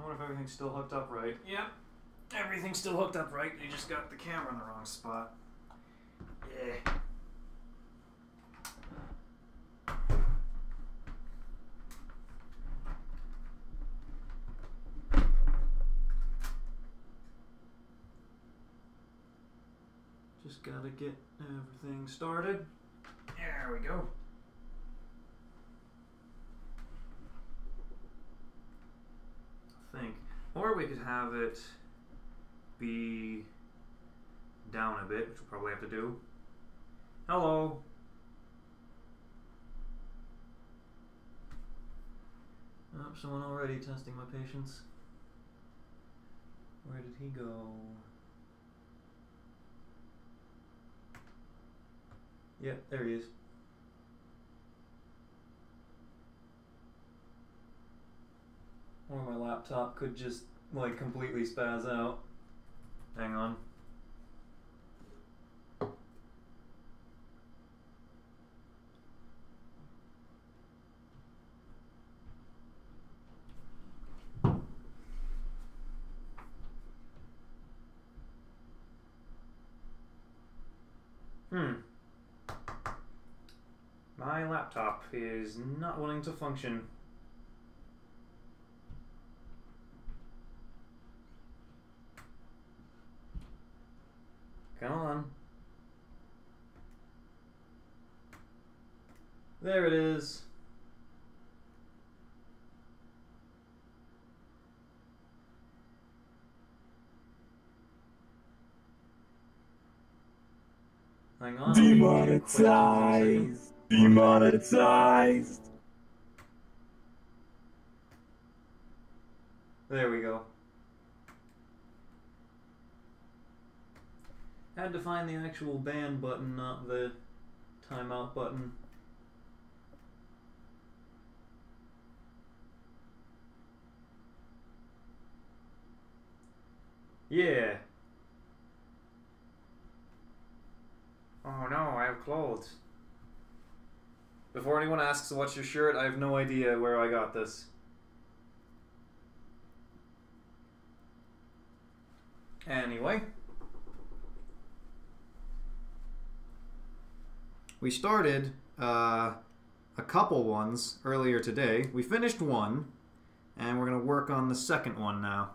I wonder if everything's still hooked up right. Yep, everything's still hooked up right. You just got the camera in the wrong spot. Yeah. Just gotta get everything started. There we go. I think. Or we could have it be down a bit, which we'll probably have to do. Hello. Oh, someone already testing my patience. Where did he go? Yep, there he is. Or my laptop could just, like, completely spaz out. Hang on. My laptop is not wanting to function. Come on. There it is. Hang on. Demonetized. Demonetized. There we go. Had to find the actual ban button, not the timeout button. Yeah. Oh no, I have clothes. Before anyone asks what's your shirt, I have no idea where I got this. Anyway. We started a couple ones earlier today. We finished one, and we're going to work on the second one now.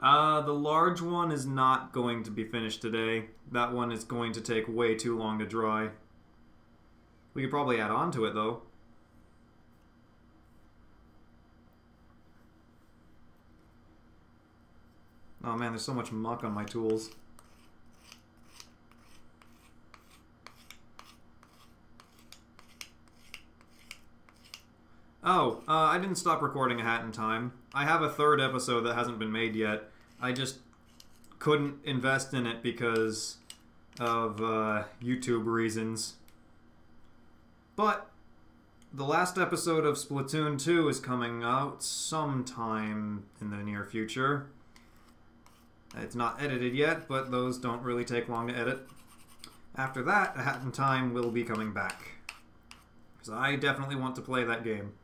The large one is not going to be finished today. That one is going to take way too long to dry. We could probably add on to it, though. Oh man, there's so much muck on my tools. Oh, I didn't stop recording A Hat in Time. I have a third episode that hasn't been made yet. I just couldn't invest in it because of YouTube reasons. But the last episode of Splatoon 2 is coming out sometime in the near future. It's not edited yet, but those don't really take long to edit. After that, A Hat in Time will be coming back. Because I definitely want to play that game.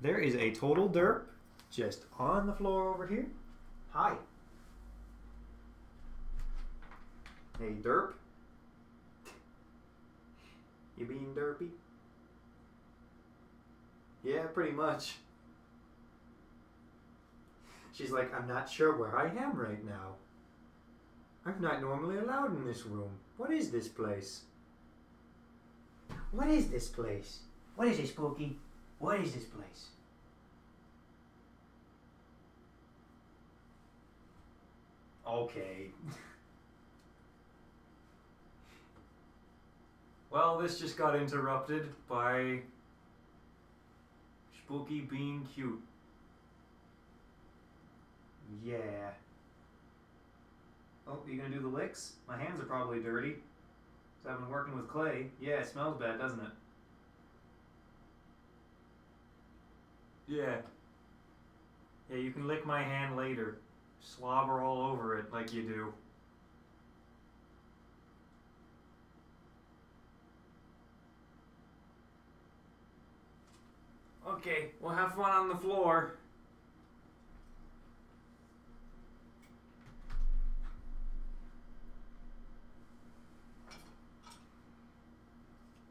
There is a total derp just on the floor over here. Hi. Hey, derp. You being derpy? Yeah, pretty much. She's like, I'm not sure where I am right now. I'm not normally allowed in this room. What is this place? What is this place? What is it, Spooky? What is this place? Okay. Well, this just got interrupted by Spooky being cute. Yeah. Oh, you gonna do the licks? My hands are probably dirty. So I've been working with clay. Yeah, it smells bad, doesn't it? Yeah. Yeah, you can lick my hand later. Slobber all over it like you do. Okay, we'll have fun on the floor.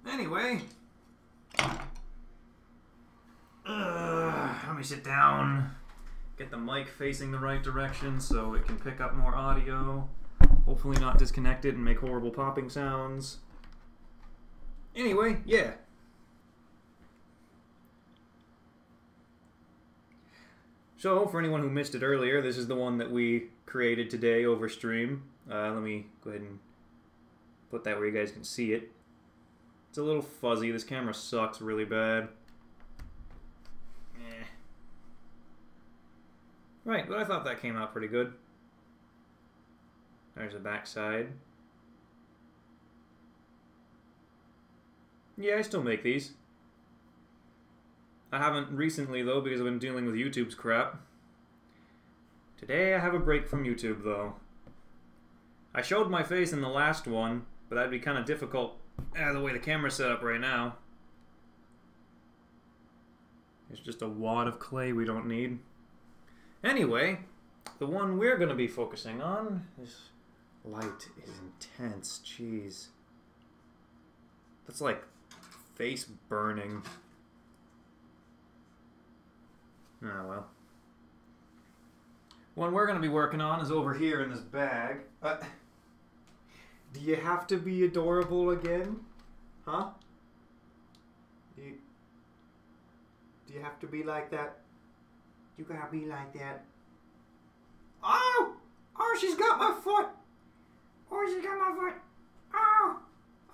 Anyway. Let me sit down. Get the mic facing the right direction so it can pick up more audio. Hopefully not disconnect it and make horrible popping sounds. Anyway, yeah. So, for anyone who missed it earlier, this is the one that we created today over stream. Let me go ahead and put that where you guys can see it. It's a little fuzzy. This camera sucks really bad. Eh. Right, but I thought that came out pretty good. There's the back side. Yeah, I still make these. I haven't recently, though, because I've been dealing with YouTube's crap. Today I have a break from YouTube, though. I showed my face in the last one, but that'd be kind of difficult the way the camera's set up right now. There's just a wad of clay we don't need. Anyway, the one we're going to be focusing on, this light is intense, jeez. That's like face burning. Oh well. One we're going to be working on is over here in this bag. Do you have to be adorable again? Huh? Do you have to be like that? You gotta be like that. Oh! Oh, she's got my foot! Oh, she's got my foot! Oh!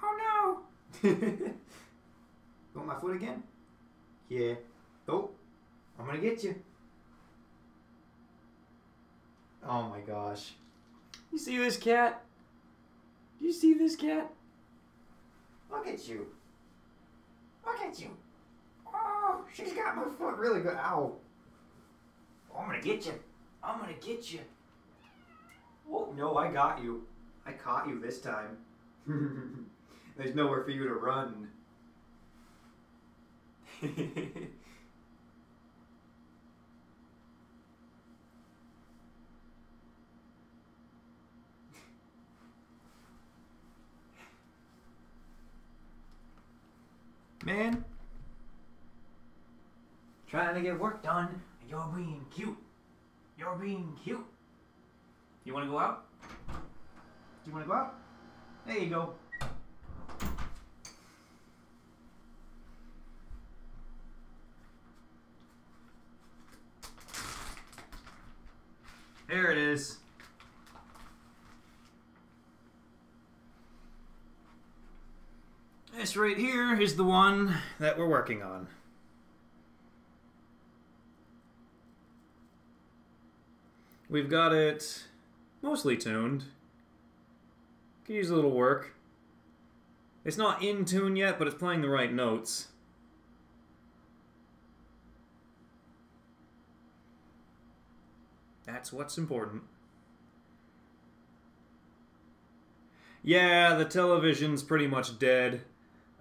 Oh no! You want my foot again? Yeah. Oh! I'm gonna get you. Oh my gosh. You see this cat? You see this cat? Look at you. Look at you. Oh, she's got my foot really good. Ow. Oh, I'm gonna get you. I'm gonna get you. Oh, no, I got you. I caught you this time. There's nowhere for you to run. Man, trying to get work done, and you're being cute. You're being cute. You want to go out? Do you want to go out? There you go. There it is. This right here is the one that we're working on. We've got it mostly tuned. Could use a little work. It's not in tune yet, but it's playing the right notes. That's what's important. Yeah, the television's pretty much dead.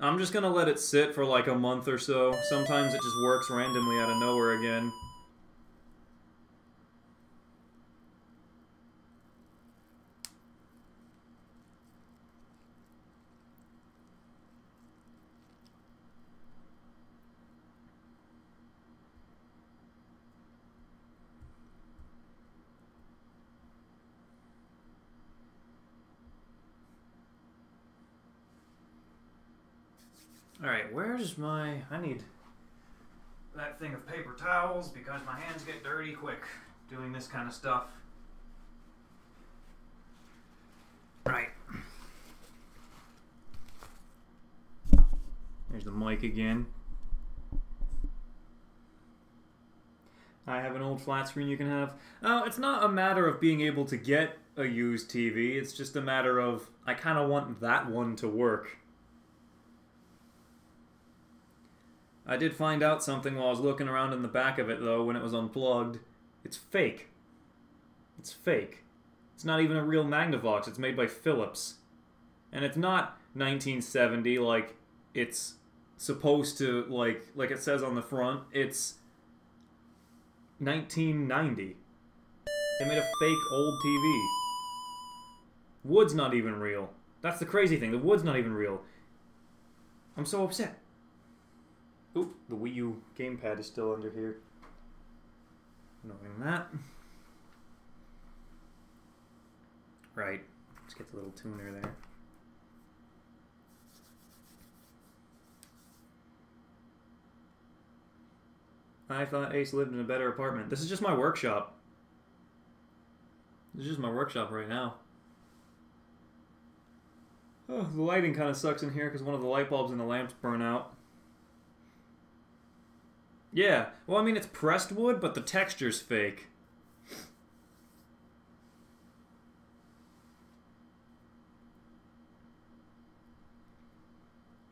I'm just gonna let it sit for like a month or so. Sometimes it just works randomly out of nowhere again. Alright, where's my... I need that thing of paper towels because my hands get dirty quick doing this kind of stuff. Right. There's the mic again. I have an old flat screen you can have. Oh, it's not a matter of being able to get a used TV. It's just a matter of I kind of want that one to work. I did find out something while I was looking around in the back of it, though, when it was unplugged. It's fake. It's fake. It's not even a real Magnavox. It's made by Philips. And it's not 1970 like it's supposed to, like it says on the front, it's 1990. They made a fake old TV. Wood's not even real. That's the crazy thing. The wood's not even real. I'm so upset. Oop, the Wii U gamepad is still under here. Knowing that. Right. Let's get the little tuner there. I thought Ace lived in a better apartment. This is just my workshop. This is just my workshop right now. Oh, the lighting kind of sucks in here because one of the light bulbs in the lamps burn out. Yeah, well, I mean, it's pressed wood, but the texture's fake.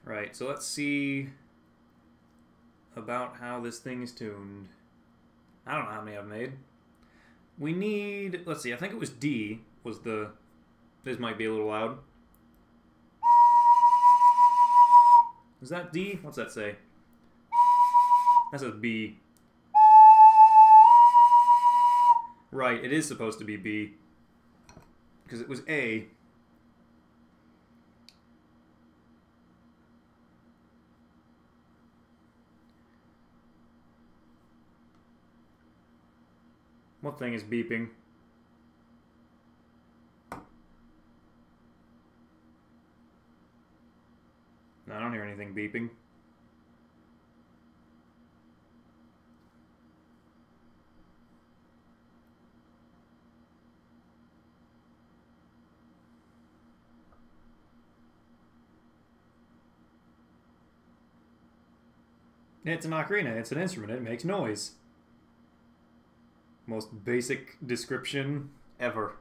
Right, so let's see about how this thing is tuned. I don't know how many I've made. We need, let's see, I think it was D was the, this might be a little loud. Is that D? What's that say? That says B. Right, it is supposed to be B. Because it was A. What thing is beeping? No, I don't hear anything beeping. It's an ocarina. It's an instrument. It makes noise. Most basic description ever.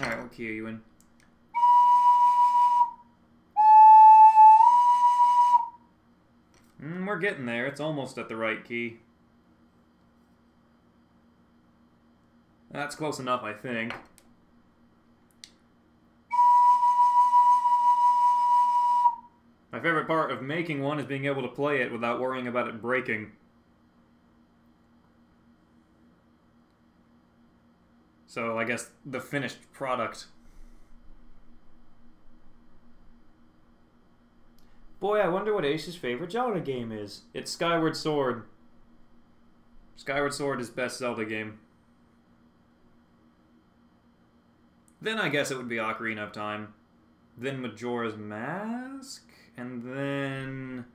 Alright, what key are you in? We're getting there. It's almost at the right key. That's close enough, I think. My favorite part of making one is being able to play it without worrying about it breaking. So I guess the finished product. Boy, I wonder what Ace's favorite Zelda game is. It's Skyward Sword. Skyward Sword is best Zelda game. Then I guess it would be Ocarina of Time. Then Majora's Mask. And then...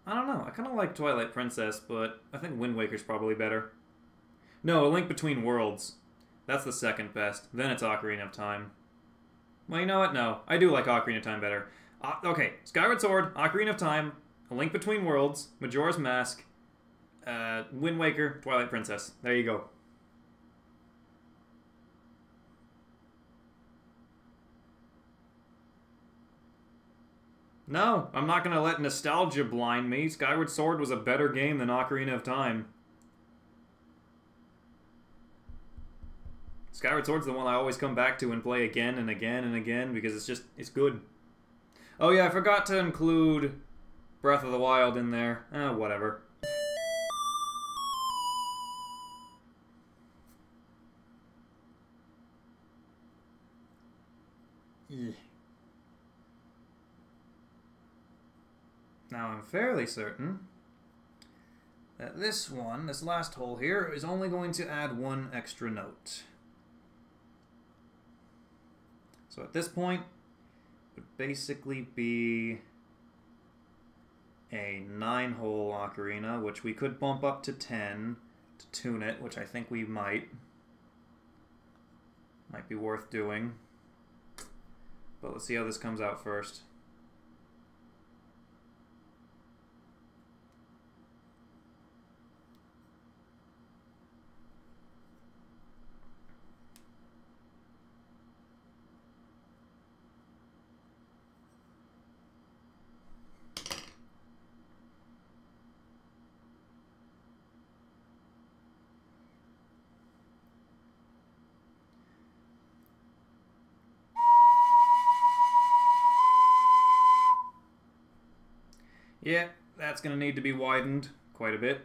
I don't know. I kind of like Twilight Princess, but I think Wind Waker's probably better. No, A Link Between Worlds. That's the second best. Then it's Ocarina of Time. Well, you know what? No. I do like Ocarina of Time better. Okay, Skyward Sword, Ocarina of Time, A Link Between Worlds, Majora's Mask, Wind Waker, Twilight Princess. There you go. No, I'm not going to let nostalgia blind me. Skyward Sword was a better game than Ocarina of Time. Skyward Sword's the one I always come back to and play again and again and again because it's good. Oh yeah, I forgot to include Breath of the Wild in there. Whatever. Yeah. Now I'm fairly certain that this last hole here, is only going to add one extra note. So at this point, it would basically be a 9-hole ocarina, which we could bump up to 10 to tune it, which I think we might. Might be worth doing. But let's see how this comes out first. Yeah, that's going to need to be widened quite a bit.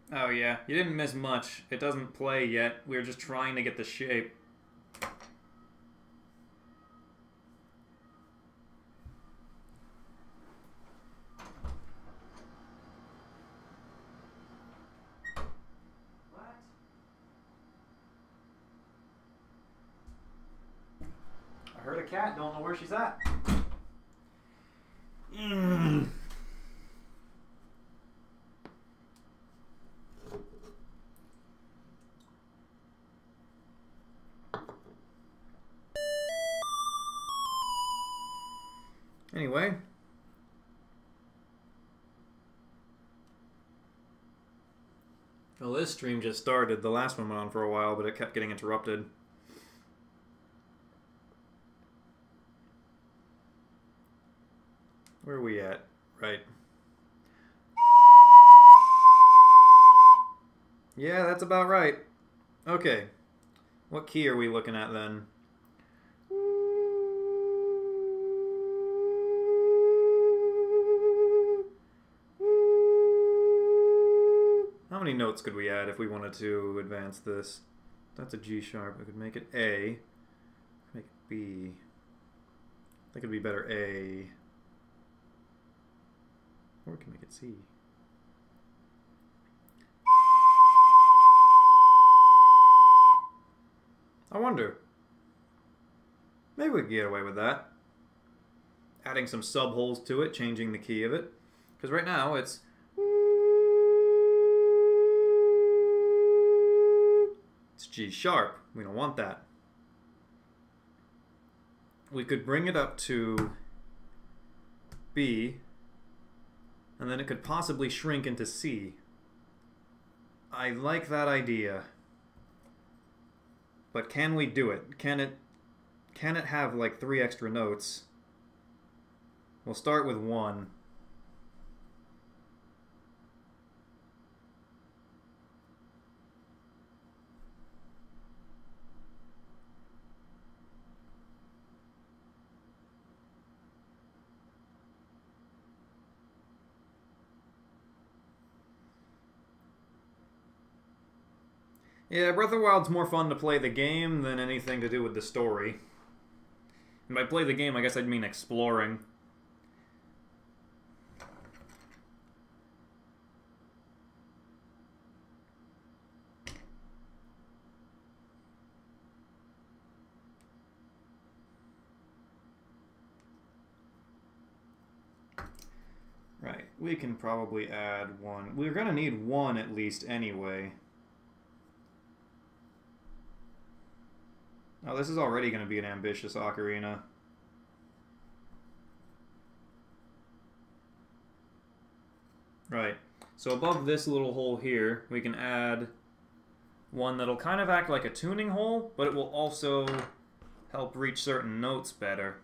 Oh yeah, you didn't miss much. It doesn't play yet. We're just trying to get the shape. What? I heard a cat, don't know where she's at. Anyway. Well, this stream just started. The last one went on for a while, but it kept getting interrupted. Where are we at? Right. Yeah, that's about right. Okay. What key are we looking at then? How many notes could we add if we wanted to advance this? That's a G sharp. We could make it A. Make it B. I think it'd be better A. Or we can make it C. I wonder. Maybe we could get away with that. Adding some subholes to it, changing the key of it. Because right now it's... It's G sharp. We don't want that. We could bring it up to B, and then it could possibly shrink into C. I like that idea. But can we do it? Can it have like 3 extra notes? We'll start with 1. Yeah, Breath of the Wild's more fun to play the game than anything to do with the story. And by play the game, I guess I'd mean exploring. Right, we can probably add 1. We're gonna need 1 at least anyway. Oh, this is already going to be an ambitious ocarina. Right. So above this little hole here, we can add 1 that'll kind of act like a tuning hole, but it will also help reach certain notes better.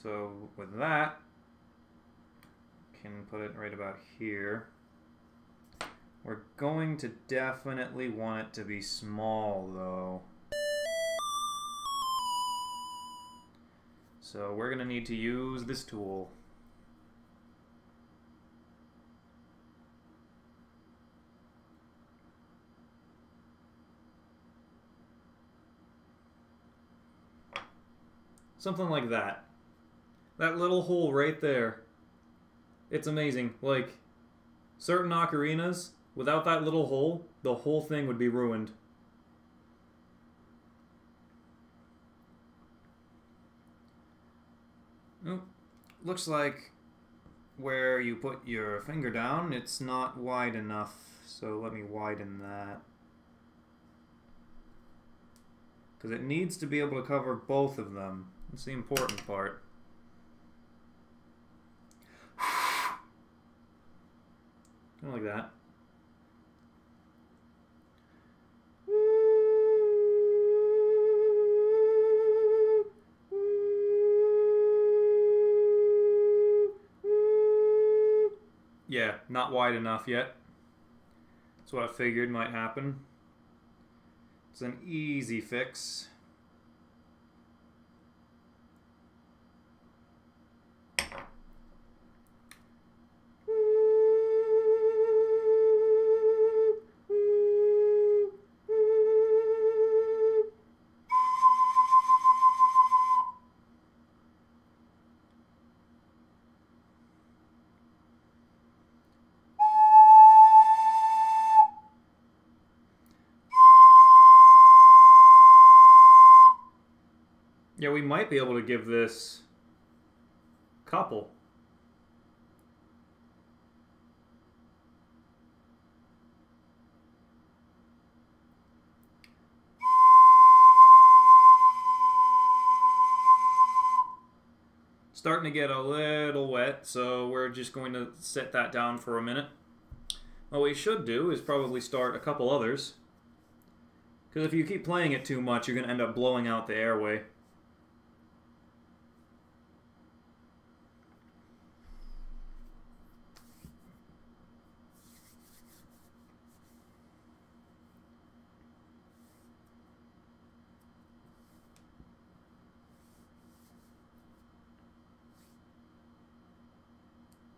So with that, can put it right about here. We're going to definitely want it to be small, though. So we're going to need to use this tool. Something like that. That little hole right there. It's amazing. Like, certain ocarinas... Without that little hole, the whole thing would be ruined. Oh, looks like where you put your finger down, it's not wide enough. So let me widen that. Because it needs to be able to cover both of them. That's the important part. Kind of like that. Yeah, not wide enough yet. That's what I figured might happen. It's an easy fix. Yeah, we might be able to give this couple. Starting to get a little wet, so we're just going to set that down for a minute. What we should do is probably start a couple others. Because if you keep playing it too much, you're going to end up blowing out the airway.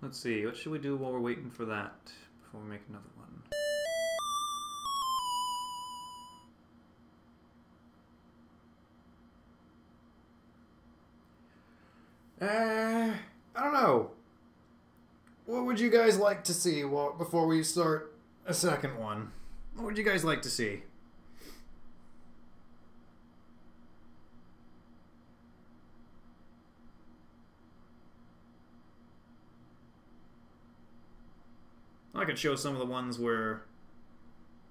Let's see, what should we do while we're waiting for that before we make another one? I don't know. What would you guys like to see before we start a second one? What would you guys like to see? I could show some of the ones we're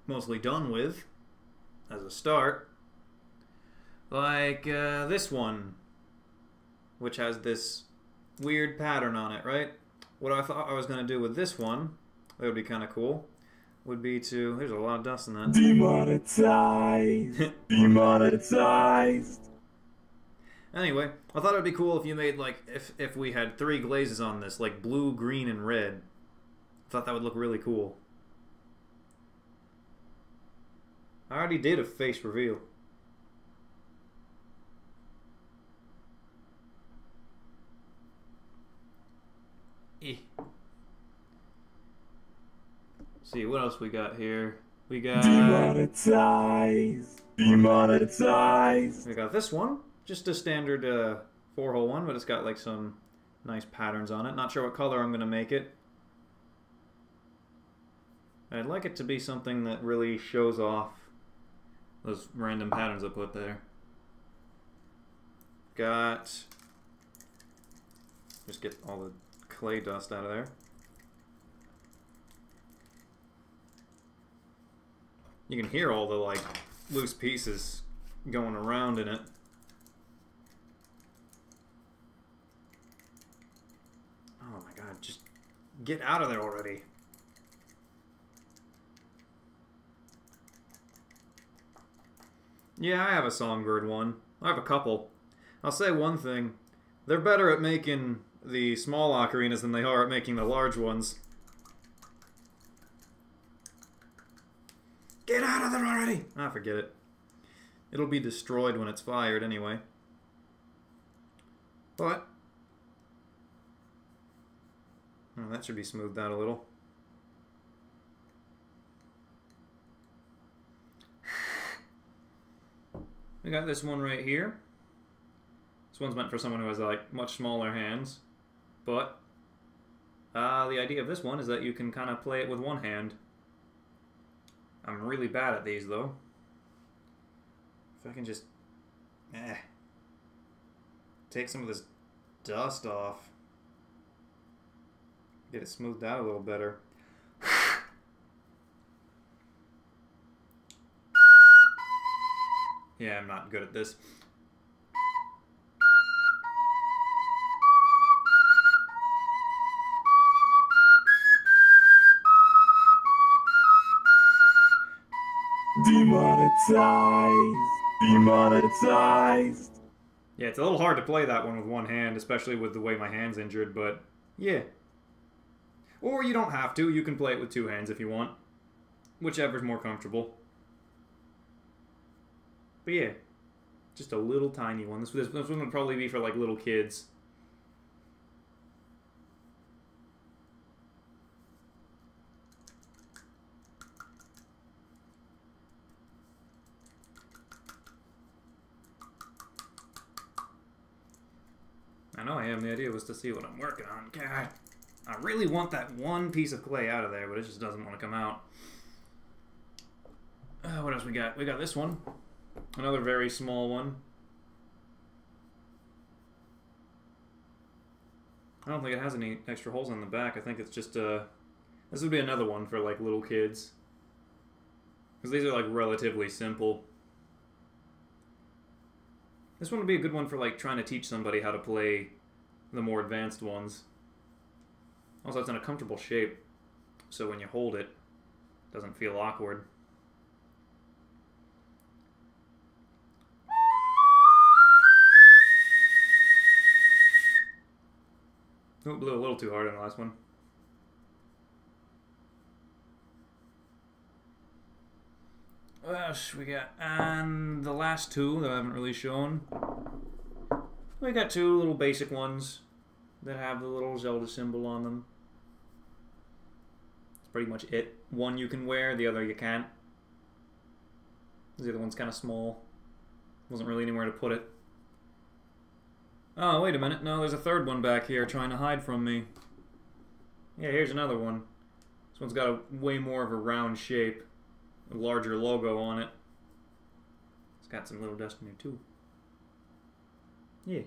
mostly done with as a start. Like this one, which has this weird pattern on it, right? What I thought I was going to do with this one, that would be kind of cool, would be to... There's a lot of dust in that. Demonetized. Demonetized. Anyway, I thought it would be cool if you made, like, if we had 3 glazes on this, like blue, green, and red. I thought that would look really cool. I already did a face reveal. See what else we got here. We got Demonetized. Demonetized. We got this one, just a standard 4-hole one, but it's got like some nice patterns on it. Not sure what color I'm gonna make it. I'd like it to be something that really shows off those random patterns I put there. Got... Just get all the clay dust out of there. You can hear all the, like, loose pieces going around in it. Oh my god, just get out of there already. Yeah, I have a Songbird one. I have a couple. I'll say one thing. They're better at making the small ocarinas than they are at making the large ones. Get out of there already! Ah, forget it. It'll be destroyed when it's fired anyway. But... oh, that should be smoothed out a little. We got this one right here. This one's meant for someone who has like much smaller hands. But the idea of this one is that you can kind of play it with one hand. I'm really bad at these though. If I can just take some of this dust off. Get it smoothed out a little better. Yeah, I'm not good at this. Demonetized. Demonetized. Yeah, it's a little hard to play that one with one hand, especially with the way my hand's injured, but yeah. Or you don't have to. You can play it with two hands if you want. Whichever's more comfortable. But yeah, just a little tiny one. This one would probably be for like little kids. I know I am. The idea was to see what I'm working on. God, I really want that one piece of clay out of there, but it just doesn't want to come out. What else we got? We got this one. Another very small one. I don't think it has any extra holes on the back. I think it's just this would be another one for like little kids. Because these are like relatively simple. This one would be a good one for like trying to teach somebody how to play the more advanced ones. Also, it's in a comfortable shape, so when you hold it, it doesn't feel awkward. Oh, blew a little too hard on the last one. What else we got? And the last two that I haven't really shown. We got two little basic ones that have the little Zelda symbol on them. That's pretty much it. One you can wear, the other you can't. The other one's kind of small. Wasn't really anywhere to put it. Oh, wait a minute. No, there's a third one back here trying to hide from me. Yeah, here's another one. This one's got a way more of a round shape. A larger logo on it. It's got some little dust in there too. Yeah.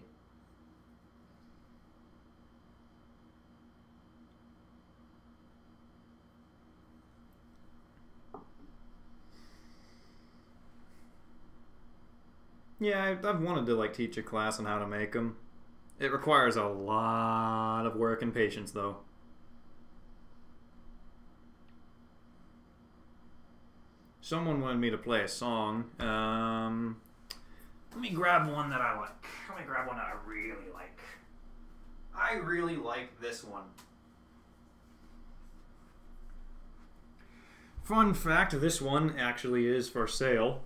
Yeah, I've wanted to like teach a class on how to make them. It requires a lot of work and patience though. Someone wanted me to play a song. Let me grab one that I like. Let me grab one that I really like. I really like this one. Fun fact, this one actually is for sale.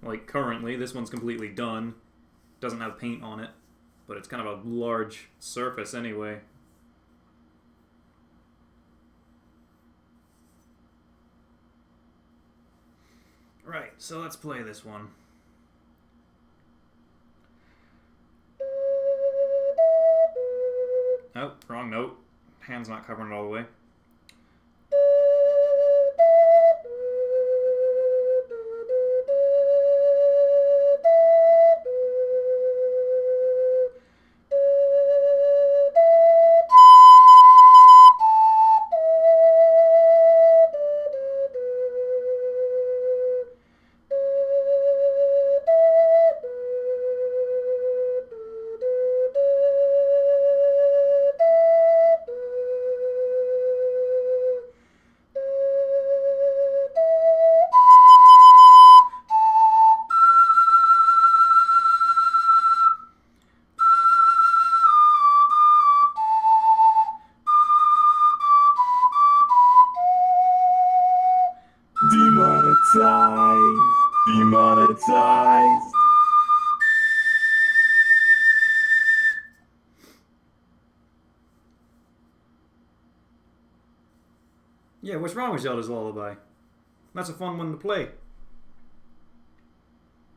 Like currently, this one's completely done. Doesn't have paint on it, but it's kind of a large surface anyway. Right, so let's play this one. Oh, wrong note. Hand's not covering it all the way. Demonetized. Demonetized. Yeah, what's wrong with Zelda's Lullaby? That's a fun one to play.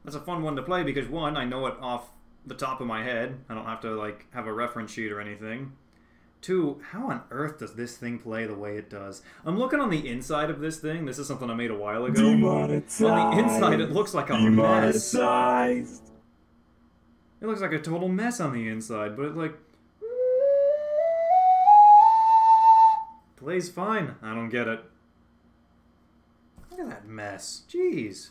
That's a fun one to play because, one, I know it off the top of my head. I don't have to, like, have a reference sheet or anything. Two, how on earth does this thing play the way it does? I'm looking on the inside of this thing. This is something I made a while ago. Demonetized. On the inside, it looks like a mess. Demonetized. It looks like a total mess on the inside, but it, like... plays fine. I don't get it. Look at that mess. Jeez.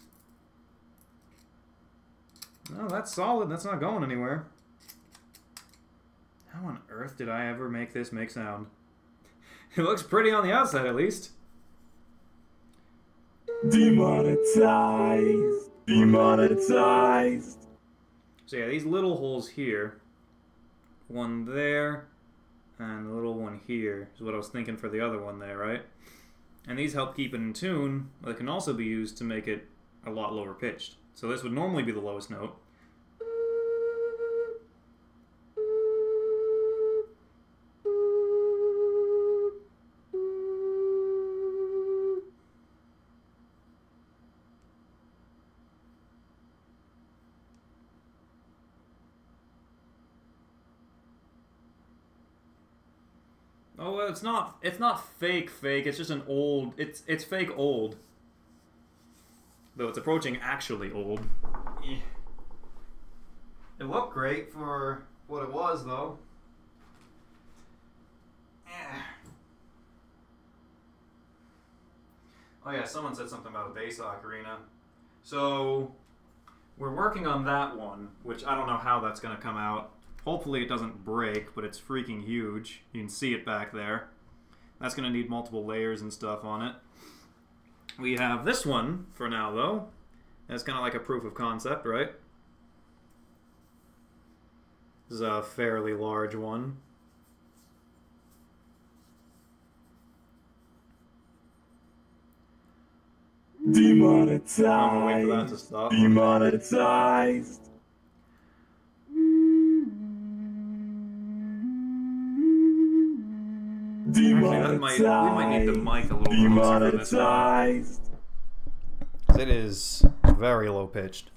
No, that's solid. That's not going anywhere. How on earth did I ever make this make sound? It looks pretty on the outside, at least. Demonetized. Demonetized. So yeah, these little holes here, one there, and the little one here is what I was thinking for the other one there, right? And these help keep it in tune, but they can also be used to make it a lot lower pitched. So this would normally be the lowest note. Oh, well, it's not fake, it's just an old, it's fake old. Though it's approaching actually old. Eh. It looked great for what it was, though. Eh. Oh yeah, someone said something about a bass ocarina. So, we're working on that one, which I don't know how that's going to come out. Hopefully it doesn't break, but it's freaking huge. You can see it back there. That's going to need multiple layers and stuff on it. We have this one for now, though. That's kind of like a proof of concept, right? This is a fairly large one. Demonetized. I'm gonna wait for that to stop. Demonetized. Actually, we might need the mic a little closer for this one. Demonetized. It is very low pitched.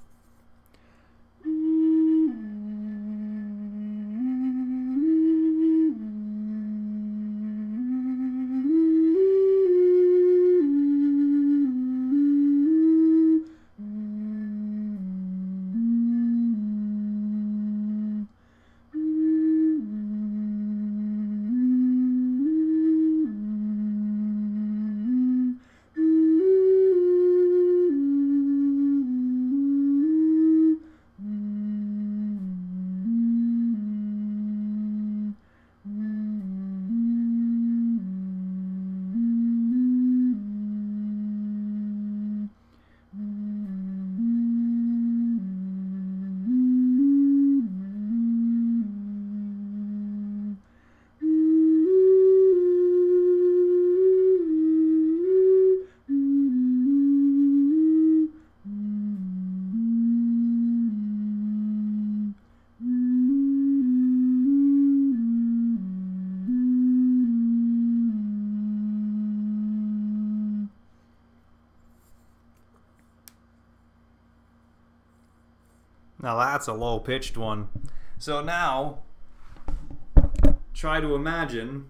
Now that's a low-pitched one. So now, try to imagine...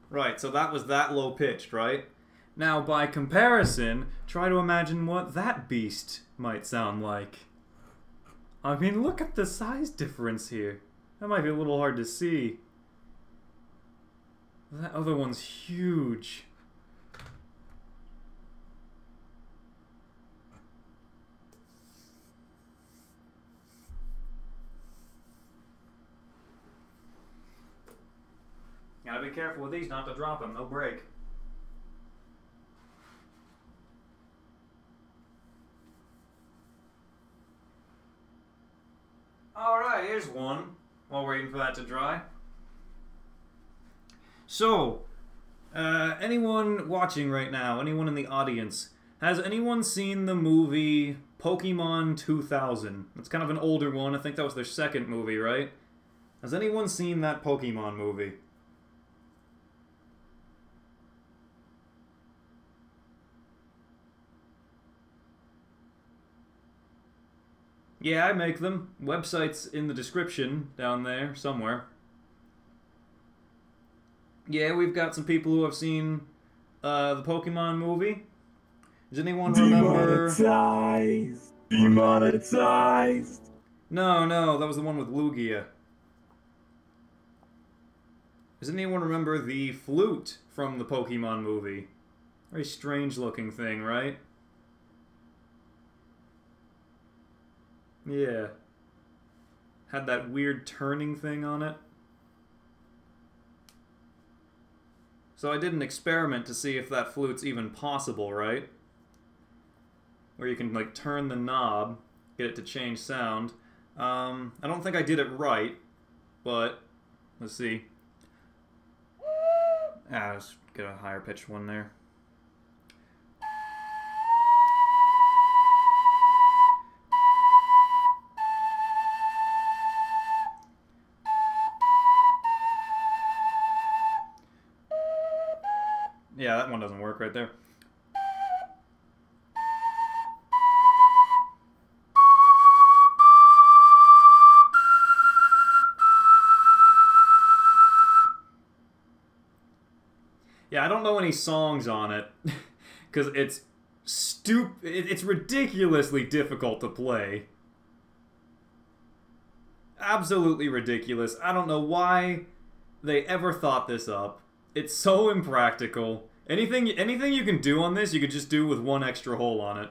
Right, so that was that low-pitched, right? Now, by comparison, try to imagine what that beast might sound like. I mean, look at the size difference here. That might be a little hard to see. That other one's huge. Gotta be careful with these not to drop them, they'll break. Alright, here's one, while waiting for that to dry. So, anyone watching right now, anyone in the audience, has anyone seen the movie Pokemon 2000? It's kind of an older one, I think that was their second movie, right? Has anyone seen that Pokemon movie? Yeah, I make them. Website's in the description down there somewhere. Yeah, we've got some people who have seen the Pokemon movie. Does anyone remember... Demonetized. Demonetized. No, that was the one with Lugia. Does anyone remember the flute from the Pokemon movie? Very strange looking thing, right? Yeah. Had that weird turning thing on it. So I did an experiment to see if that flute's even possible, right? where you can like turn the knob, get it to change sound. I don't think I did it right, but let's see. Let's get a higher pitched one there. Yeah, that one doesn't work right there. Yeah, I don't know any songs on it because it's it's ridiculously difficult to play. Absolutely ridiculous. I don't know why they ever thought this up. It's so impractical. Anything you can do on this, you could just do with one extra hole on it.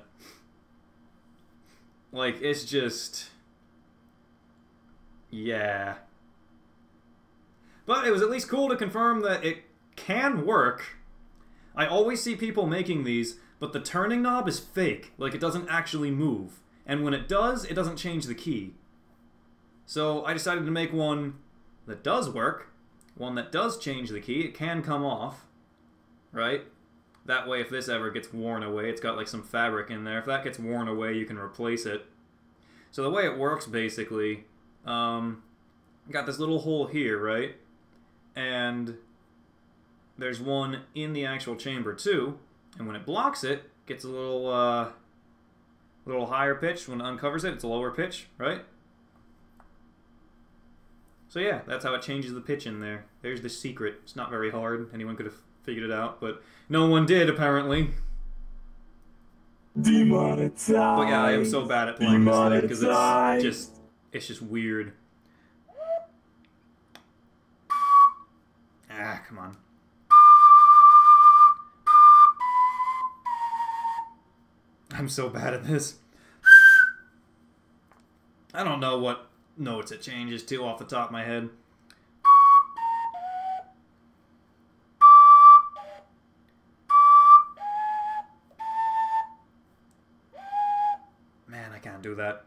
Like, it's just... yeah. But it was at least cool to confirm that it can work. I always see people making these, but the turning knob is fake. Like, it doesn't actually move. And when it doesn't change the key. So I decided to make one that does work. One that does change the key. It can come off. Right? That way, if this ever gets worn away, it's got like some fabric in there. If that gets worn away, you can replace it. So the way it works, basically, got this little hole here, right? And there's one in the actual chamber too. And when it blocks it, it gets a little higher pitch. When it uncovers it, it's a lower pitch, right? So yeah, that's how it changes the pitch in there. There's the secret. It's not very hard. Anyone could have figured it out, but no one did, apparently. Demonetized. But yeah, I am so bad at playing this thing because it's just weird. Ah, come on. I'm so bad at this. I don't know what notes it changes to off the top of my head. Man, I can't do that.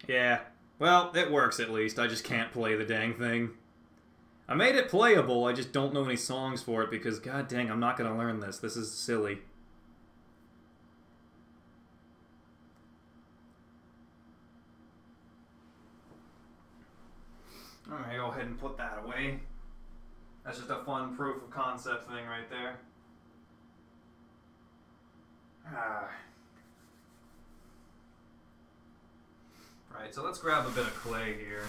Yeah. Well, it works at least. I just can't play the dang thing. I made it playable, I just don't know any songs for it because, god dang, I'm not going to learn this. This is silly. Alright, go ahead and put that away. That's just a fun proof of concept thing right there. Right, so let's grab a bit of clay here.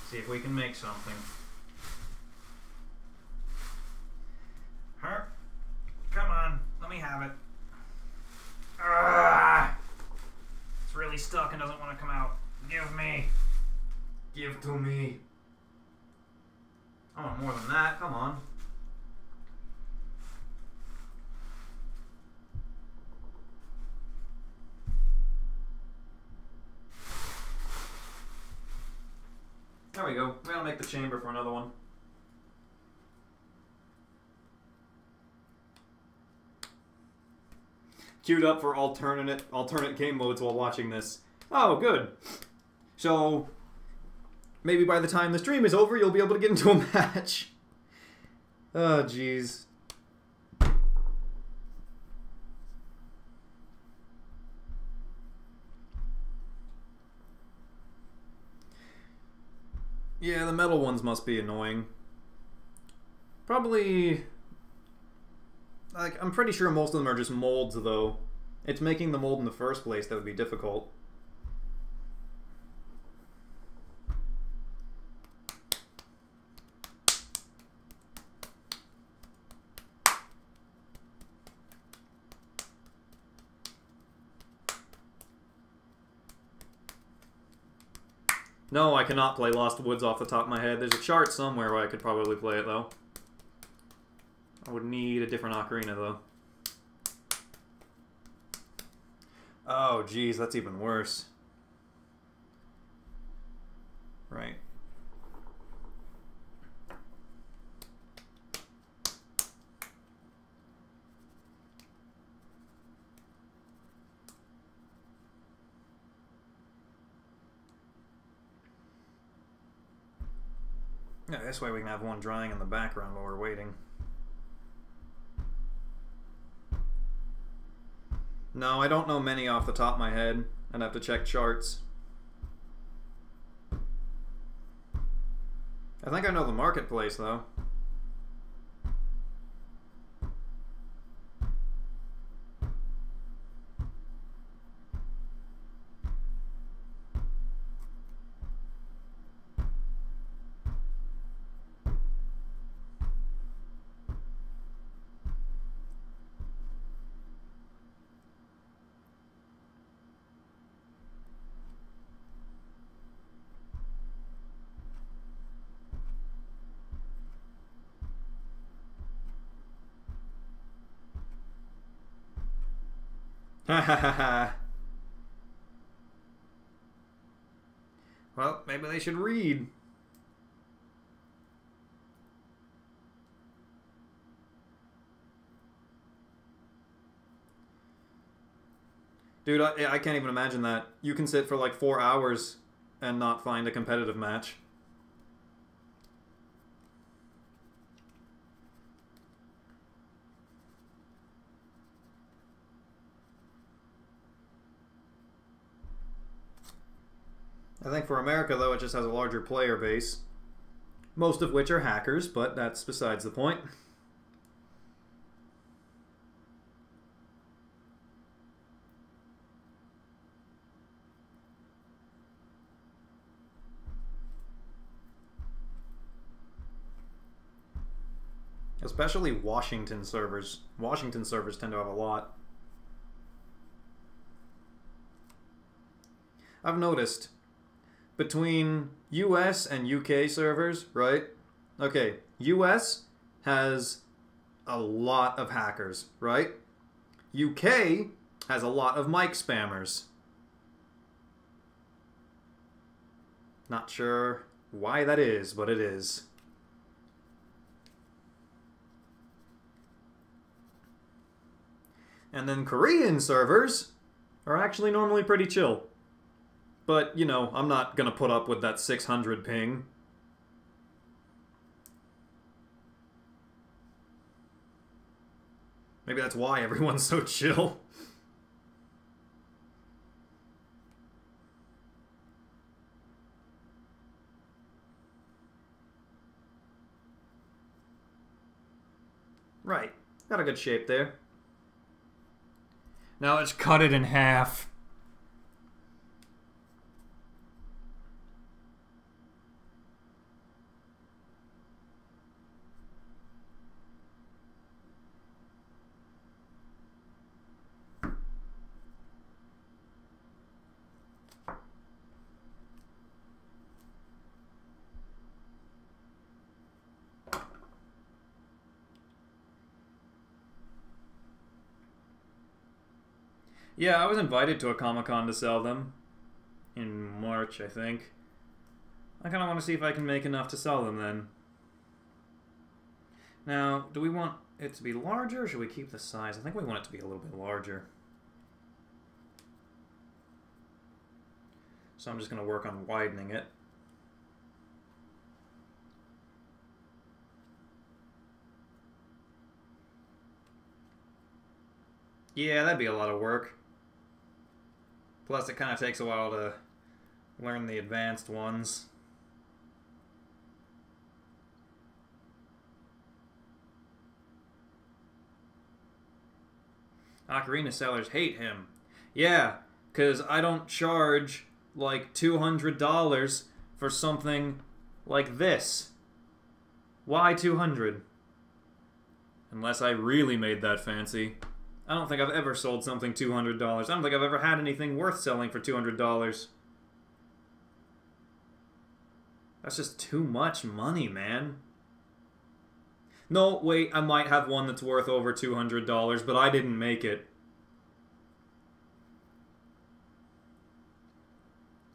See if we can make something. Come on, let me have it. It's really stuck and doesn't want to come out. Give me. Give to me. I want more than that, come on. There we go. We're gonna make the chamber for another one. Queued up for alternate game modes while watching this. Oh, good. So maybe by the time the stream is over, you'll be able to get into a match. Oh, jeez. Yeah, the metal ones must be annoying. Probably... like, I'm pretty sure most of them are just molds, though. It's making the mold in the first place that would be difficult. No, I cannot play Lost Woods off the top of my head. There's a chart somewhere where I could probably play it, though. I would need a different ocarina, though. Oh, geez, that's even worse. Right. Yeah, this way we can have one drying in the background while we're waiting. No, I don't know many off the top of my head. I'd have to check charts. I think I know the marketplace, though. Ha ha ha ha. Well, maybe they should read. Dude, I can't even imagine that. You can sit for like 4 hours and not find a competitive match. I think for America, though, it just has a larger player base. Most of which are hackers, but that's besides the point. Especially Washington servers. Washington servers tend to have a lot. I've noticed between US and UK servers, right? Okay, US has a lot of hackers, right? UK has a lot of mic spammers. Not sure why that is, but it is. And then Korean servers are actually normally pretty chill. But, you know, I'm not gonna put up with that 600 ping. Maybe that's why everyone's so chill. Right. Got a good shape there. Now let's cut it in half. Yeah, I was invited to a Comic-Con to sell them. In March, I think. I kind of want to see if I can make enough to sell them then. Now, do we want it to be larger or should we keep the size? I think we want it to be a little bit larger. So I'm just going to work on widening it. Yeah, that'd be a lot of work. Plus, it kind of takes a while to learn the advanced ones. Ocarina sellers hate him. Yeah, because I don't charge like $200 for something like this. Why 200? Unless I really made that fancy. I don't think I've ever sold something $200. I don't think I've ever had anything worth selling for $200. That's just too much money, man. No, wait, I might have one that's worth over $200, but I didn't make it.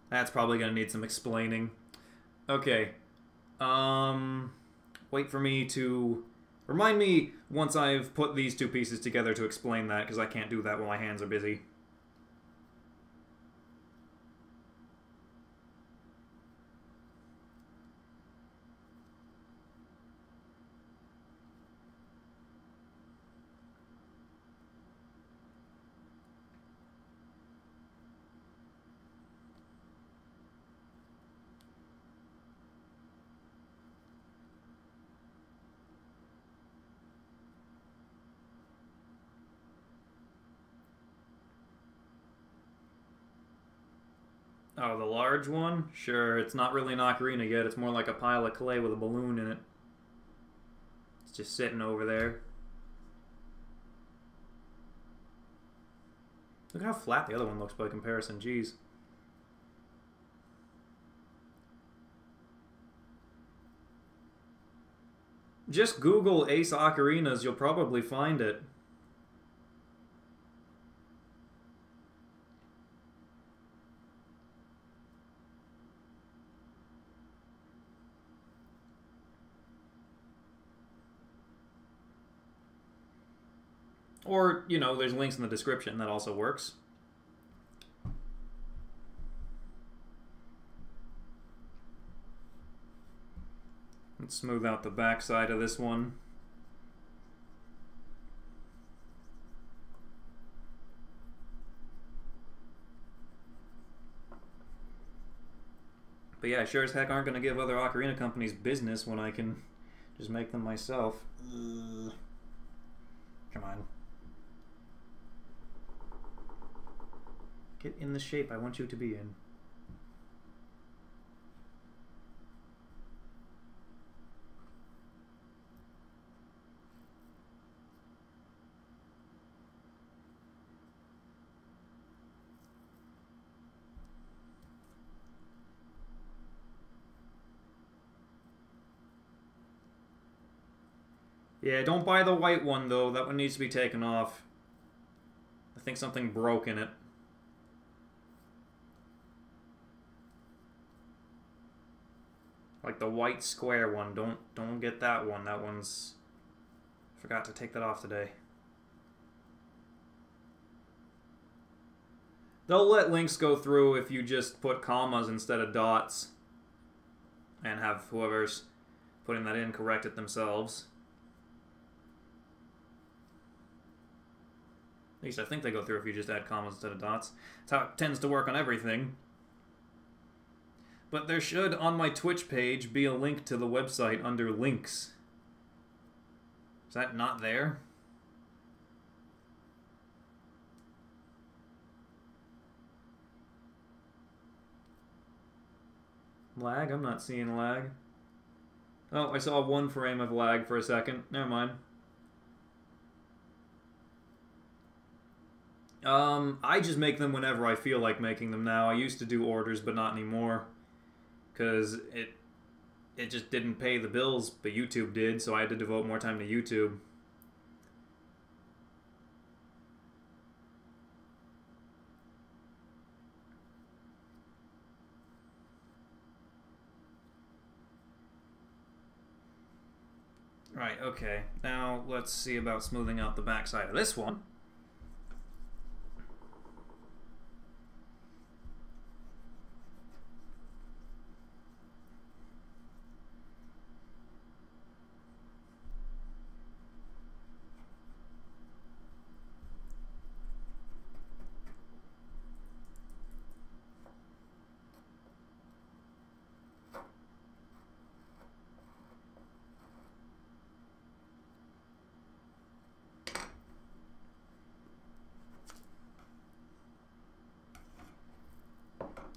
That's probably gonna need some explaining. Okay. Wait for me to... Remind me once I've put these two pieces together to explain that, because I can't do that while my hands are busy. Oh, the large one? Sure, it's not really an ocarina yet. It's more like a pile of clay with a balloon in it. It's just sitting over there. Look how flat the other one looks by comparison, jeez. Just Google Ace Ocarinas, you'll probably find it. Or, you know, there's links in the description, that also works. Let's smooth out the back side of this one. But yeah, sure as heck aren't going to give other ocarina companies business when I can just make them myself. Come on. Get in the shape I want you to be in. Yeah, don't buy the white one, though. That one needs to be taken off. I think something broke in it. Like the white square one. Don't get that one. That one's... Forgot to take that off today. They'll let links go through if you just put commas instead of dots. And have whoever's putting that in correct it themselves. At least I think they go through if you just add commas instead of dots. That's how it tends to work on everything. But there should, on my Twitch page, be a link to the website under links. Is that not there? Lag? I'm not seeing lag. Oh, I saw 1 frame of lag for a second. Never mind. I just make them whenever I feel like making them now. I used to do orders, but not anymore. Because it just didn't pay the bills, but YouTube did, so I had to devote more time to YouTube. Right, okay. Now let's see about smoothing out the backside of this one.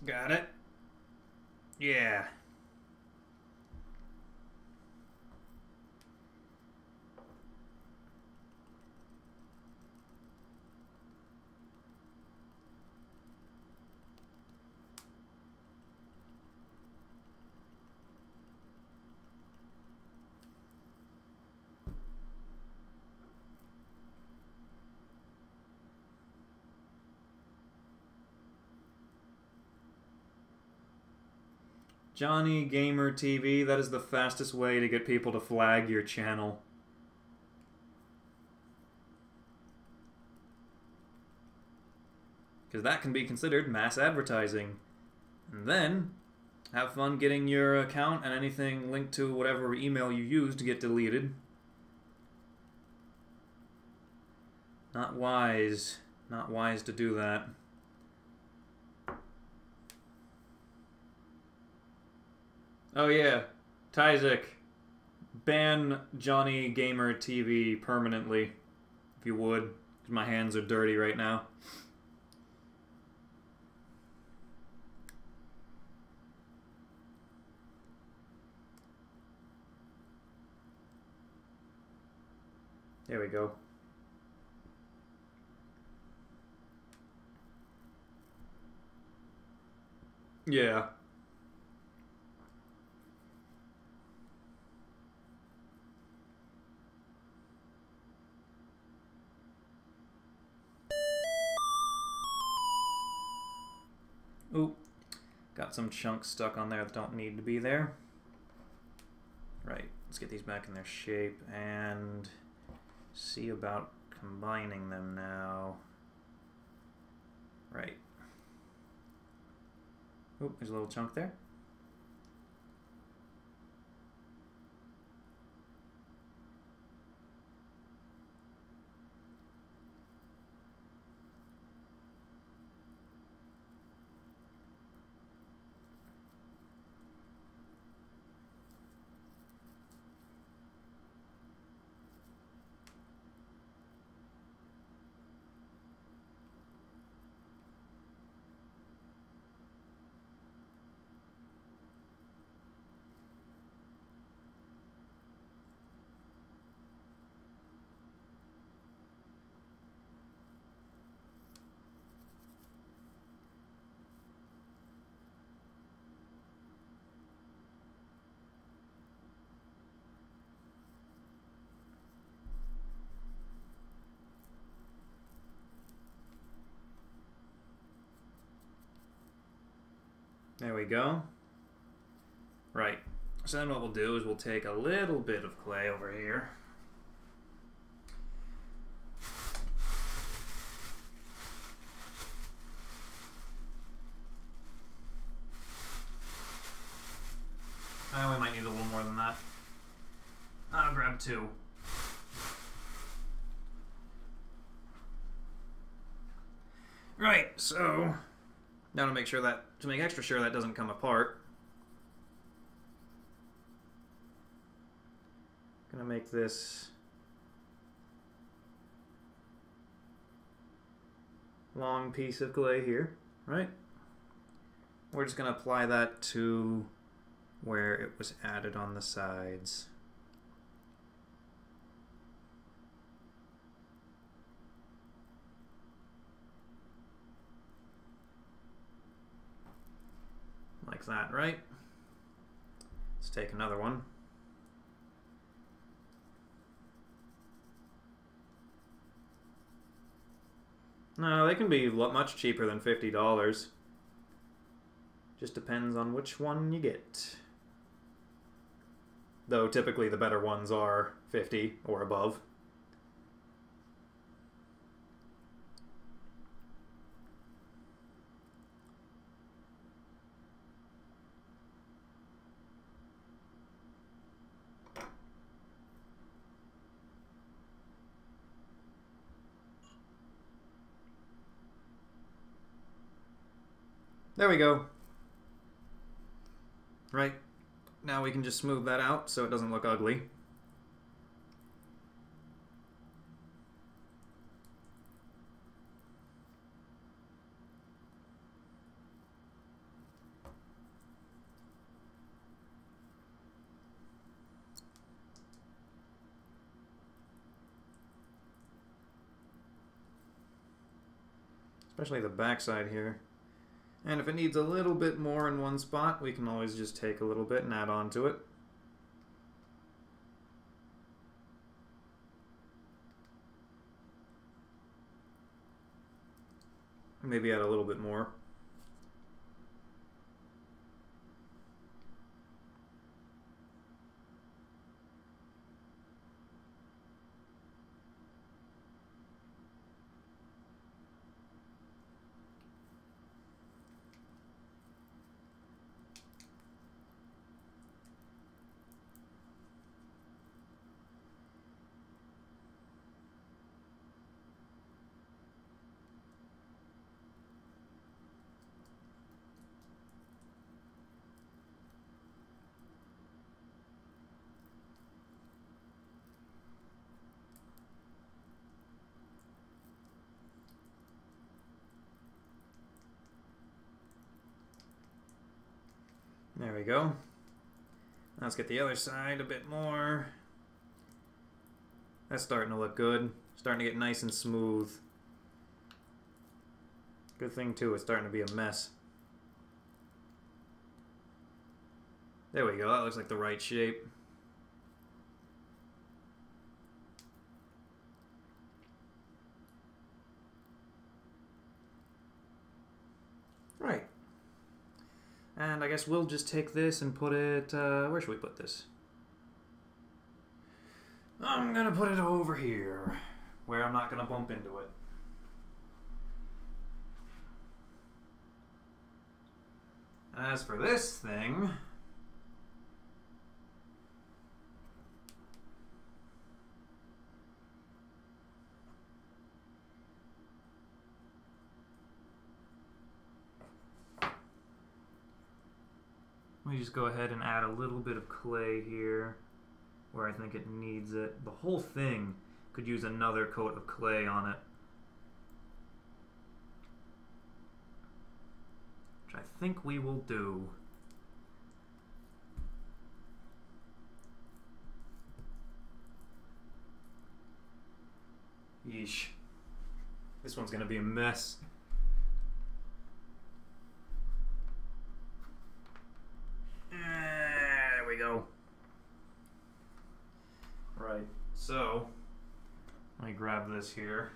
Got it? Yeah. Johnny Gamer TV, that is the fastest way to get people to flag your channel. Because that can be considered mass advertising. And then, have fun getting your account and anything linked to whatever email you use to get deleted. Not wise. Not wise to do that. Oh yeah, Tyzik, ban Johnny Gamer TV permanently, if you would, because my hands are dirty right now. There we go. Yeah. Ooh, got some chunks stuck on there that don't need to be there. Right, let's get these back in their shape and see about combining them now. Right. Oop, there's a little chunk there. There we go. Right. So then what we'll do is we'll take a little bit of clay over here. We might need a little more than that. I'll grab 2. Right, so now to make extra sure that doesn't come apart, I'm gonna make this long piece of clay here, right? We're just gonna apply that to where it was added on the sides. Like that, right? Let's take another one. No, they can be much cheaper than $50. Just depends on which one you get. Though typically the better ones are 50 or above. There we go. Right. Now we can just smooth that out so it doesn't look ugly. Especially the backside here. And if it needs a little bit more in one spot, we can always just take a little bit and add on to it. Maybe add a little bit more. There we go. Let's get the other side a bit more. That's starting to look good. Starting to get nice and smooth. Good thing, too, it's starting to be a mess. There we go. That looks like the right shape. Right. And I guess we'll just take this and put it... where should we put this? I'm gonna put it over here, where I'm not gonna bump into it. As for this thing... let me just go ahead and add a little bit of clay here where I think it needs it. The whole thing could use another coat of clay on it, which I think we will do. Yeesh. This one's gonna be a mess. There we go. Right, so let me grab this here.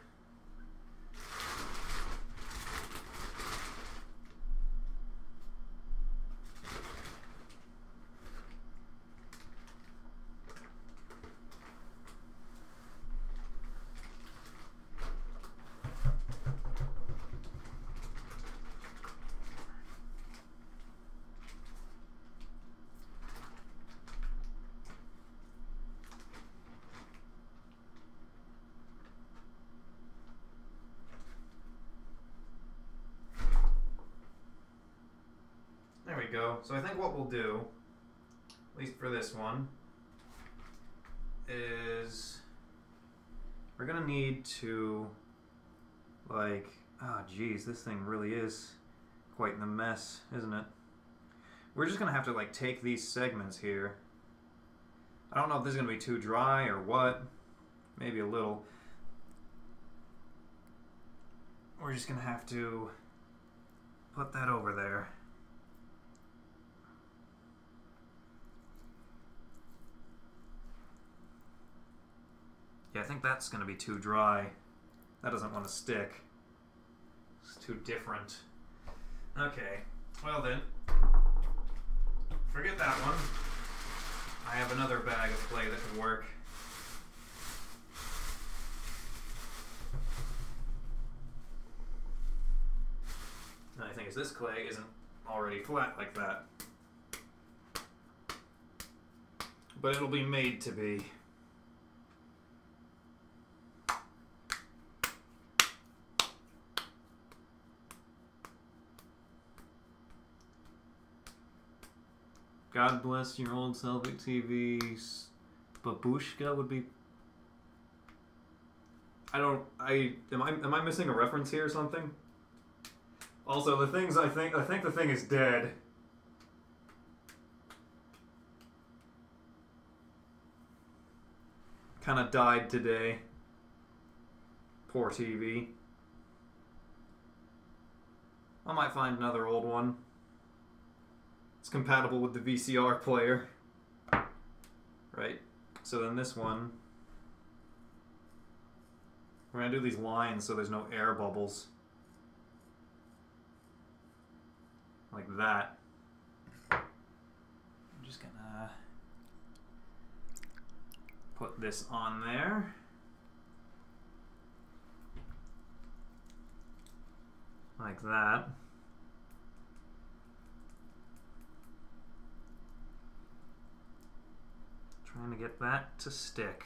There we go. So I think what we'll do, at least for this one, is we're gonna need to, like, oh geez, this thing really is quite in the mess, isn't it? We're just gonna have to, like, take these segments here. I don't know if this is gonna be too dry or what. Maybe a little. We're just gonna have to put that over there. Yeah, I think that's going to be too dry. That doesn't want to stick. It's too different. Okay, well then, forget that one. I have another bag of clay that could work. The only thing is this clay isn't already flat like that. But it'll be made to be. God bless your old Selvig TV. Babushka would be. Am I missing a reference here or something? Also, the things I think the thing is dead. Kind of died today. Poor TV. I might find another old one. It's compatible with the VCR player. Right. So then this one, we're going to do these lines so there's no air bubbles. Like that. I'm just going to put this on there. Like that. Trying to get that to stick.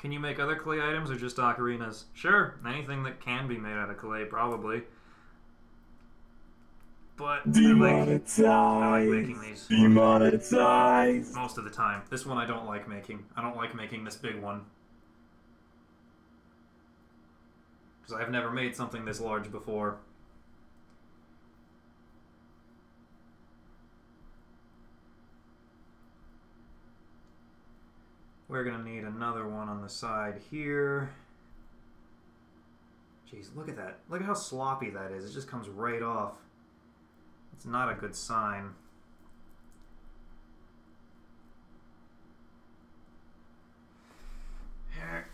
Can you make other clay items or just ocarinas? Sure, anything that can be made out of clay, probably. But I like making these. Demonetized. Most of the time. This one I don't like making. I don't like making this big one. Because I've never made something this large before. We're gonna need another one on the side here. Jeez, look at that. Look at how sloppy that is. It just comes right off. It's not a good sign. Here.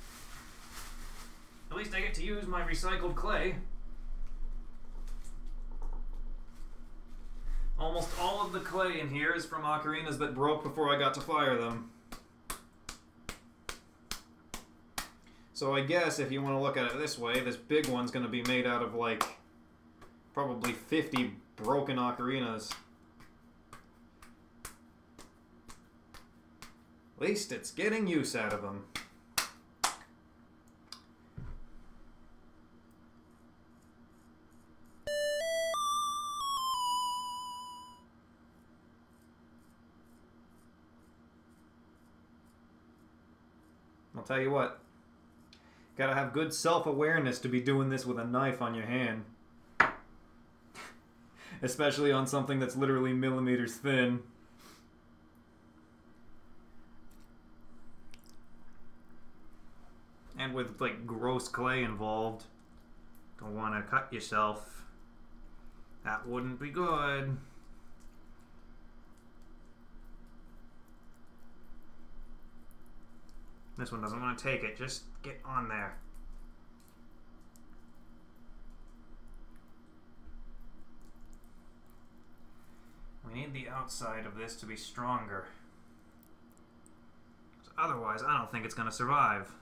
At least I get to use my recycled clay. Almost all of the clay in here is from ocarinas that broke before I got to fire them. So I guess if you want to look at it this way, this big one's going to be made out of like probably 50 broken ocarinas. At least it's getting use out of them. I'll tell you what. Gotta have good self-awareness to be doing this with a knife on your hand. Especially on something that's literally millimeters thin. And with, like, gross clay involved. Don't want to cut yourself. That wouldn't be good. This one doesn't want to take it. Just get on there. We need the outside of this to be stronger. Otherwise, I don't think it's going to survive.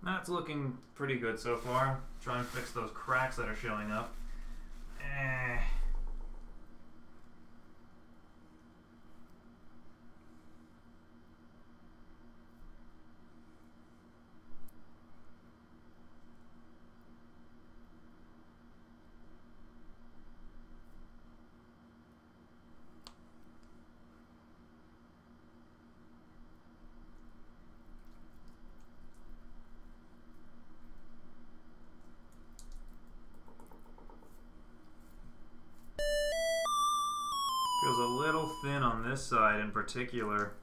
That's looking pretty good so far. Try and fix those cracks that are showing up. Feels a little thin on this side in particular.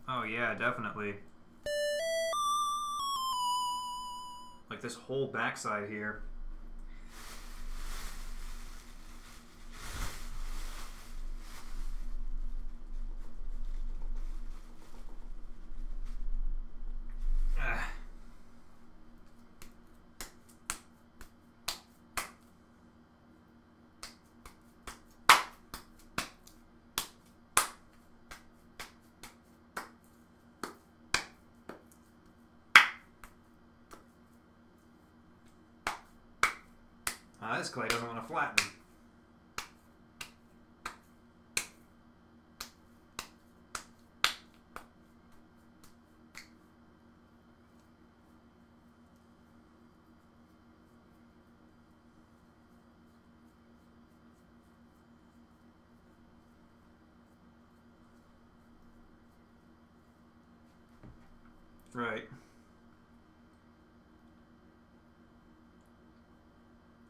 Oh yeah, definitely. Like this whole backside here. This clay doesn't want to flatten. Right.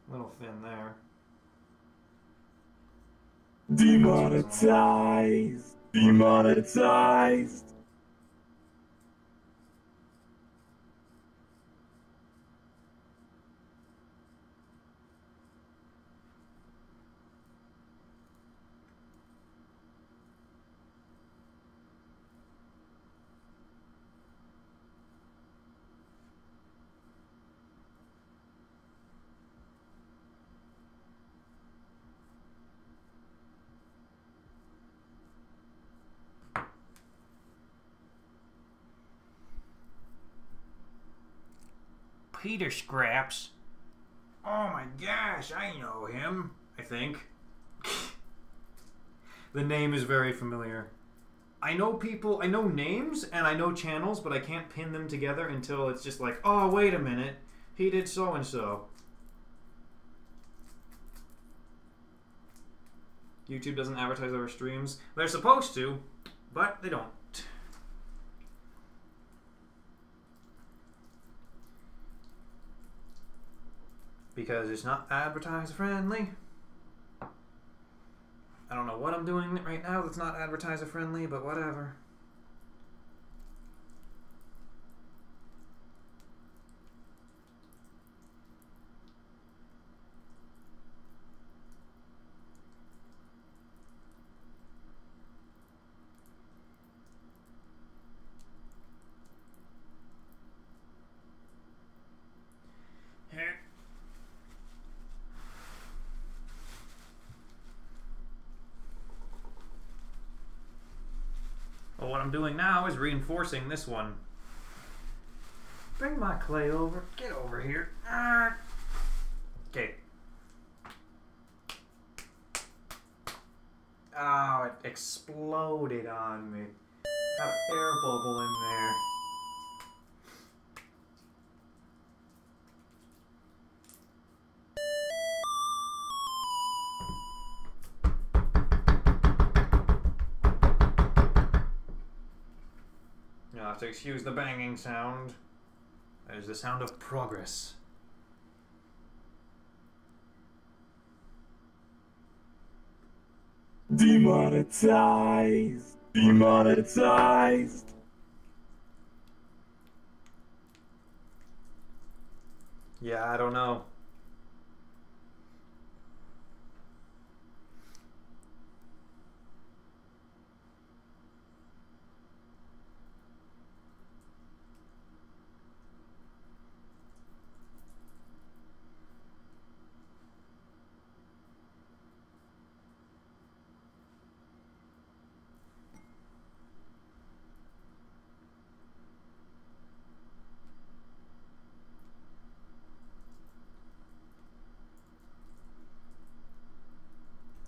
A little thin there. Demonetized! Demonetized! Peter Scraps. Oh my gosh, I know him, I think. The name is very familiar. I know people, I know names, and I know channels, but I can't pin them together until it's just like, oh, wait a minute, he did so-and-so. YouTube doesn't advertise over streams. They're supposed to, but they don't. Because it's not advertiser friendly. I don't know what I'm doing right now that's not advertiser friendly, but whatever. Here. Well, what I'm doing now is reinforcing this one. Bring my clay over. Get over here. Okay. Oh, it exploded on me. Got an air bubble in there. You'll have to excuse the banging sound. That is the sound of progress. Demonetized. Demonetized. Yeah, I don't know.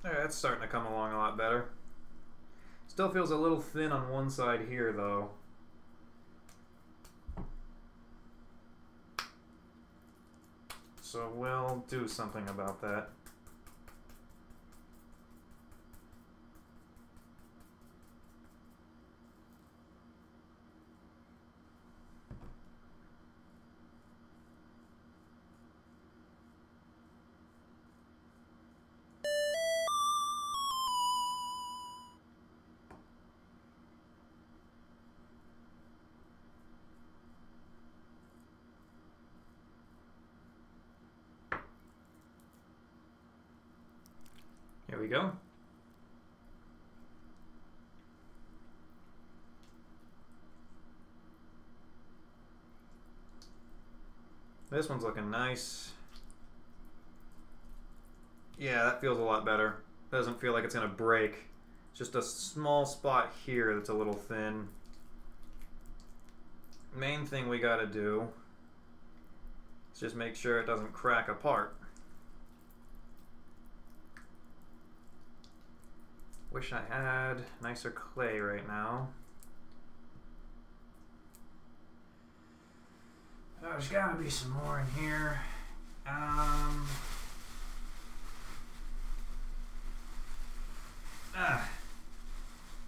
Alright, that's starting to come along a lot better. Still feels a little thin on one side here, though. So we'll do something about that. Here we go. This one's looking nice. Yeah, that feels a lot better. Doesn't feel like it's gonna break. Just a small spot here that's a little thin. Main thing we gotta do is just make sure it doesn't crack apart. Wish I had nicer clay right now. Oh, there's gotta be some more in here.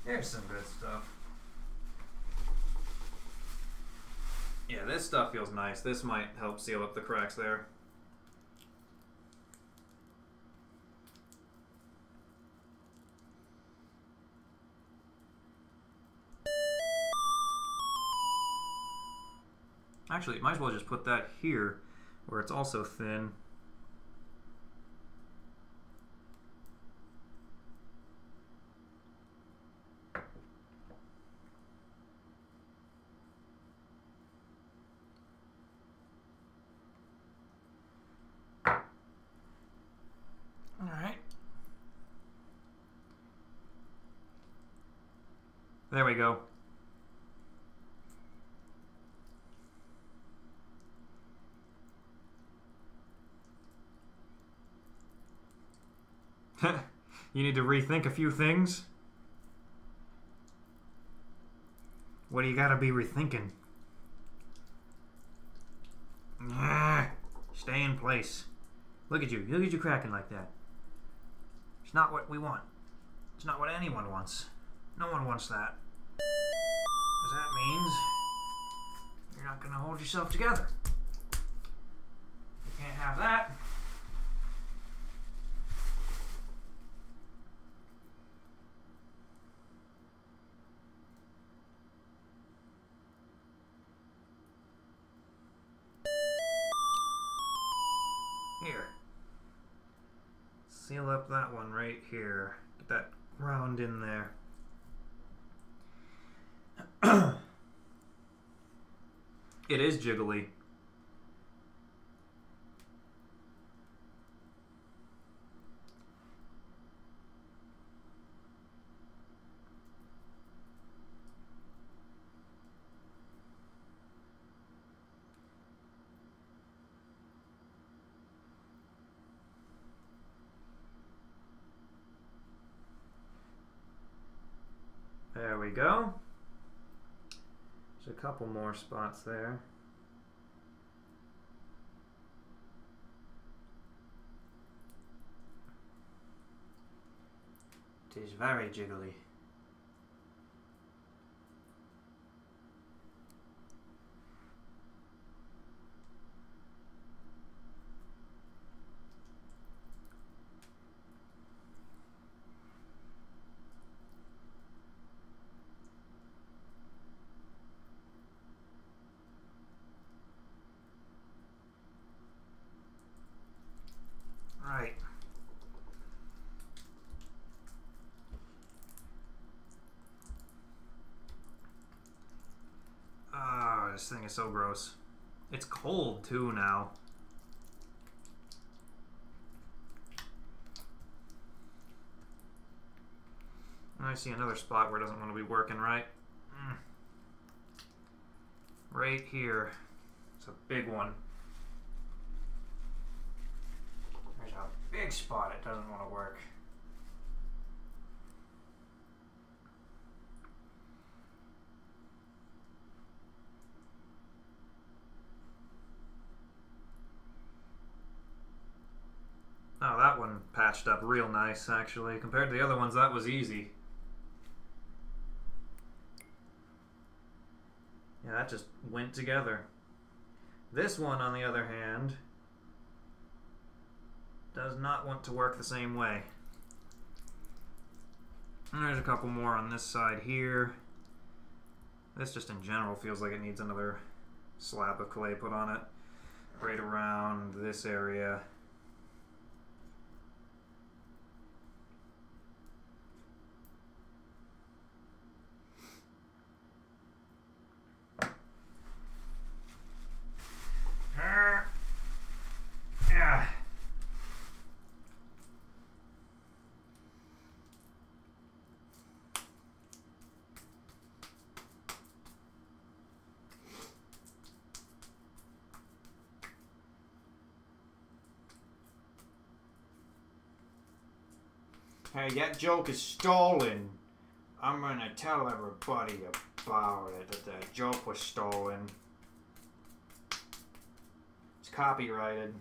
Here's some good stuff. Yeah, this stuff feels nice. This might help seal up the cracks there. Actually, might as well just put that here, where it's also thin. All right. There we go. You need to rethink a few things. What do you gotta be rethinking? Stay in place. Look at you. Look at you cracking like that. It's not what we want. It's not what anyone wants. No one wants that. Because that means you're not gonna hold yourself together. You can't have that. Here. Seal up that one right here. Get that round in there. It is jiggly. There we go. There's a couple more spots there. It is very jiggly. Right. Ah, this thing is so gross. It's cold too now. I see another spot where it doesn't want to be working right. Right here. It's a big one. There's a big spot it doesn't want to work. Oh, that one patched up real nice, actually. Compared to the other ones, that was easy. Yeah, that just went together. This one, on the other hand, does not want to work the same way. And there's a couple more on this side here. This just in general feels like it needs another slab of clay put on it. Right around this area. Hey, that joke is stolen. I'm gonna tell everybody about it, that the joke was stolen. It's copyrighted.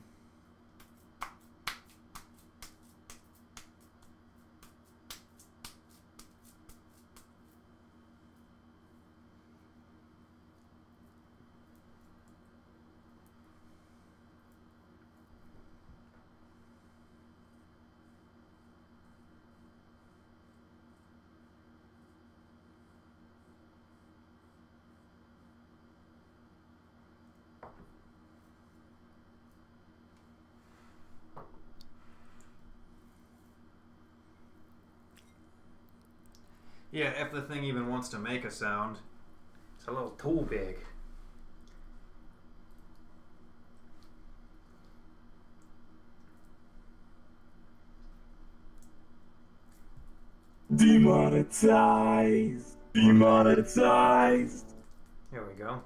Yeah, if the thing even wants to make a sound, it's a little too big. Demonetized. Demonetized. Here we go.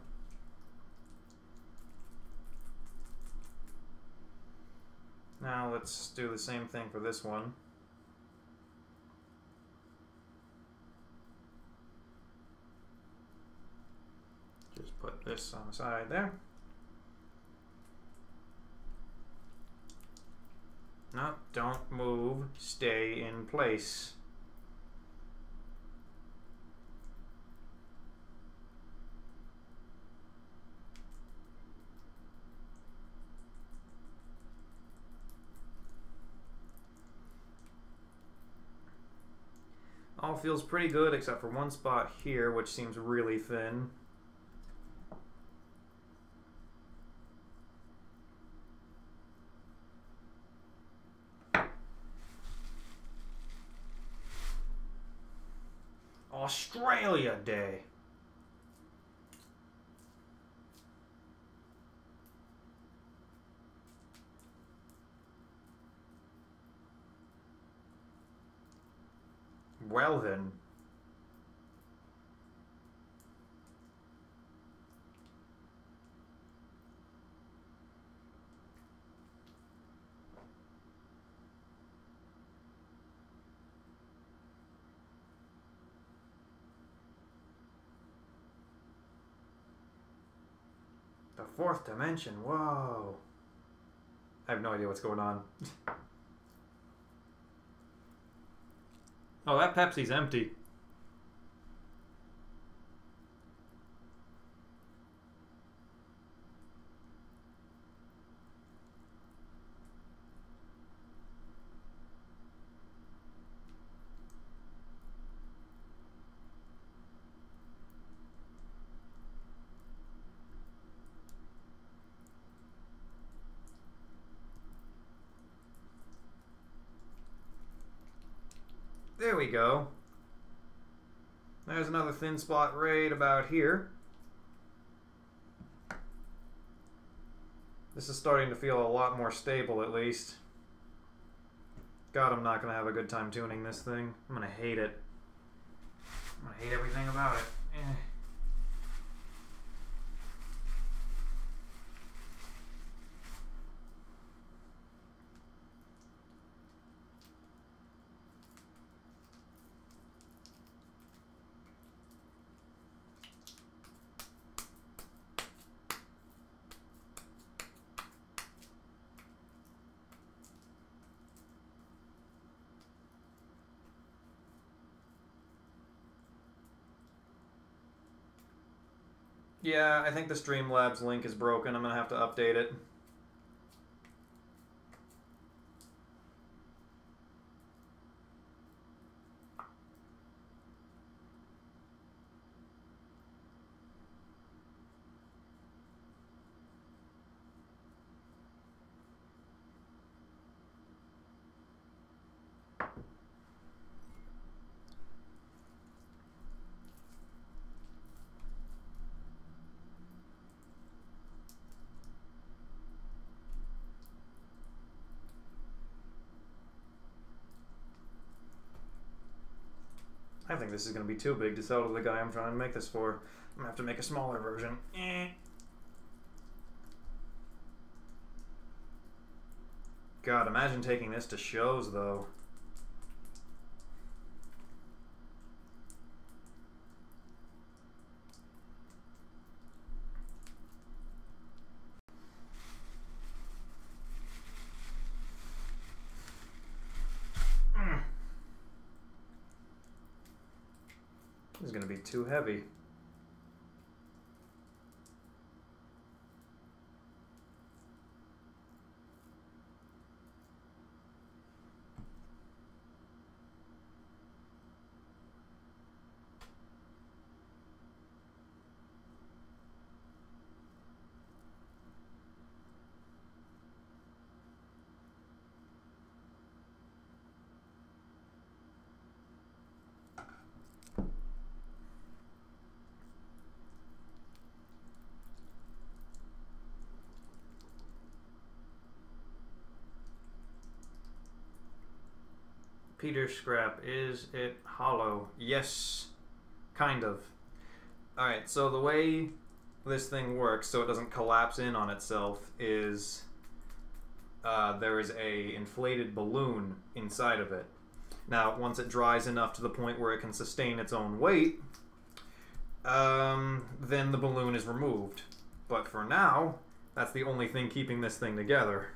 Now let's do the same thing for this one. put this on the side there. No, don't move. Stay in place. All feels pretty good except for one spot here, which seems really thin. Australia Day. Well then. The fourth dimension, whoa. I have no idea what's going on. Oh, that Pepsi's empty. There we go. There's another thin spot right about here. This is starting to feel a lot more stable, at least. God, I'm not going to have a good time tuning this thing. I'm going to hate it. I'm going to hate everything about it. Yeah, I think the Streamlabs link is broken. I'm going to have to update it. I think this is going to be too big to sell to the guy I'm trying to make this for. I'm going to have to make a smaller version. God, imagine taking this to shows, though. This is going to be too heavy. Peter Scrap, is it hollow? Yes, kind of. Alright, so the way this thing works so it doesn't collapse in on itself is there is a inflated balloon inside of it. Now, once it dries enough to the point where it can sustain its own weight, then the balloon is removed. But for now, that's the only thing keeping this thing together.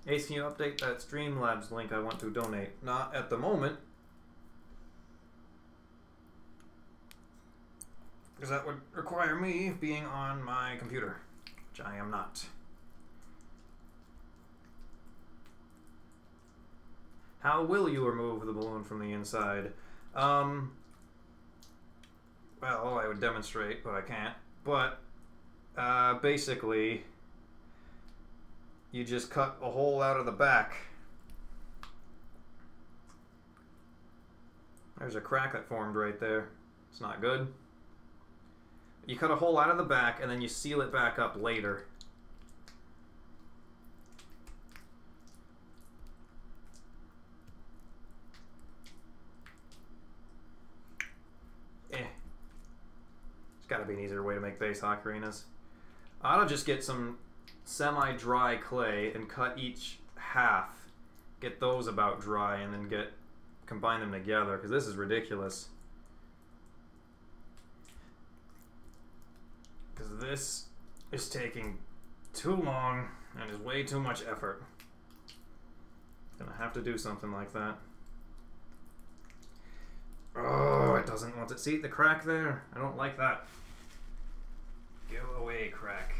Ace, can you update that Streamlabs link I want to donate? Not at the moment. Because that would require me being on my computer, which I am not. How will you remove the balloon from the inside? Well, I would demonstrate, but I can't. But, basically, you just cut a hole out of the back. There's a crack that formed right there. It's not good. You cut a hole out of the back and then you seal it back up later. There's gotta be an easier way to make base ocarinas. I ought to just get some semi-dry clay and cut each half, get those about dry, and then combine them together, because this is ridiculous. Because this is taking too long and is way too much effort. Gonna have to do something like that. Oh, it doesn't want to see the crack there. I don't like that. Go away, crack.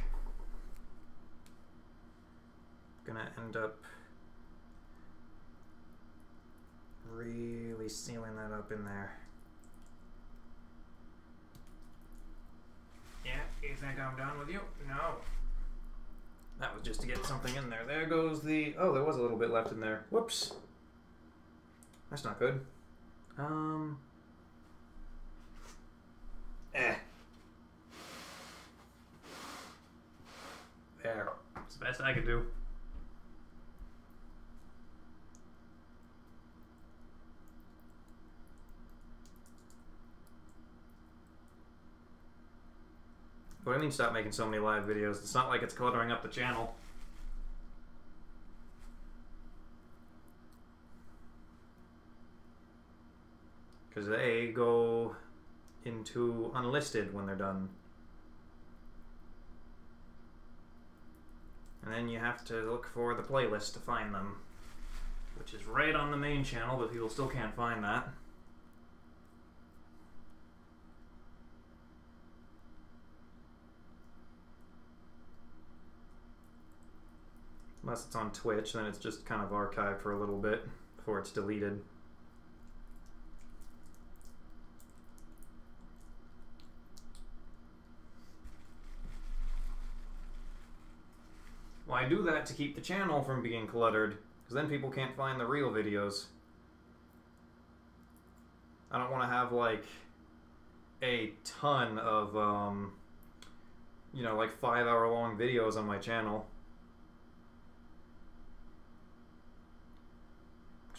Gonna end up really sealing that up in there. Yeah, you think I'm done with you? No. That was just to get something in there. There goes the... Oh, there was a little bit left in there. Whoops. That's not good. There. It's the best I could do. What do I mean stop making so many live videos? It's not like it's cluttering up the channel. Because they go into unlisted when they're done. And then you have to look for the playlist to find them. Which is right on the main channel, but people still can't find that. Unless it's on Twitch, then it's just kind of archived for a little bit before it's deleted. Well, I do that to keep the channel from being cluttered, because then people can't find the real videos. I don't want to have, like, a ton of, you know, like 5-hour-long videos on my channel.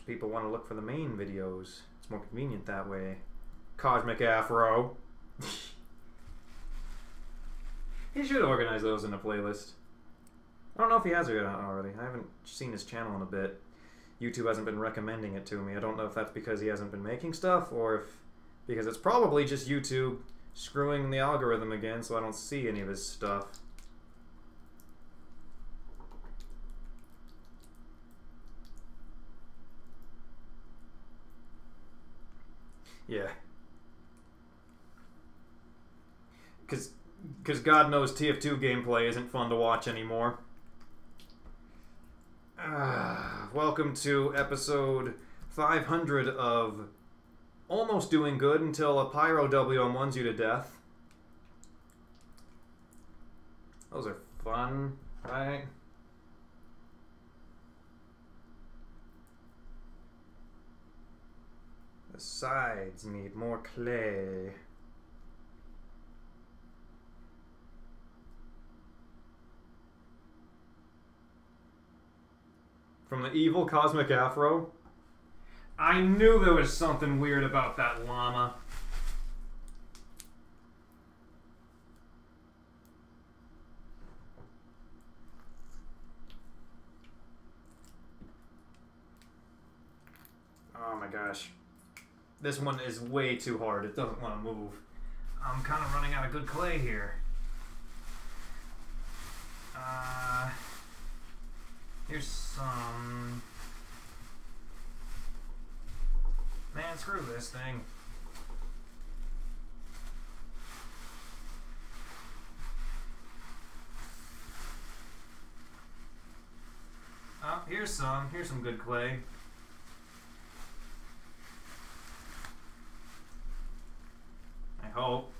People want to look for the main videos. It's more convenient that way. Cosmic Afro. He should organize those in a playlist. I don't know if he has it already. I haven't seen his channel in a bit. YouTube hasn't been recommending it to me. I don't know if that's because he hasn't been making stuff or if because it's probably just YouTube screwing the algorithm again so I don't see any of his stuff. Yeah. Because God knows TF2 gameplay isn't fun to watch anymore. Welcome to episode 500 of Almost Doing Good Until a Pyro WM1s you to death. Those are fun, right? The sides need more clay. From the evil Cosmic Afro. I knew there was something weird about that llama. gosh. This one is way too hard. It doesn't want to move. I'm kind of running out of good clay here. Here's some... Man, screw this thing. Oh, here's some good clay. I hope.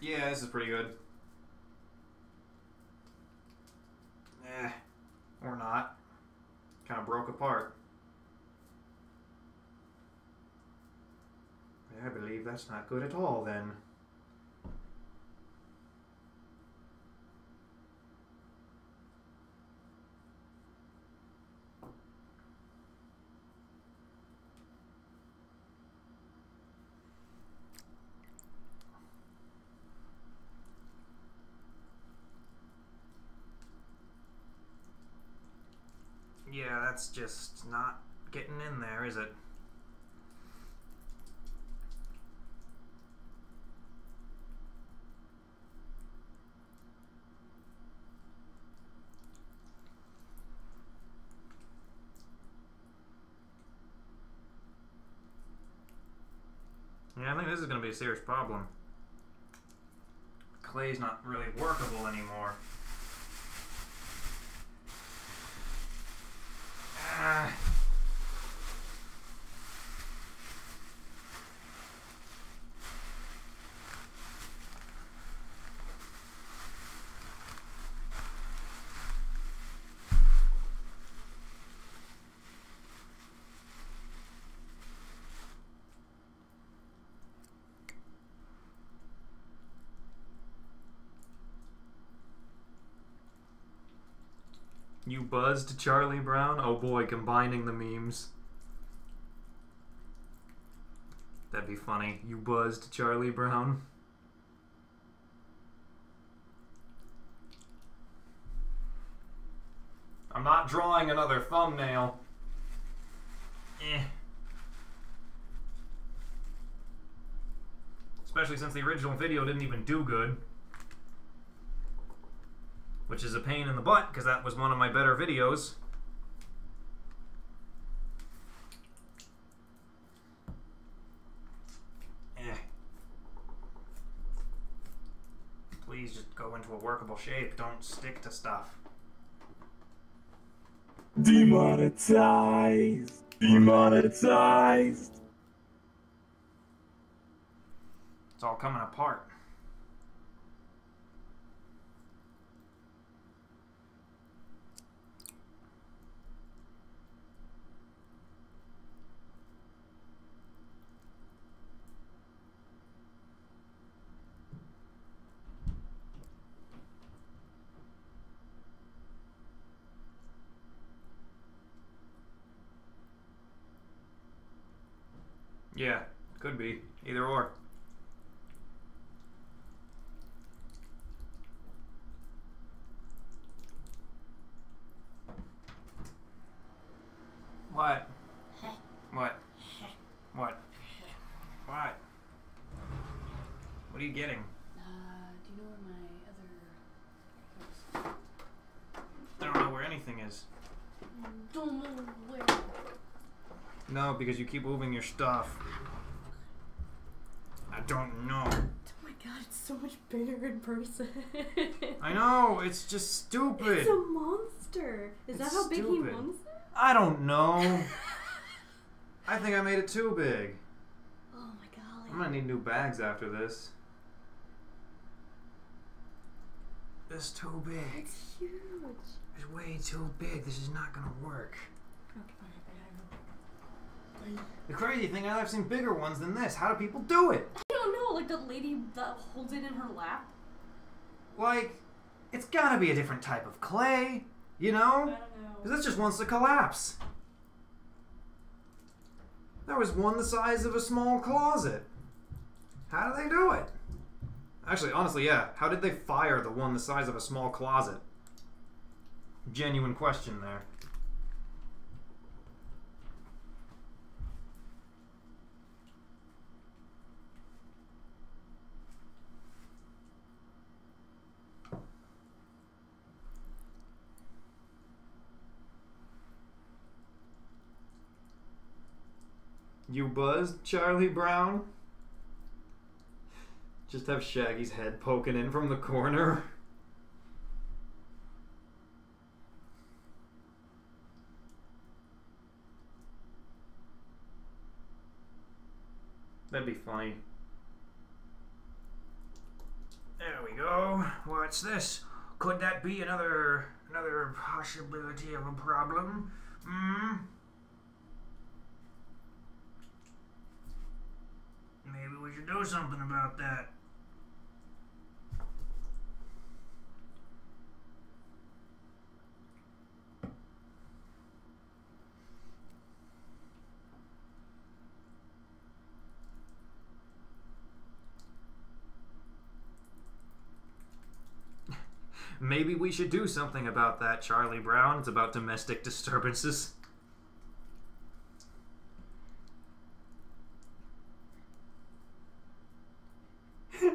Yeah, this is pretty good. Or not. Kind of broke apart. I believe that's not good at all then. Yeah, that's just not getting in there, is it? Yeah, I think this is going to be a serious problem. Clay's not really workable anymore. You buzzed, Charlie Brown? Oh boy, combining the memes. That'd be funny. You buzzed, Charlie Brown? I'm not drawing another thumbnail. Especially since the original video didn't even do good. Which is a pain in the butt, because that was one of my better videos. Please just go into a workable shape. Don't stick to stuff. Demonetized. Demonetized. It's all coming apart. Yeah, could be. Either or. What? What? What? What? What are you getting? Do you know where my other... I don't know where anything is. Don't know where. No, because you keep moving your stuff. I don't know. Oh my god, it's so much bigger in person. I know, it's just stupid. It's a monster. Is that how big he wants it? I don't know. I think I made it too big. Oh my golly. I'm gonna need new bags after this. It's too big. It's huge. It's way too big. This is not gonna work. Okay, fine. The crazy thing is I've seen bigger ones than this. How do people do it? I don't know, like the lady that holds it in her lap. Like, it's gotta be a different type of clay, you know? I don't know. Because this just wants to collapse. There was one the size of a small closet. How do they do it? Actually, honestly, yeah. How did they fire the one the size of a small closet? Genuine question there. You buzzed, Charlie Brown? Just have Shaggy's head poking in from the corner. That'd be funny. There we go. What's this? Could that be another possibility of a problem? Maybe we should do something about that. Maybe we should do something about that, Charlie Brown. It's about domestic disturbances.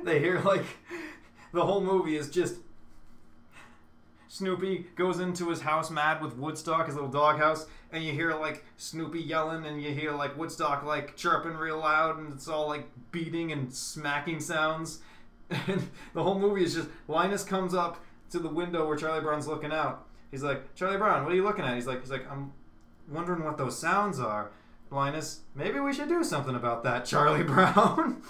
They hear, like, the whole movie is just Snoopy goes into his house mad with Woodstock, his little doghouse, and you hear, like, Snoopy yelling, and you hear, like, Woodstock, like, chirping real loud, and it's all, like, beating and smacking sounds. And the whole movie is just, Linus comes up to the window where Charlie Brown's looking out. He's like, Charlie Brown, what are you looking at? He's like, I'm wondering what those sounds are. Linus, maybe we should do something about that, Charlie Brown.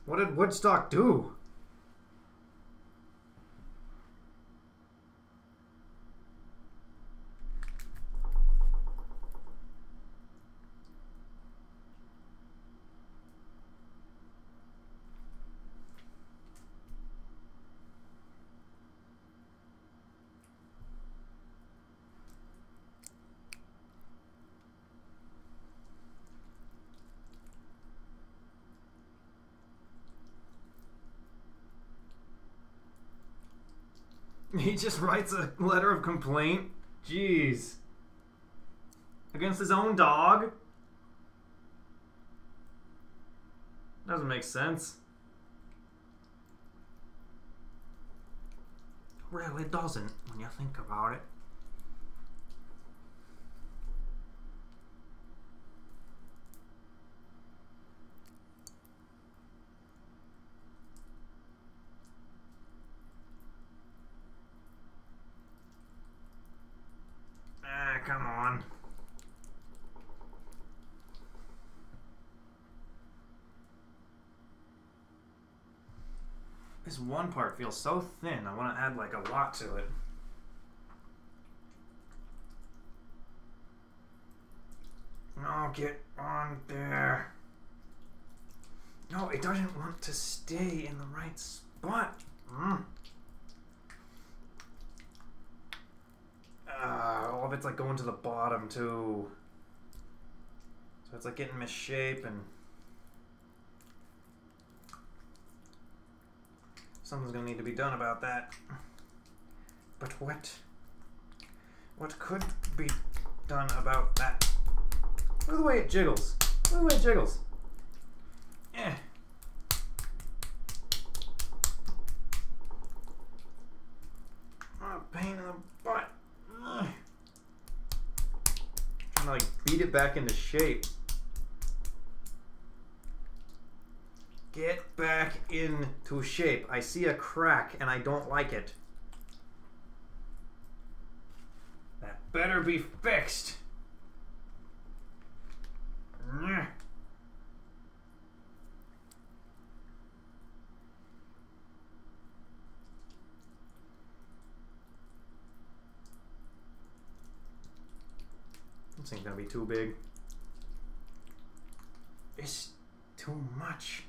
What did Woodstock do? He just writes a letter of complaint? Jeez. Against his own dog? Doesn't make sense. Really doesn't, when you think about it. Come on. This one part feels so thin. I want to add like a lot to it. No, get on there. No, it doesn't want to stay in the right spot. All of it's like going to the bottom too. So it's like getting misshapen. Something's gonna need to be done about that. But what? What could be done about that? Look at the way it jiggles. Look at the way it jiggles. Eh. Oh, pain in the butt. Ugh. Trying to like beat it back into shape. Get back into shape. I see a crack and I don't like it. That better be fixed. Ugh. This ain't gonna be too big. It's too much.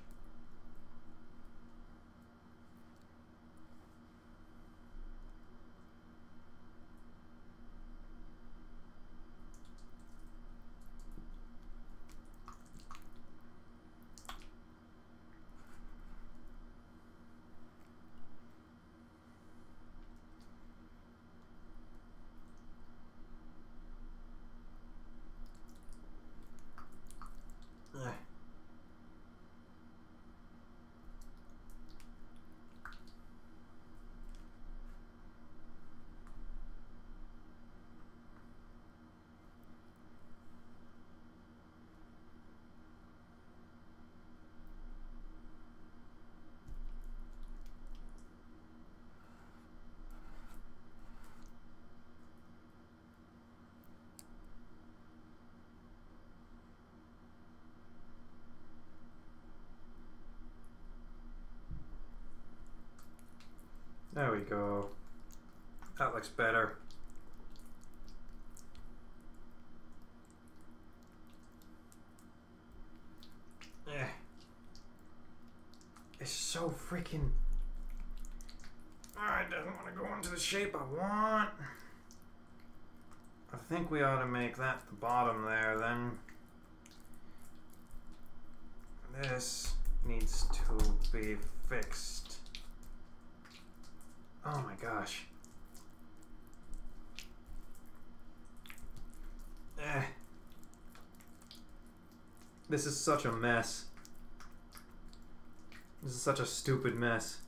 go. That looks better. It's so freaking... I don't want to go into the shape I want. I think we ought to make that the bottom there, then. This needs to be fixed. Oh my gosh. This is such a mess. This is such a stupid mess.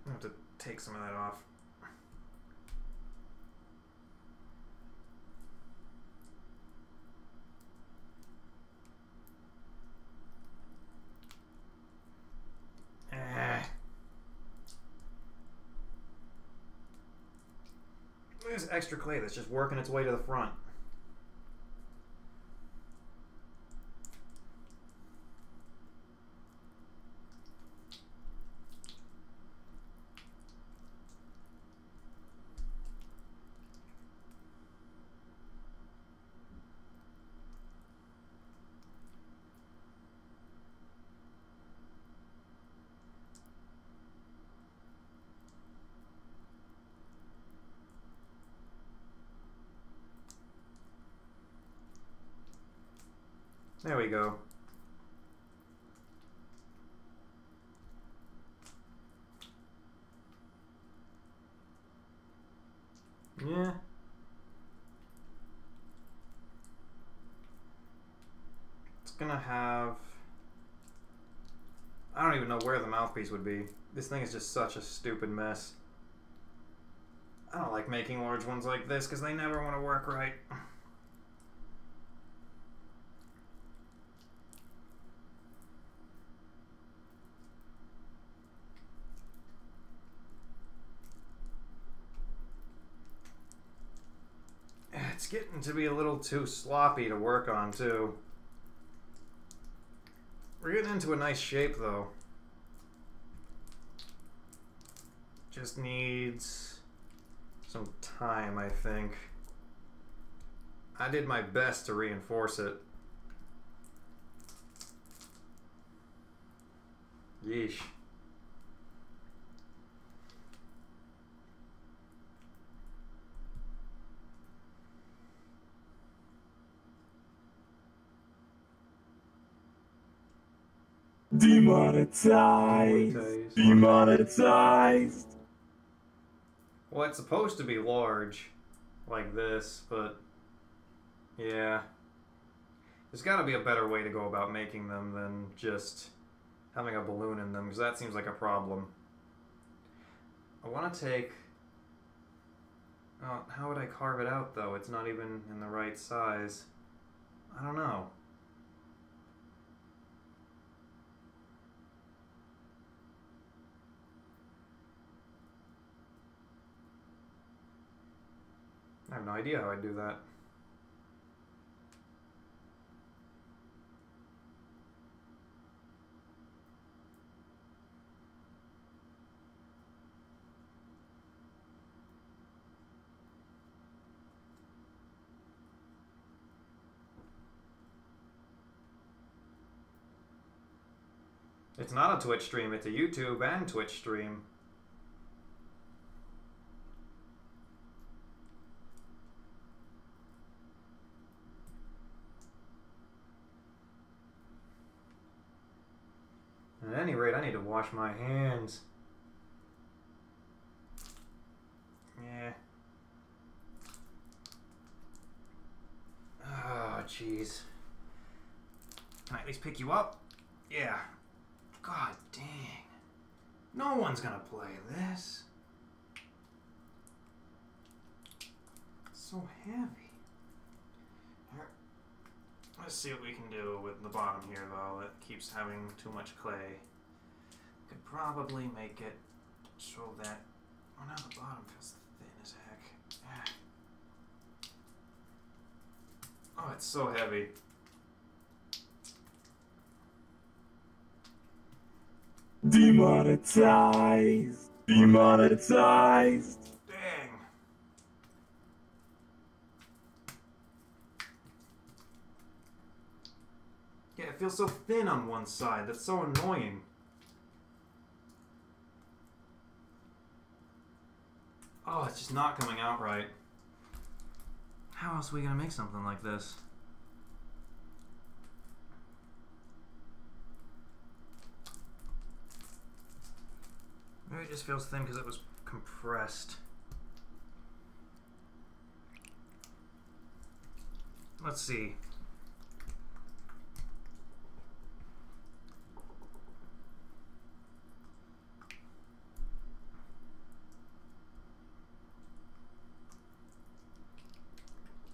I have to take some of that off. There's extra clay that's just working its way to the front. There we go. Yeah. It's gonna have... I don't even know where the mouthpiece would be. This thing is just such a stupid mess. I don't like making large ones like this because they never want to work right. It's getting to be a little too sloppy to work on, too. We're getting into a nice shape, though. Just needs some time, I think. I did my best to reinforce it. Yeesh. Demonetized. Demonetized. Well, it's supposed to be large, like this, but yeah. There's got to be a better way to go about making them than just having a balloon in them, because that seems like a problem. I want to take... how would I carve it out, though? It's not even in the right size. I don't know. I have no idea how I'd do that. It's not a Twitch stream, it's a YouTube and Twitch stream. At any rate, I need to wash my hands. Yeah. Oh, jeez. Can I at least pick you up? Yeah. God dang. No one's gonna play this. It's so heavy. Let's see what we can do with the bottom here, though. It keeps having too much clay. Could probably make it so that... Oh, now the bottom feels thin as heck. Oh, it's so heavy. Demonetized. Demonetized. Dang. Yeah, it feels so thin on one side. That's so annoying. Oh, it's just not coming out right. How else are we gonna make something like this? Maybe it just feels thin because it was compressed. Let's see.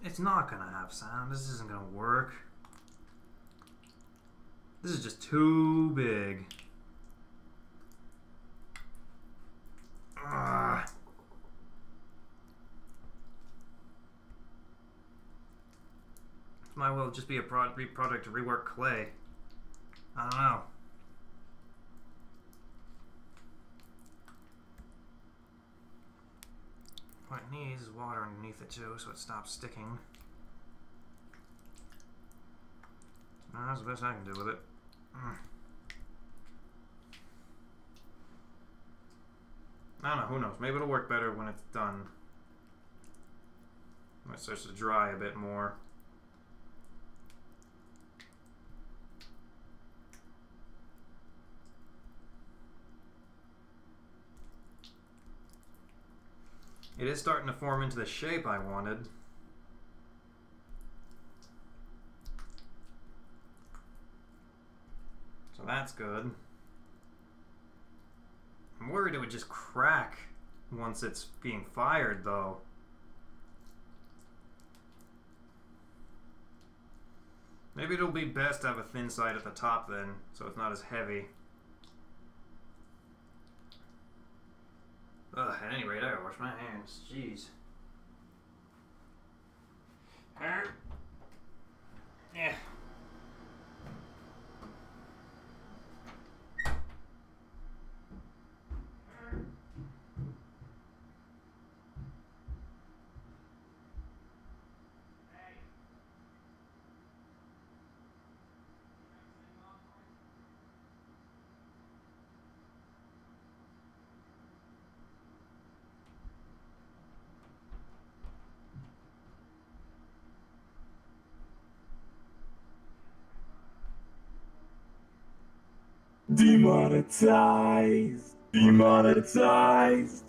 It's not gonna have sound. This isn't gonna work. This is just too big. Ugh. Might well just be a product to rework clay. I don't know. What it needs is water underneath it too, so it stops sticking. That's the best I can do with it. I don't know, who knows? Maybe it'll work better when it's done. When it starts to dry a bit more. It is starting to form into the shape I wanted. So that's good. I'm worried it would just crack once it's being fired, though. Maybe it'll be best to have a thin side at the top then, so it's not as heavy. Ugh, at any rate, I gotta wash my hands. Jeez. Yeah. Demonetized. Demonetized.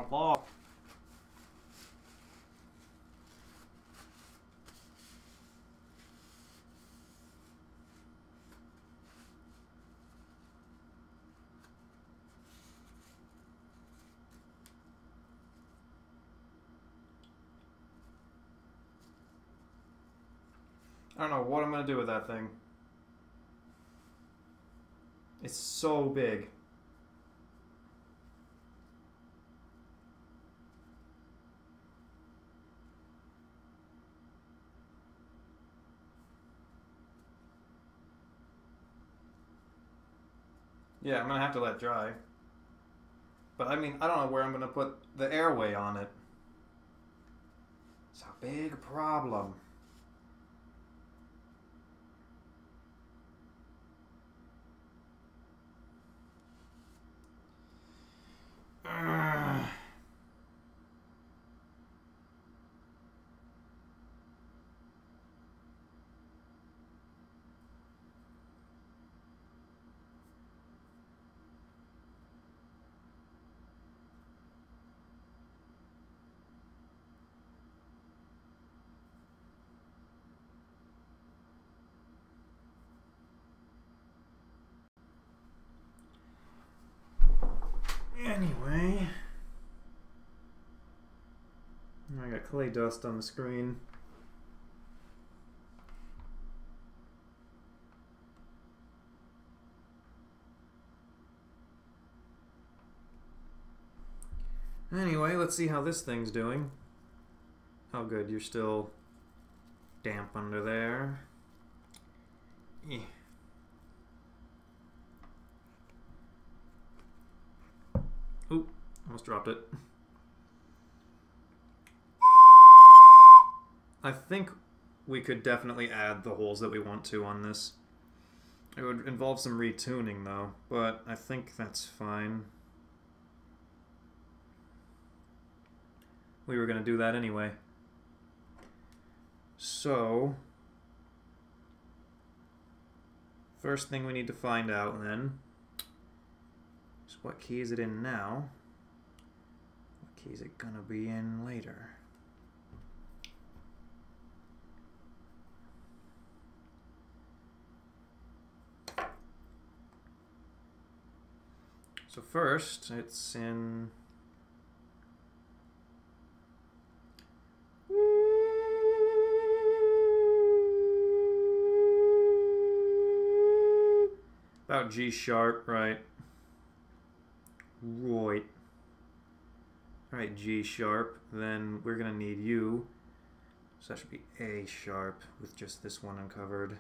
fall. I don't know what I'm gonna do with that thing. It's so big. Yeah, I'm gonna have to let it dry. But I mean, I don't know where I'm gonna put the airway on it. It's a big problem. Ugh. Anyway, I got clay dust on the screen. Anyway, let's see how this thing's doing. Oh good, you're still damp under there. Eh. Oop, almost dropped it. I think we could definitely add the holes that we want to on this. It would involve some retuning though, but I think that's fine. We were going to do that anyway. So, first thing we need to find out then is what key is it in now? What key is it going to be in later? So first, it's in about G sharp, right? Right. Alright, G sharp. Then we're gonna need U. So that should be A sharp with just this one uncovered.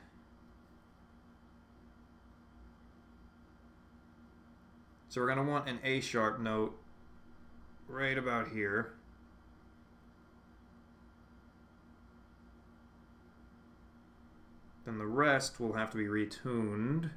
So we're gonna want an A sharp note right about here. Then the rest will have to be retuned.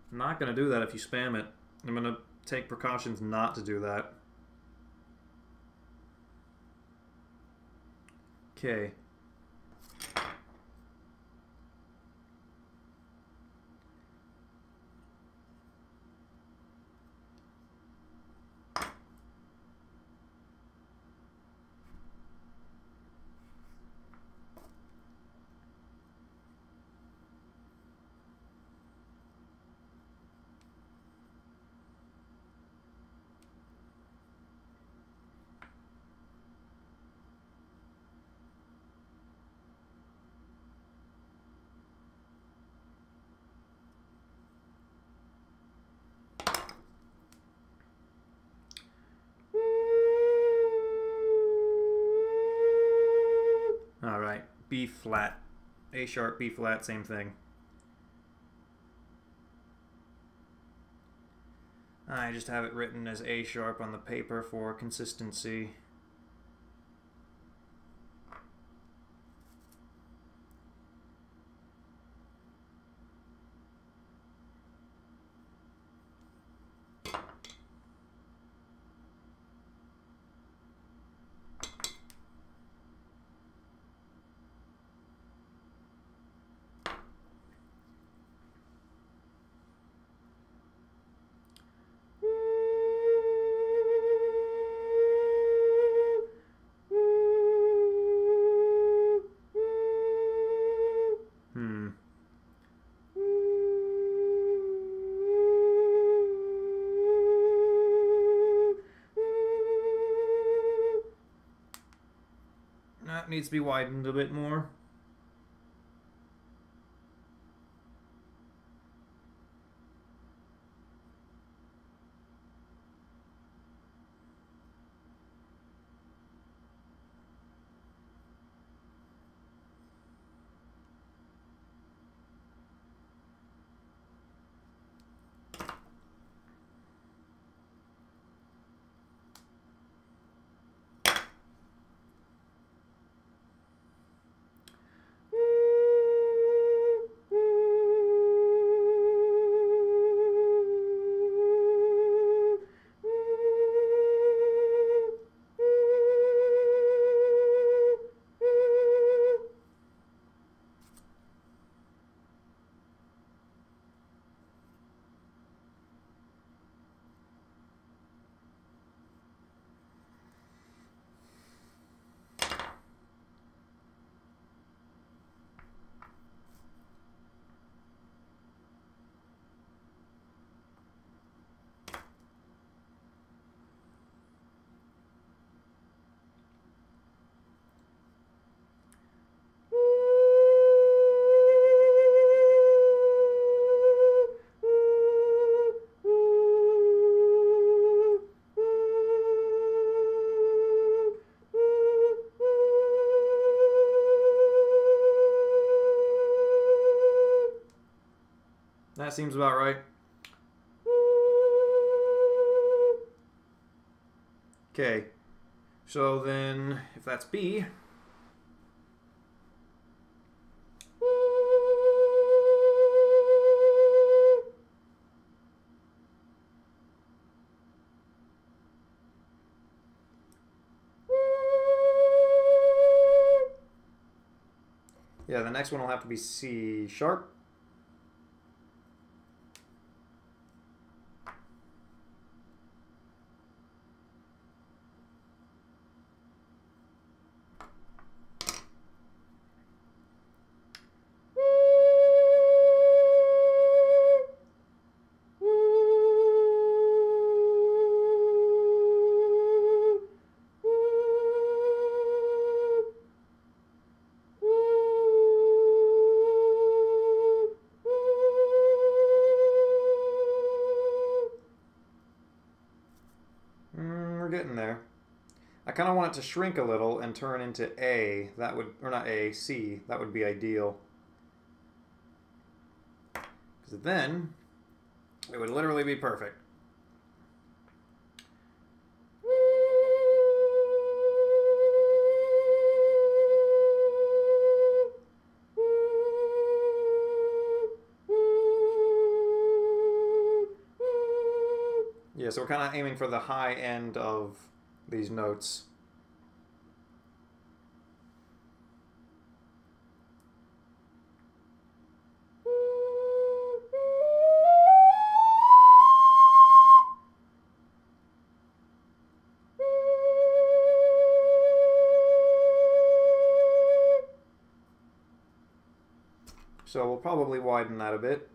I'm not going to do that if you spam it. I'm going to take precautions not to do that. Okay. Alright, B flat. A sharp, B flat, same thing. I just have it written as A sharp on the paper for consistency. that needs to be widened a bit more. That seems about right. Okay, so then if that's B, yeah, the next one will have to be C sharp. We're getting there. I kind of want it to shrink a little and turn into A. That would, or not A, C. That would be ideal. Because then it would literally be perfect. Yeah, so we're kind of aiming for the high end of these notes. So we'll probably widen that a bit.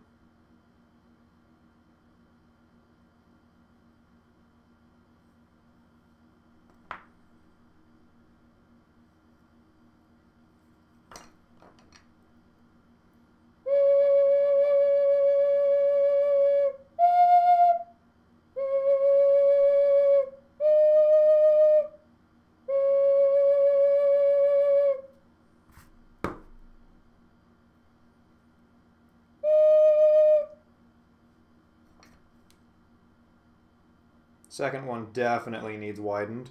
Second one definitely needs widened.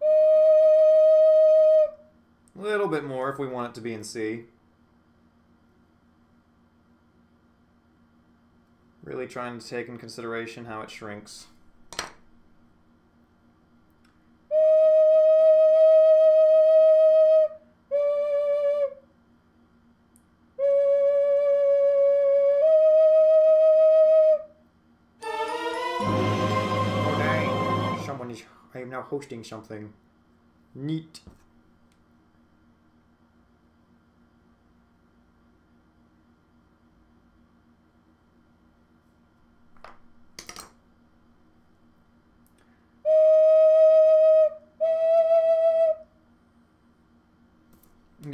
A little bit more if we want it to be in C. Really trying to take in consideration how it shrinks. I am now hosting something. Neat.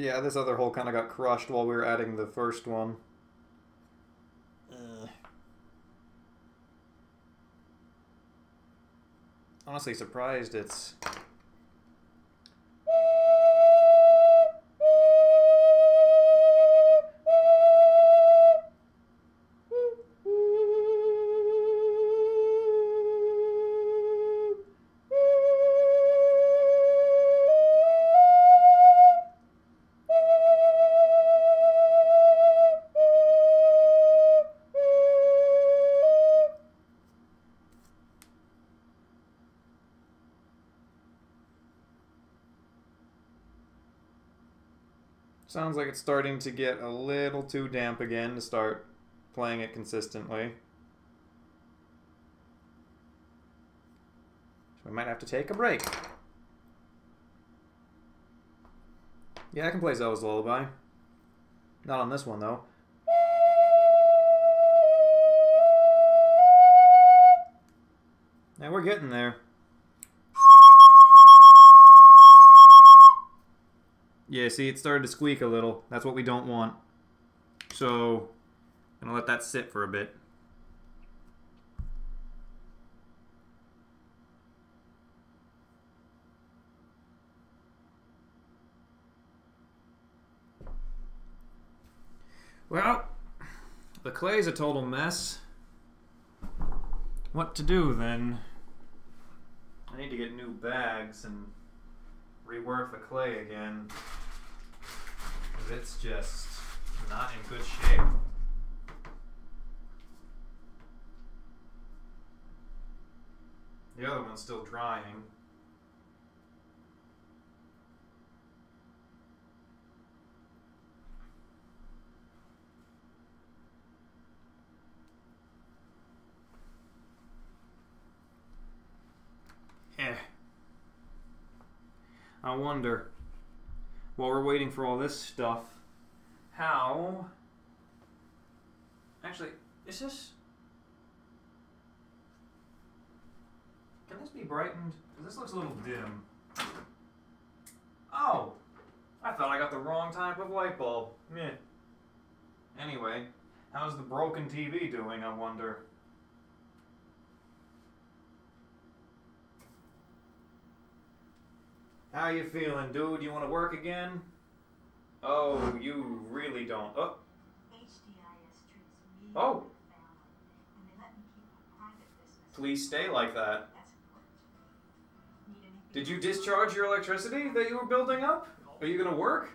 Yeah, this other hole kind of got crushed while we were adding the first one. Honestly surprised it's... Sounds like it's starting to get a little too damp again to start playing it consistently. So we might have to take a break. Yeah, I can play Zelda's Lullaby. Not on this one, though. Now we're getting there. Yeah, see, it started to squeak a little. That's what we don't want. So, I'm gonna let that sit for a bit. Well, the clay's a total mess. What to do then? I need to get new bags and rework the clay again. It's just not in good shape. The other one's still drying. I wonder, while we're waiting for all this stuff, how... Actually, is this... Can this be brightened? Because this looks a little dim. Oh! I thought I got the wrong type of light bulb. Meh. Anyway, how's the broken TV doing, I wonder? How you feeling, dude? You want to work again? Oh, you really don't. Oh. Oh. Please stay like that. Did you discharge your electricity that you were building up? Are you going to work?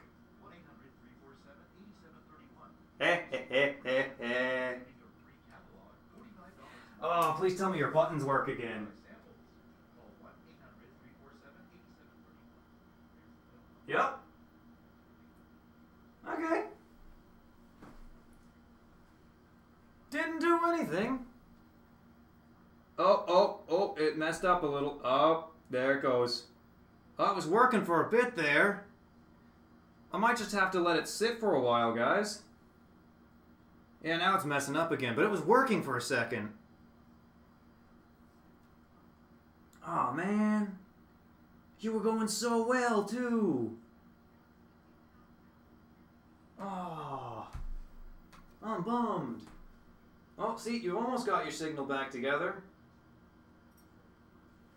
Oh, please tell me your buttons work again. Yep. Okay. Didn't do anything. Oh, it messed up a little. Oh, there it goes. Oh, it was working for a bit there. I might just have to let it sit for a while, guys. Yeah, now it's messing up again, but it was working for a second. Oh, man. You were going so well, too. Oh, I'm bummed. Oh, see, you almost got your signal back together.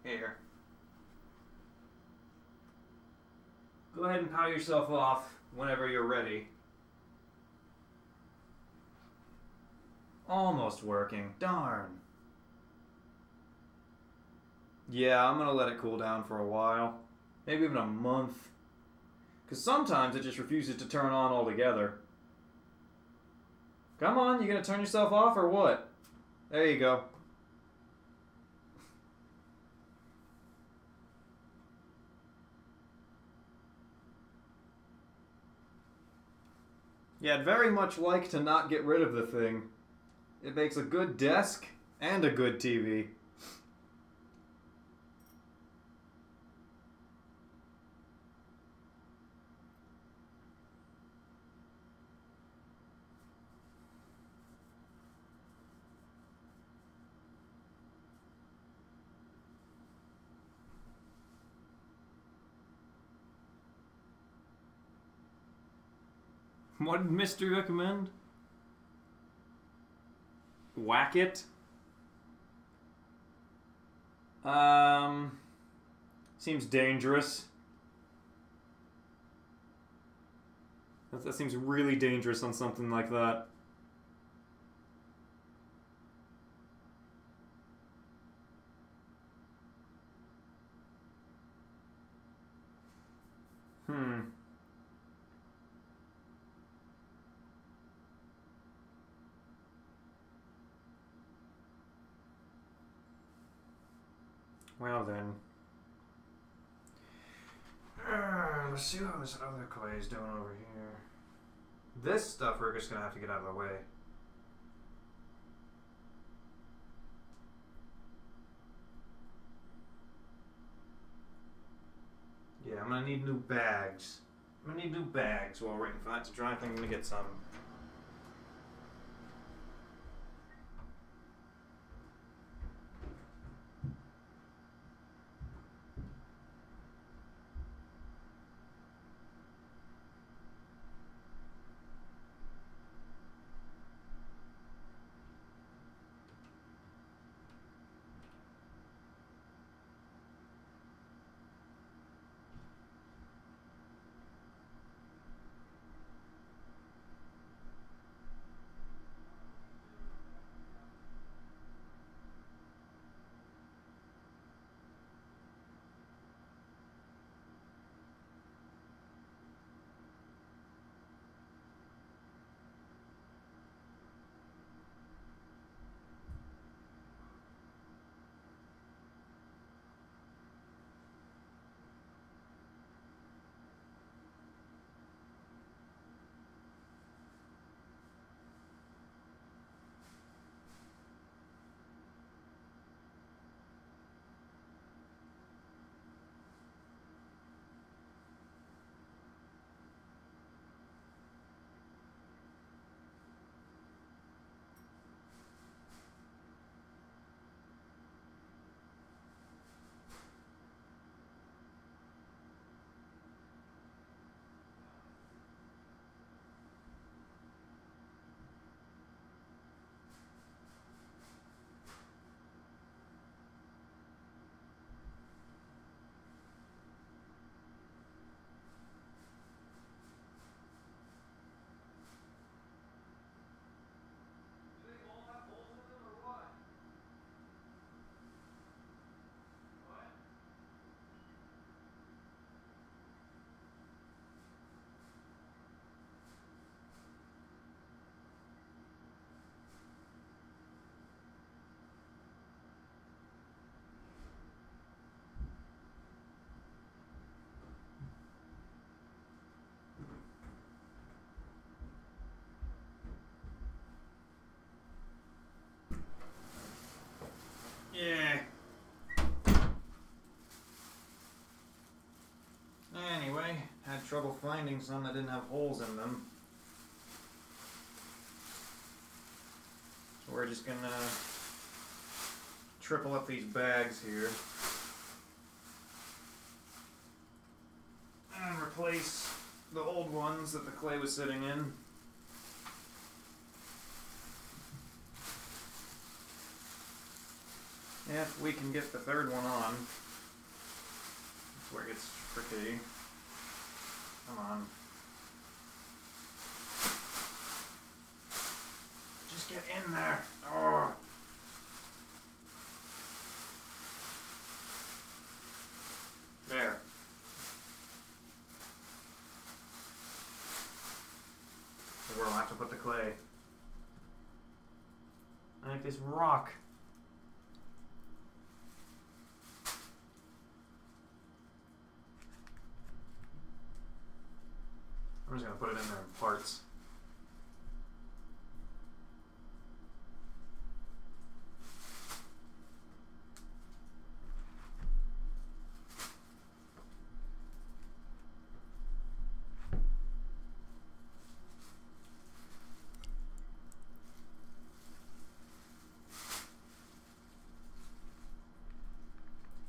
Here. Go ahead and power yourself off whenever you're ready. Almost working. Darn. Yeah, I'm gonna let it cool down for a while. Maybe even a month. Because sometimes it just refuses to turn on altogether. Come on, you gonna turn yourself off or what? There you go. Yeah, I'd very much like to not get rid of the thing. It makes a good desk and a good TV. What did Mister recommend? Whack it? Seems dangerous. That seems really dangerous on something like that. Well then. Let's see how this other clay is doing over here. This stuff we're just gonna have to get out of the way. Yeah, I'm gonna need new bags. I'm gonna need new bags while waiting for that to dry. I think I'm gonna get some. Yeah. Anyway, had trouble finding some that didn't have holes in them. So we're just gonna triple up these bags here. And replace the old ones that the clay was sitting in. If we can get the third one on. That's where it gets tricky. Come on. Just get in there. Oh. There. So we'll have to put the clay. I like this rock. I'm just going to put it in there in parts.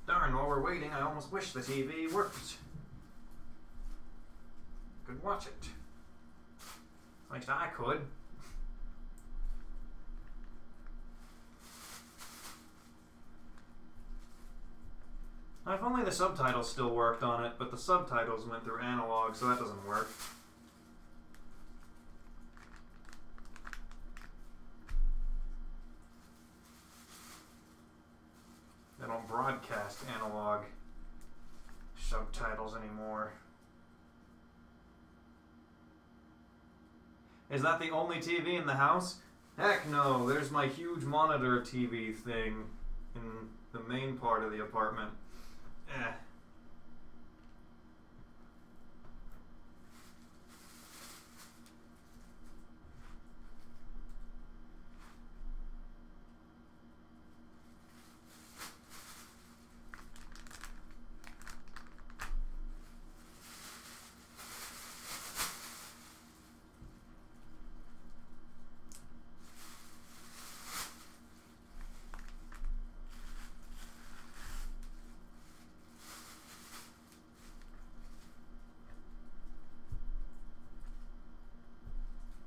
Darn, while we're waiting, I almost wish the TV worked. Could watch it. At least I could. If only the subtitles still worked on it, but the subtitles went through analog, so that doesn't work. They don't broadcast analog subtitles anymore. Is that the only TV in the house? Heck no, there's my huge monitor TV thing in the main part of the apartment. Eh.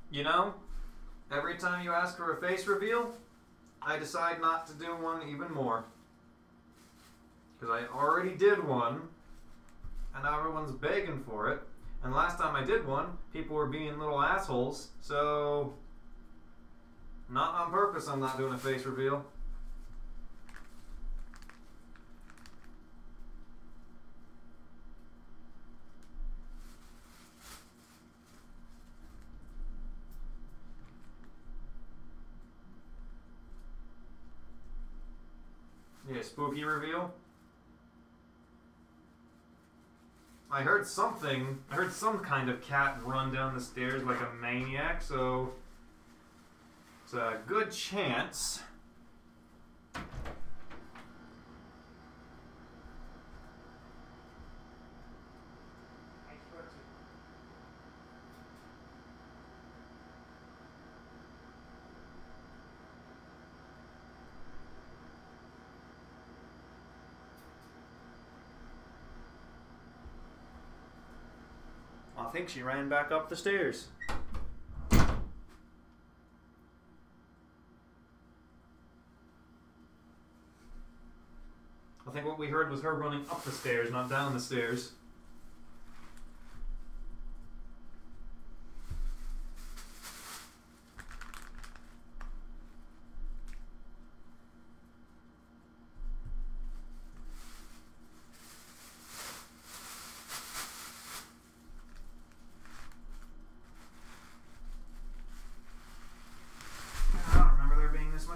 You know, every time you ask for a face reveal, I decide not to do one even more. Because I already did one, and now everyone's begging for it. And last time I did one, people were being little assholes, so not on purpose I'm not doing a face reveal. Yeah, spooky reveal. I heard something. I heard some kind of cat run down the stairs like a maniac, so it's a good chance. I think she ran back up the stairs. I think what we heard was her running up the stairs, not down the stairs.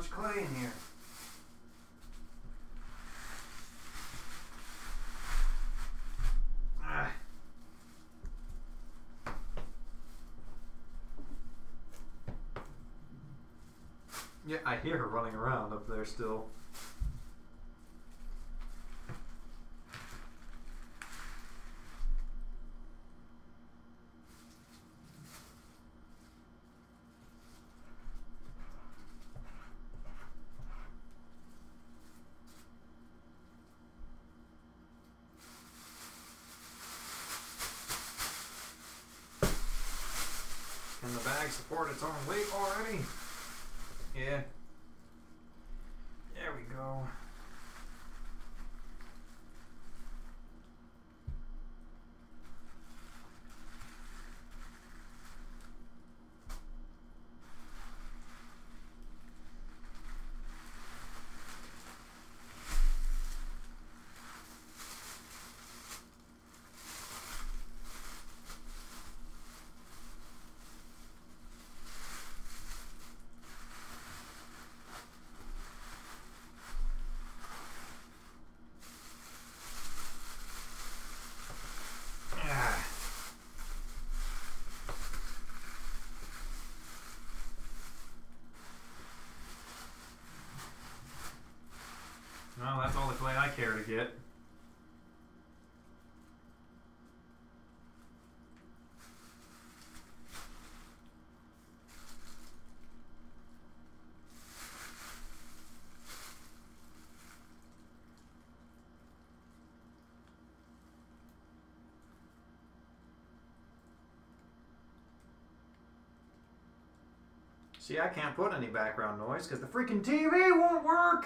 Clay in here. Yeah, I hear her running around up there still. Can the bag support its own weight already? Yeah. There we go. Well, that's all the clay I care to get. See, I can't put any background noise because the freaking TV won't work!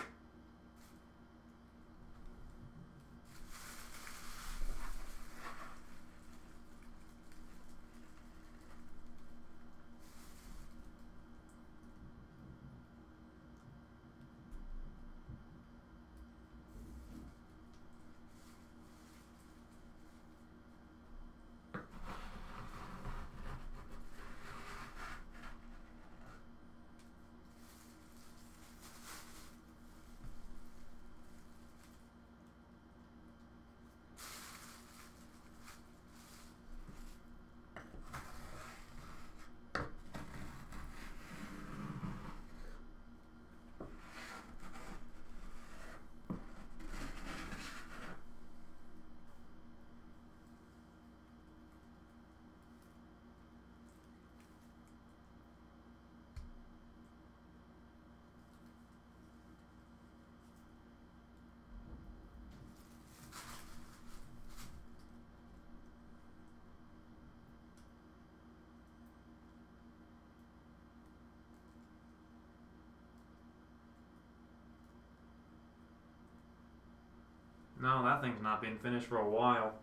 No, that thing's not been finished for a while.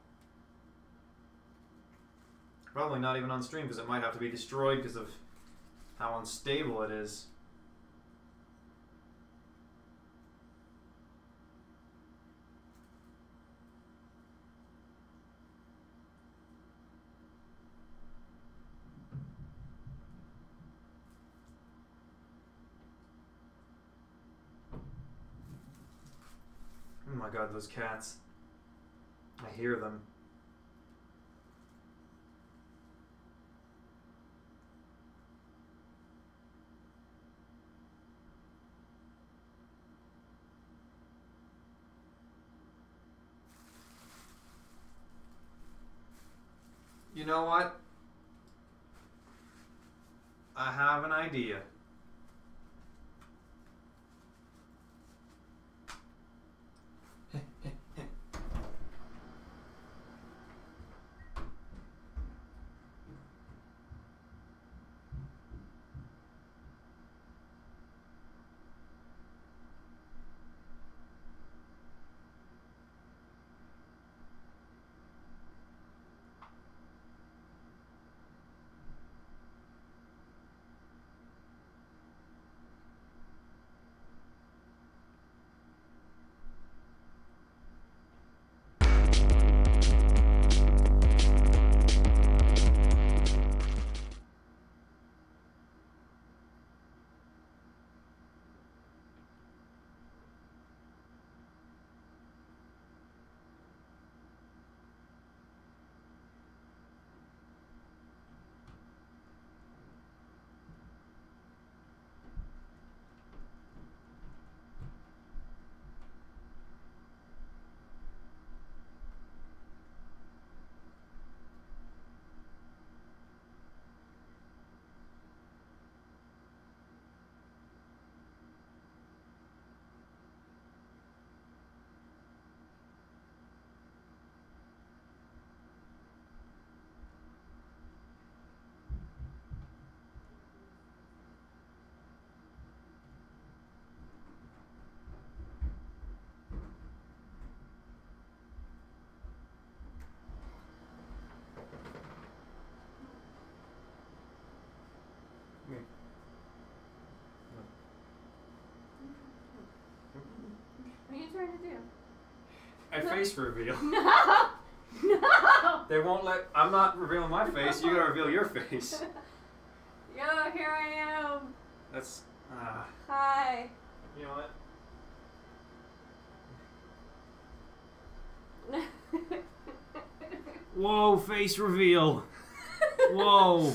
Probably not even on stream because it might have to be destroyed because of how unstable it is. Oh my god, those cats. I hear them. You know what? I have an idea. What are you trying to do? I face reveal. No! No! They won't let. I'm not revealing my face. You gotta reveal your face. Yo, here I am. That's. Hi. You know what? Whoa, face reveal. Whoa.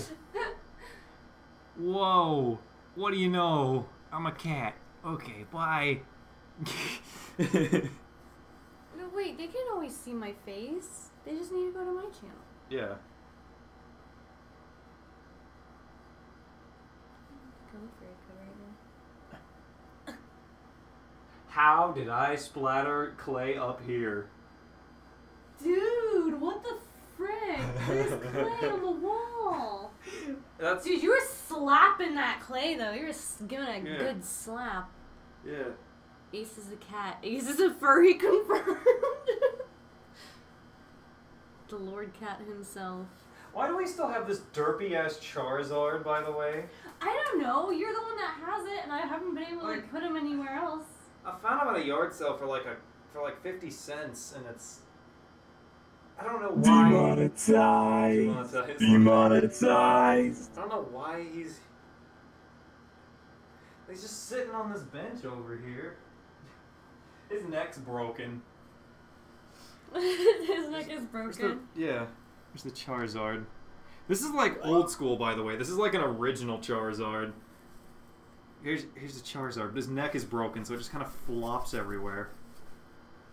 Whoa. What do you know? I'm a cat. Okay, bye. No, wait, they can always see my face. They just need to go to my channel. Yeah. Going for it right now. How did I splatter clay up here? Dude, what the frick? There's clay on the wall. That's. Dude, you were slapping that clay though. You're just giving it a Yeah. good slap. Yeah. Ace is a cat. Ace is a furry confirmed. The Lord Cat himself. Why do we still have this derpy ass Charizard, by the way? I don't know. You're the one that has it, and I haven't been able to Like- put him anywhere else. I found him at a yard sale for like 50 cents, and it's. I don't know why. Demonetized. Demonetized. I don't know why he's just sitting on this bench over here. His neck's broken. His neck is broken. Yeah. Here's the Charizard. This is like old school, by the way. This is like an original Charizard. Here's the Charizard. But his neck is broken, so it just kind of flops everywhere.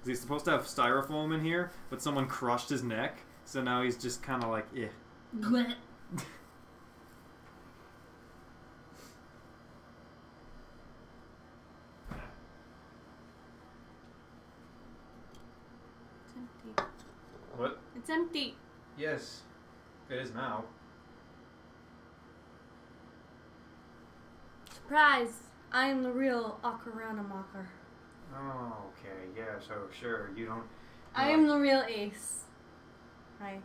He's supposed to have styrofoam in here, but someone crushed his neck, so now he's just kind of like, eh. Blech. It's empty. What? It's empty. Yes. It is now. Surprise! I am the real Ocarina mocker. Oh, okay. Yeah, so sure. You don't... I am the real Ace. Hi.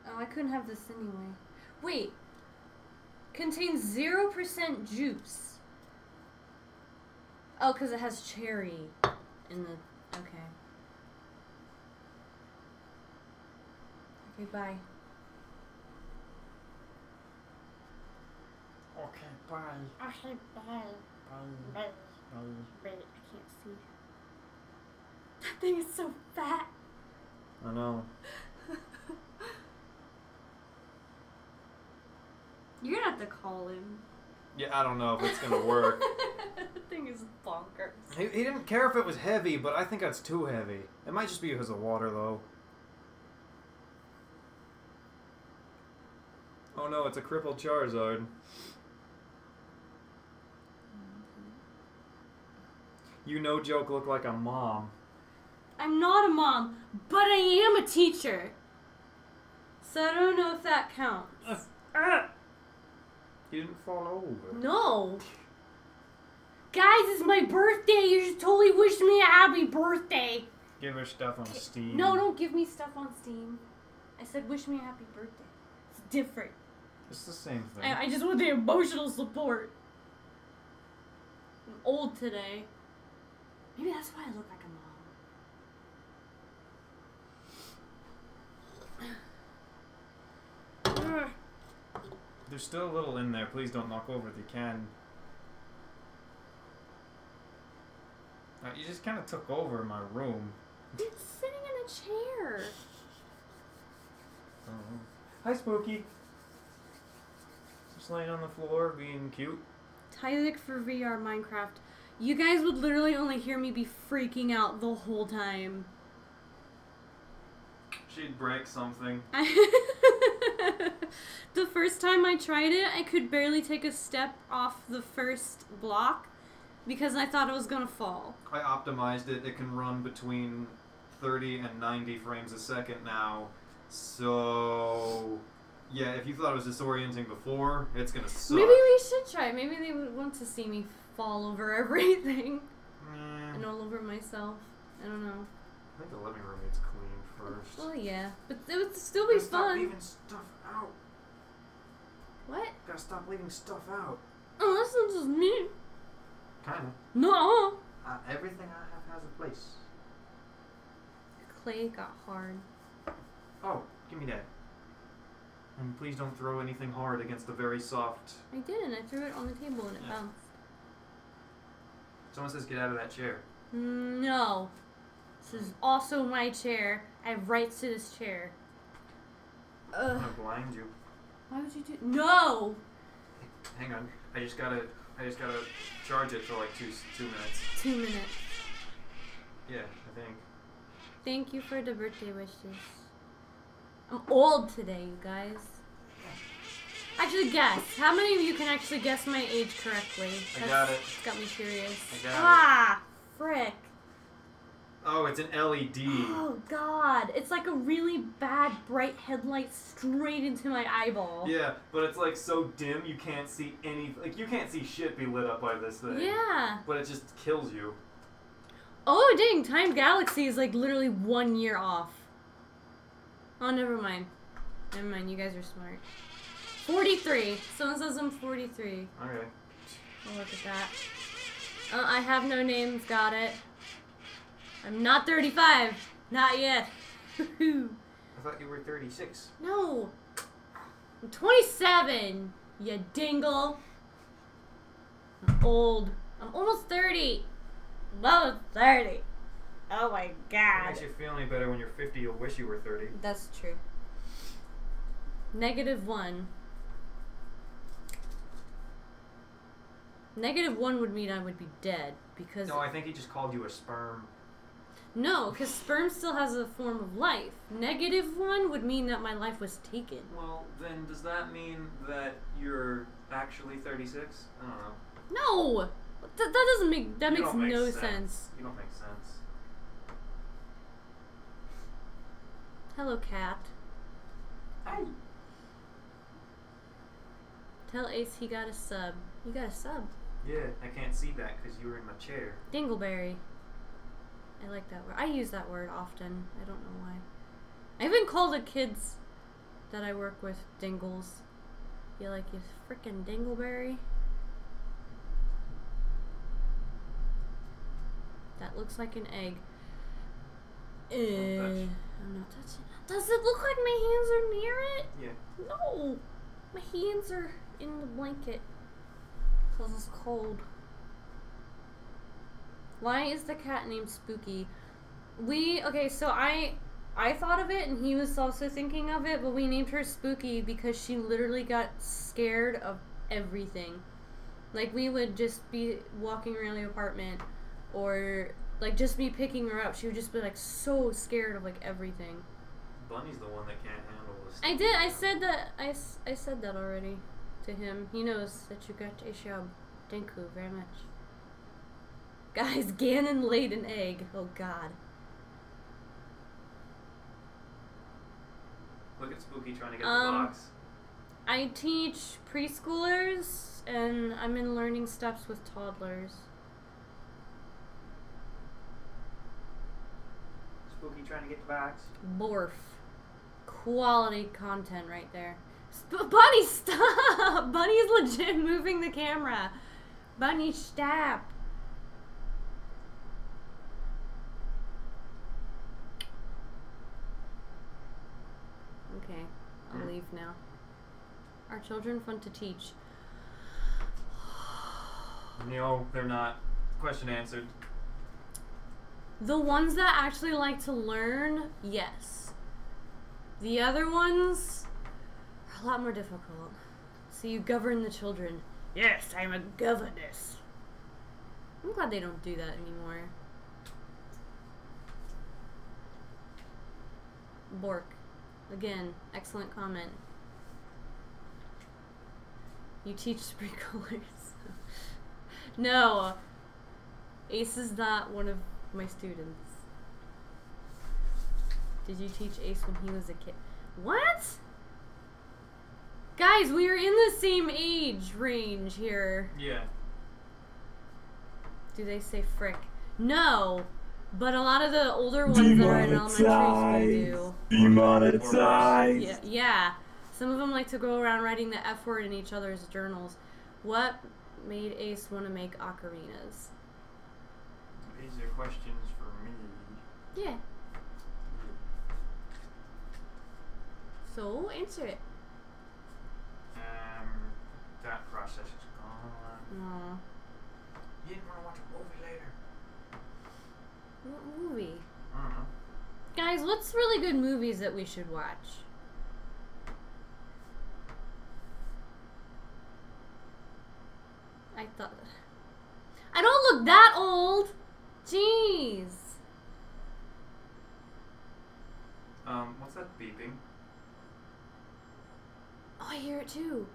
Oh, I couldn't have this anyway. Wait. Contains 0% juice. Oh, because it has cherry in the... Okay. Okay, bye. Okay, bye. Okay, bye. Bye. I can't see. That thing is so fat. I know. You're gonna have to call him. Yeah, I don't know if it's gonna work. That thing is bonkers. He didn't care if it was heavy, but I think that's too heavy. It might just be because of water, though. Oh no, it's a crippled Charizard. You no joke look like a mom. I'm not a mom, but I am a teacher. So I don't know if that counts. You didn't fall over. No. Guys, it's my birthday. You should totally wish me a happy birthday. Give her stuff on Steam. No, don't give me stuff on Steam. I said wish me a happy birthday. It's different. It's the same thing. I just want the emotional support. I'm old today. Maybe that's why I look like a mom. There's still a little in there. Please don't knock over if you can. You just kind of took over my room. It's sitting in a chair. Hi, Spooky. Just laying on the floor, being cute. Tylic for VR Minecraft. You guys would literally only hear me be freaking out the whole time. She'd break something. The first time I tried it, I could barely take a step off the first block because I thought it was gonna fall. I optimized it. It can run between 30 and 90 frames a second now. So, yeah, if you thought it was disorienting before, it's gonna suck. Maybe we should try. Maybe they would want to see me fall over everything and all over myself. I don't know. I think the living room needs clean first. Well, yeah, but it would still be Gotta stop fun. leaving stuff out. What? Gotta stop leaving stuff out. Oh, that's not just me. Kinda. No. Everything I have has a place. Clay got hard. Oh, give me that. And please don't throw anything hard against the very soft... I didn't. I threw it on the table and it Yeah. bounced. Someone says get out of that chair. No. This is also my chair. I have rights to this chair. I'm gonna blind you. Why would you do? No. Hang on. I just gotta charge it for like two minutes. 2 minutes. Yeah, I think. Thank you for the birthday wishes. I'm old today, you guys. Actually, guess. How many of you can actually guess my age correctly? I got it. It's got me curious. I got Ah, frick. Oh, it's an LED. Oh God! It's like a really bad bright headlight straight into my eyeball. Yeah, but it's like so dim you can't see any. Like you can't see shit be lit up by this thing. Yeah. But it just kills you. Oh dang! Time Galaxy is like literally 1 year off. Oh, never mind. Never mind. You guys are smart. 43. Someone says I'm 43. Okay. Oh, look at that. I have no names. Got it. I'm not 35. Not yet. I thought you were 36. No. I'm 27. You dingle. I'm old. I'm almost 30. Almost 30. Oh my It God. makes you feel any better when you're 50. You'll wish you were 30. That's true. -1. -1 would mean I would be dead because. No, I think he just called you a sperm. No, because sperm still has a form of life. -1 would mean that my life was taken. Well, then does that mean that you're actually 36? I don't know. No, that doesn't make that You makes don't make no sense. sense. You don't make sense. Hello, cat. Hi. Tell Ace he got a sub. You got a sub. Yeah, I can't see that because you were in my chair. Dingleberry. I like that word. I use that word often. I don't know why. I even call the kids that I work with dingles. You like you frickin' dingleberry? That looks like an egg. I'm not touching it. Does it look like my hands are near it? Yeah. No! My hands are in the blanket. Because it's cold. Why is the cat named Spooky? Okay, so I thought of it and he was also thinking of it, but we named her Spooky because she literally got scared of everything. Like, we would just be walking around the apartment or, like, just be picking her up. She would just be, like, so scared of, like, everything. Bunny's the one that can't handle this. I did. I said that. I said that already to him. He knows that you got a job. Thank you very much. Guys, Ganon laid an egg. Oh God. Look at Spooky trying to get the box. I teach preschoolers, and I'm in learning steps with toddlers. Spooky trying to get the box. Borf. Quality content right there. Bunny, stop! Bunny's legit moving the camera. Bunny, stop. Okay, I'll leave now. Are children fun to teach? No, they're not. Question answered. The ones that actually like to learn, yes. The other ones are a lot more difficult. So you govern the children. Yes, I'm a governess. I'm glad they don't do that anymore. Bork. Again, excellent comment. You teach sprinklers. No. Ace is not one of my students. Did you teach Ace when he was a kid? What? Guys, we are in the same age range here. Yeah. Do they say frick? No. But a lot of the older ones that are in elementary school do. Demonetized. Yeah. Some of them like to go around writing the F word in each other's journals. What made Ace want to make ocarinas? These are questions for me. Yeah. So, answer it. That process is gone. Aw. You didn't want to watch a movie later. What movie? I don't know. Guys, what's really good movies that we should watch? I thought... I don't look that old! Jeez! What's that beeping? Oh, I hear it too.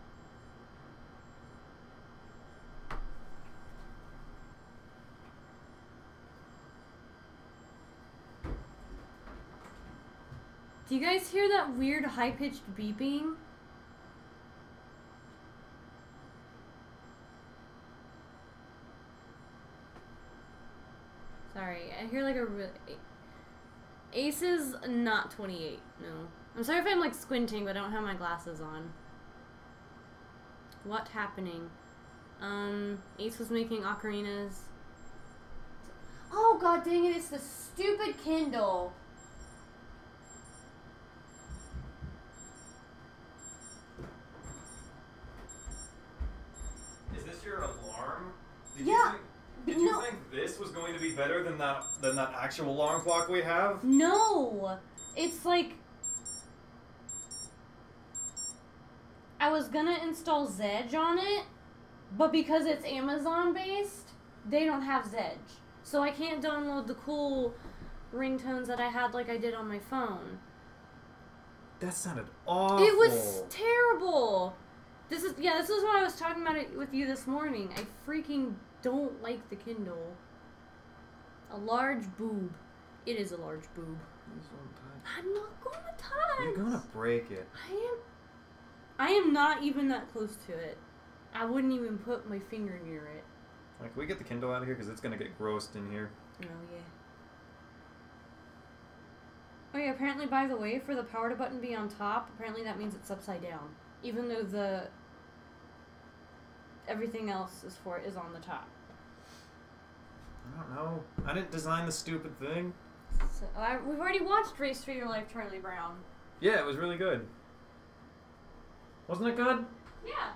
Do you guys hear that weird high-pitched beeping? Sorry, I hear like a really... Ace is not 28, no. I'm sorry if I'm like squinting, but I don't have my glasses on. What happening? Ace was making ocarinas. Oh god dang it, it's the stupid Kindle. Is this your alarm? Yeah. Did you think this was going to be better than that actual alarm clock we have? No! It's like... I was gonna install Zedge on it, but because it's Amazon-based, they don't have Zedge. So I can't download the cool ringtones that I had like I did on my phone. That sounded awful. It was terrible! This is what I was talking about it with you this morning. I freaking don't like the Kindle. A large boob. It is a large boob. I'm not gonna touch. You're gonna break it. I am not even that close to it. I wouldn't even put my finger near it. Like, can we get the Kindle out of here? Because it's gonna get grossed in here. Oh, yeah. Oh, yeah, apparently, by the way, for the power button to be on top, apparently that means it's upside down. Even though everything else is on the top. I don't know. I didn't design the stupid thing. So, we've already watched Race for Your Life, Charlie Brown. Yeah, it was really good. Wasn't it good? Yeah.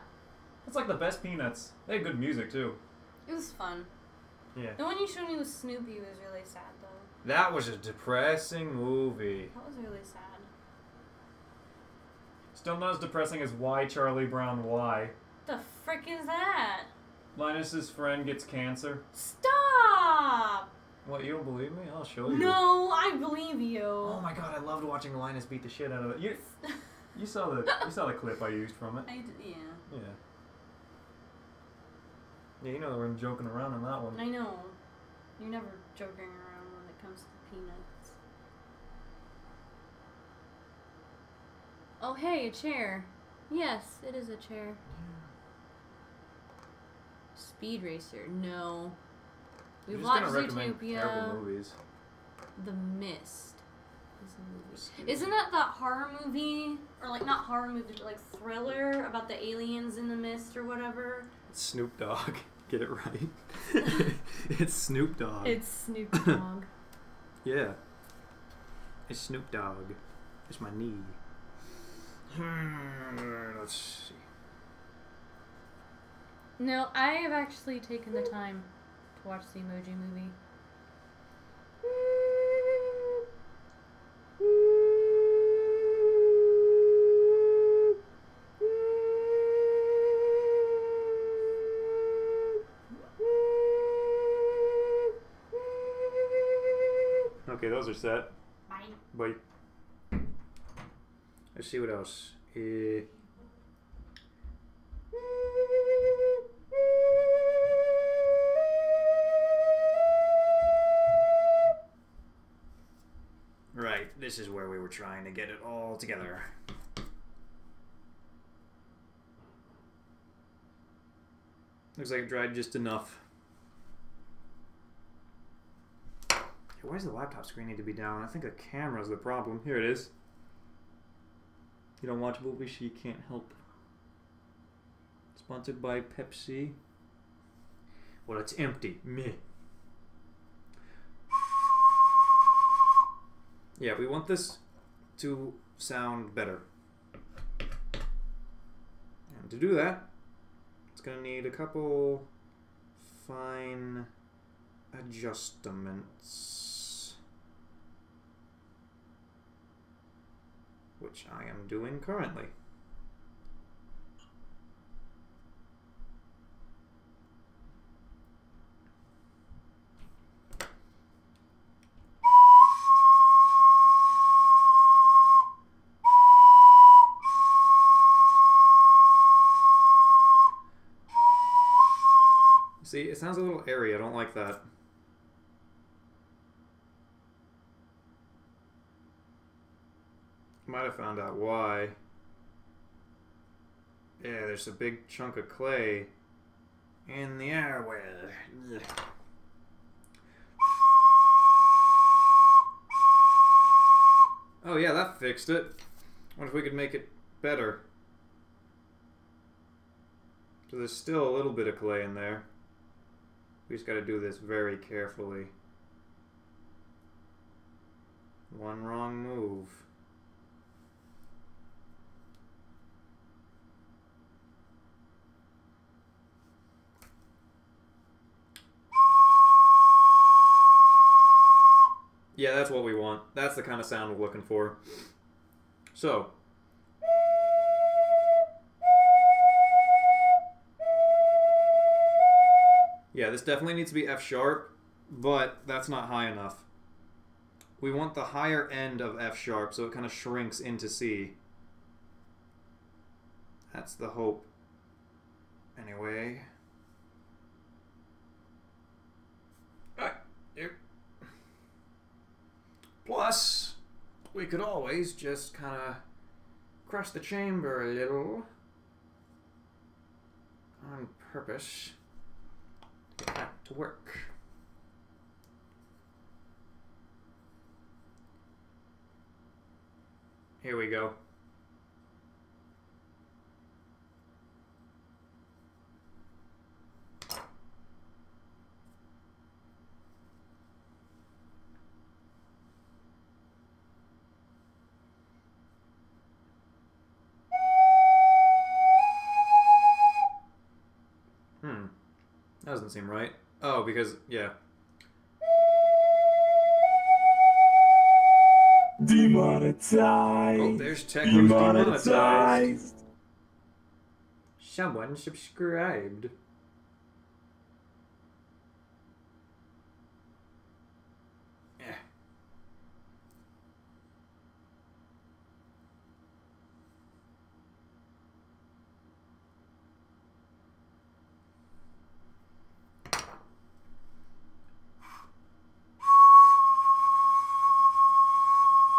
It's like the best Peanuts. They had good music, too. It was fun. Yeah. The one you showed me with Snoopy was really sad, though. That was a depressing movie. That was really sad. Still not as depressing as Why Charlie Brown Why. The frick is that? Linus's friend gets cancer. Stop! What, you don't believe me? I'll show you. No, I believe you. Oh my god, I loved watching Linus beat the shit out of it. You saw the clip I used from it. I did, yeah. Yeah. Yeah, you know we're joking around on that one. I know. You're never joking around when it comes to Peanuts. Oh, hey, a chair. Yes, it is a chair. Speed Racer. No. We watched Zootopia. Movies. The Mist is a movie. Isn't that horror movie? Or like not horror movie, but like thriller about the aliens in the mist or whatever? It's Snoop Dogg. Get it right. It's Snoop Dogg. It's Snoop Dogg. Yeah. It's Snoop Dogg. It's my knee. Let's see. No, I have actually taken the time to watch the Emoji Movie. Okay, those are set. Bye. Bye. Let's see what else. Right, this is where we were trying to get it all together. Looks like it dried just enough. Why does the laptop screen need to be down? I think the camera's the problem. Here it is. You don't watch movies, you can't help. Sponsored by Pepsi. Well, it's empty. Meh. Yeah, we want this to sound better. And to do that, it's going to need a couple fine adjustments, which I am doing currently. See, it sounds a little airy. I don't like that. found out why. Yeah, there's a big chunk of clay in the airwell. Ugh. Oh yeah, that fixed it. What if we could make it better? So there's still a little bit of clay in there. We just gotta do this very carefully. One wrong move. Yeah, that's what we want. That's the kind of sound we're looking for. So. Yeah, this definitely needs to be F sharp, but that's not high enough. We want the higher end of F sharp, so it kind of shrinks into C. That's the hope. Anyway. Here. Plus, we could always just kind of crush the chamber a little on purpose to get that to work. Here we go. That doesn't seem right. Oh, because, yeah. Demonetized. Oh, there's tech who's demonetized. Someone subscribed. Yeah.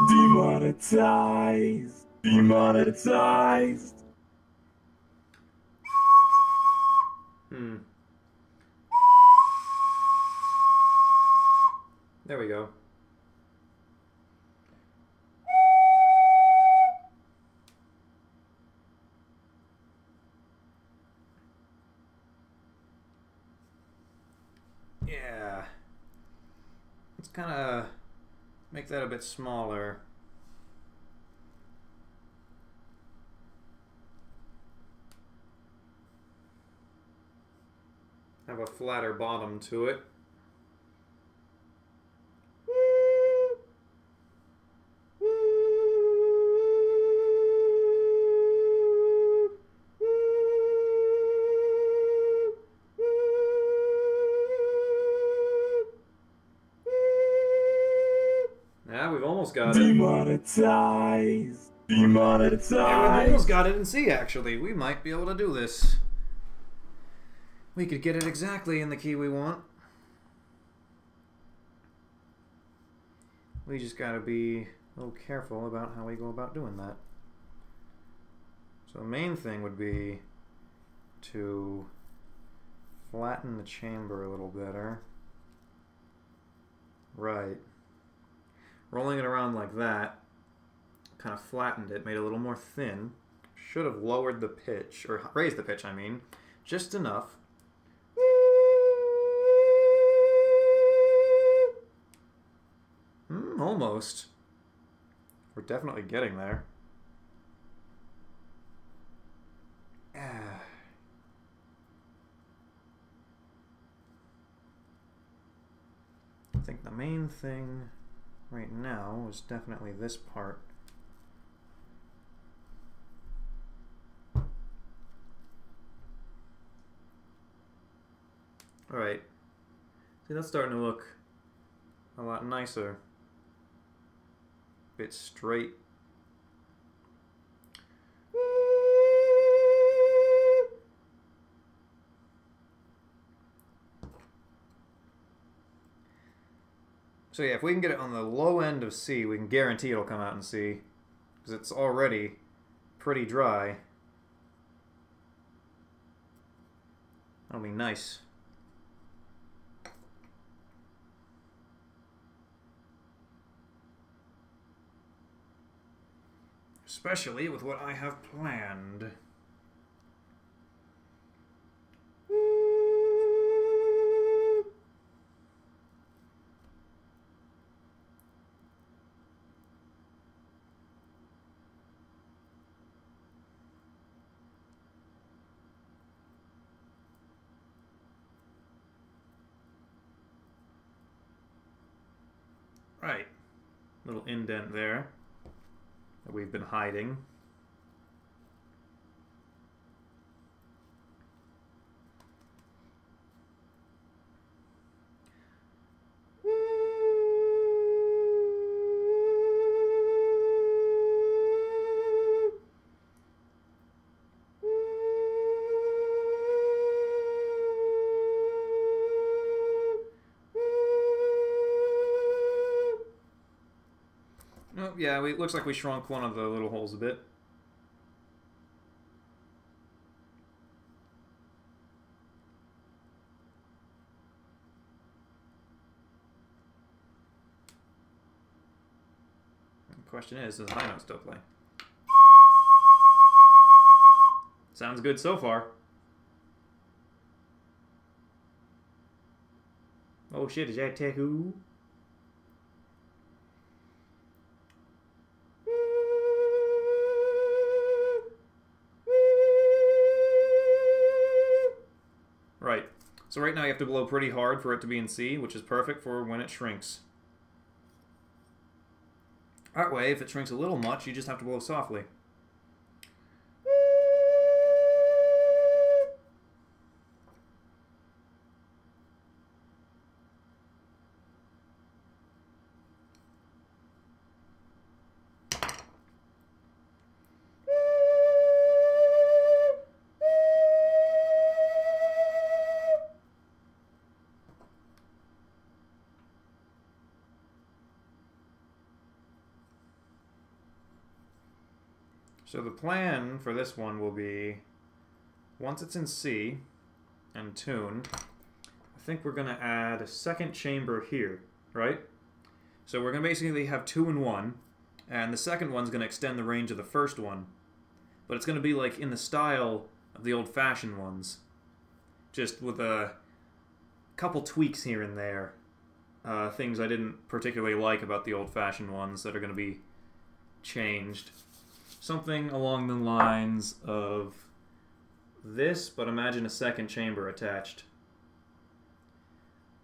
Demonetized. Demonetized. There we go. Yeah. Let's kind of make that a bit smaller. Have a flatter bottom to it. Yeah, we've almost got it. Demonetized. Demonetized. Yeah, we've almost got it in C, actually. We might be able to do this. We could get it exactly in the key we want. We just gotta be a little careful about how we go about doing that. So the main thing would be to flatten the chamber a little better. Right. Rolling it around like that kind of flattened it, made it a little more thin. Should have lowered the pitch, or raised the pitch, I mean, just enough. Almost. We're definitely getting there. I think the main thing right now is definitely this part. Alright. See, that's starting to look a lot nicer. Bit straight. So yeah, if we can get it on the low end of C, we can guarantee it'll come out in C. because it's already pretty dry. That'll be nice. Especially with what I have planned. Right. Little indent there that we've been hiding. Oh, yeah, looks like we shrunk one of the little holes a bit. The question is, does the high note still play? Sounds good so far. Oh shit, is that Tehu? Right. So right now you have to blow pretty hard for it to be in C, which is perfect for when it shrinks. That way, if it shrinks a little much, you just have to blow softly. So the plan for this one will be, once it's in C and tune, I think we're going to add a second chamber here, right? So we're going to basically have 2 in 1, and the second one's going to extend the range of the first one. But it's going to be like in the style of the old-fashioned ones, just with a couple tweaks here and there. Things I didn't particularly like about the old-fashioned ones that are going to be changed. Something along the lines of this, but imagine a second chamber attached.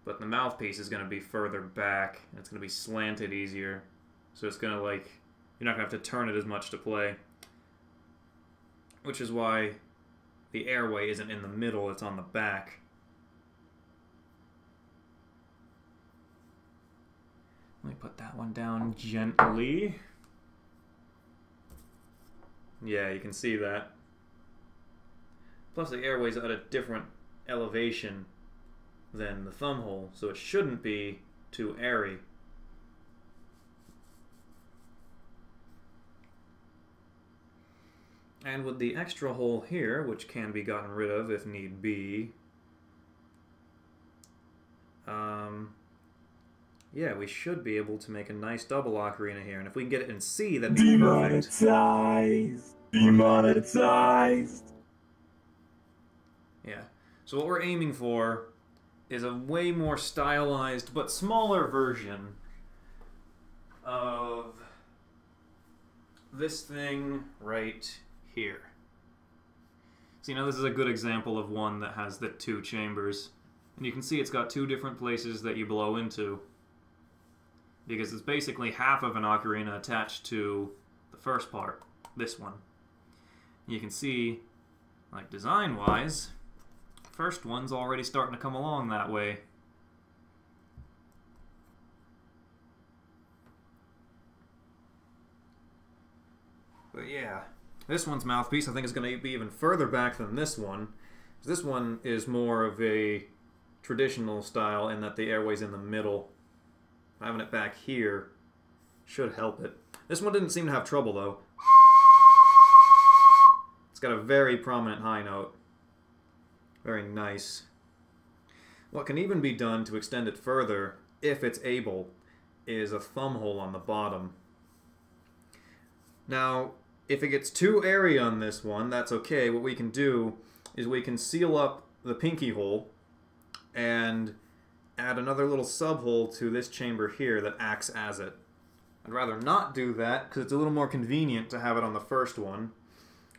But the mouthpiece is going to be further back, and it's going to be slanted easier. So it's going to, like, you're not going to have to turn it as much to play. Which is why the airway isn't in the middle, it's on the back. Let me put that one down gently. Yeah, you can see that. Plus the airway's at a different elevation than the thumb hole, so it shouldn't be too airy. And with the extra hole here, which can be gotten rid of if need be, yeah, we should be able to make a nice double ocarina here. And if we can get it in C, that'd be perfect. Demonetized! Demonetized! Yeah. So what we're aiming for is a way more stylized but smaller version of this thing right here. So, you know, this is a good example of one that has the 2 chambers. And you can see it's got 2 different places that you blow into, because it's basically half of an ocarina attached to the first part, this one. You can see, like, design-wise, first one's already starting to come along that way. But yeah, this one's mouthpiece I think is going to be even further back than this one. This one is more of a traditional style in that the airway's in the middle. Having it back here should help it. This one didn't seem to have trouble though. It's got a very prominent high note. Very nice. What can even be done to extend it further, if it's able, is a thumb hole on the bottom. Now, if it gets too airy on this one, that's okay. What we can do is we can seal up the pinky hole and add another little sub-hole to this chamber here that acts as it. I'd rather not do that because it's a little more convenient to have it on the first one.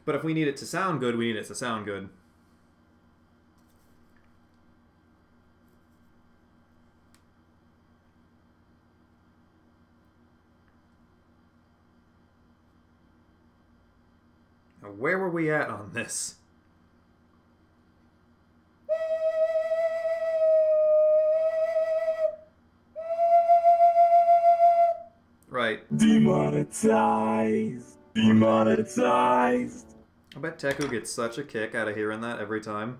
But if we need it to sound good, we need it to sound good. Now, where were we at on this? Right. Demonetized. Demonetized. I bet Teku gets such a kick out of hearing that every time.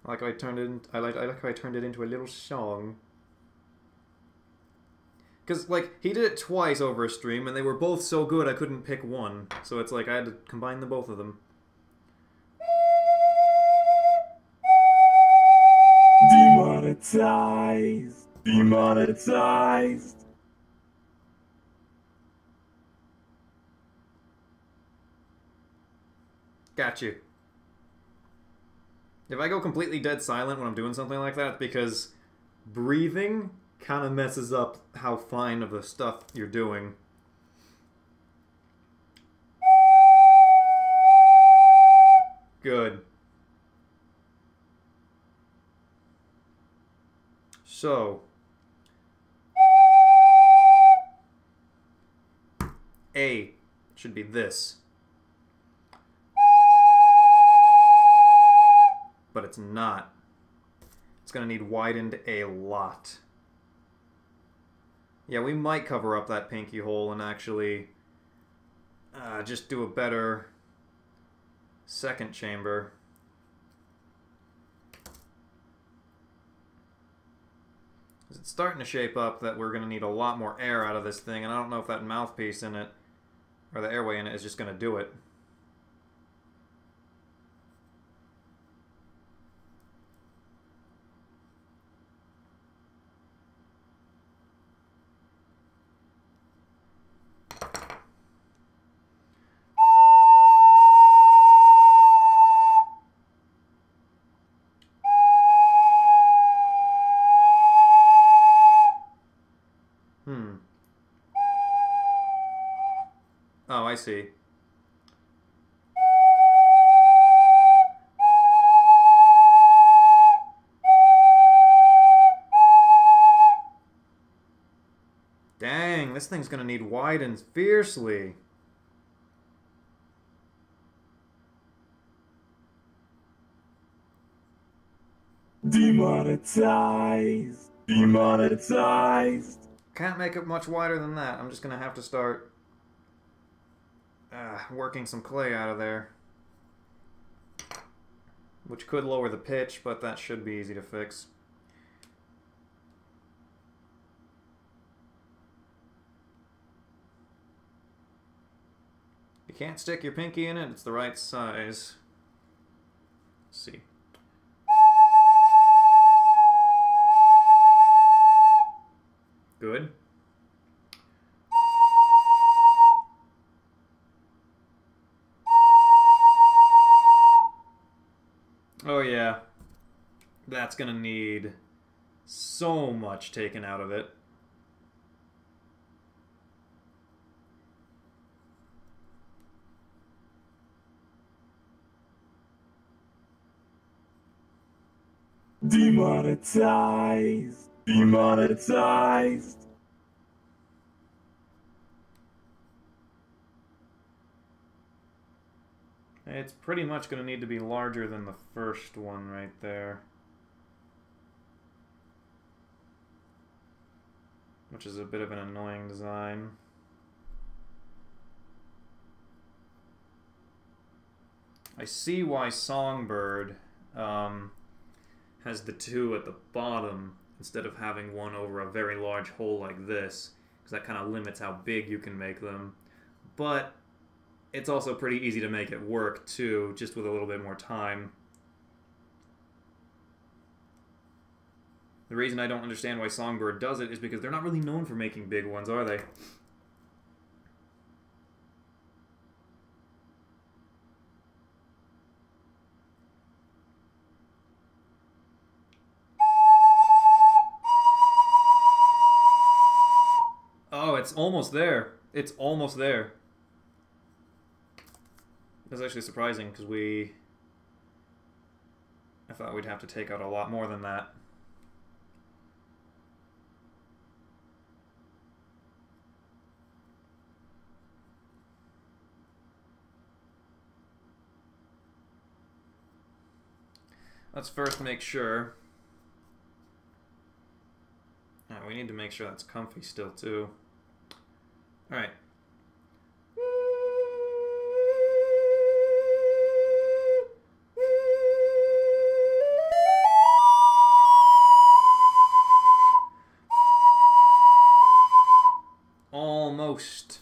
I like how I turned it in, I like how I turned it into a little song. Cause like he did it twice over a stream and they were both so good I couldn't pick one. So it's like I had to combine the both of them. Demonetized. Demonetized. Got you. If I go completely dead silent when I'm doing something like that, it's because breathing kind of messes up how fine of the stuff you're doing. Good. So, A should be this. But it's not. It's going to need widened a lot. Yeah, we might cover up that pinky hole and actually just do a better second chamber. It's starting to shape up that we're going to need a lot more air out of this thing, and I don't know if that mouthpiece in it, or the airway in it, is just going to do it. Oh, I see. Dang, this thing's gonna need widened fiercely. Demonetized. Demonetized. Can't make it much wider than that. I'm just gonna have to start working some clay out of there. Which could lower the pitch, but that should be easy to fix. You can't stick your pinky in it, it's the right size. Let's see. Good. Oh yeah, that's gonna need so much taken out of it. Demonetized. Demonetized. It's pretty much going to need to be larger than the first one right there. Which is a bit of an annoying design. I see why Songbird has the two at the bottom instead of having one over a very large hole like this. because that kind of limits how big you can make them. But it's also pretty easy to make it work, too, just with a little bit more time. The reason I don't understand why Songbird does it is because they're not really known for making big ones, are they? Oh, it's almost there. It's almost there. That's actually surprising, because I thought we'd have to take out a lot more than that. Let's first make sure. We need to make sure that's comfy still, too. Alright. Almost.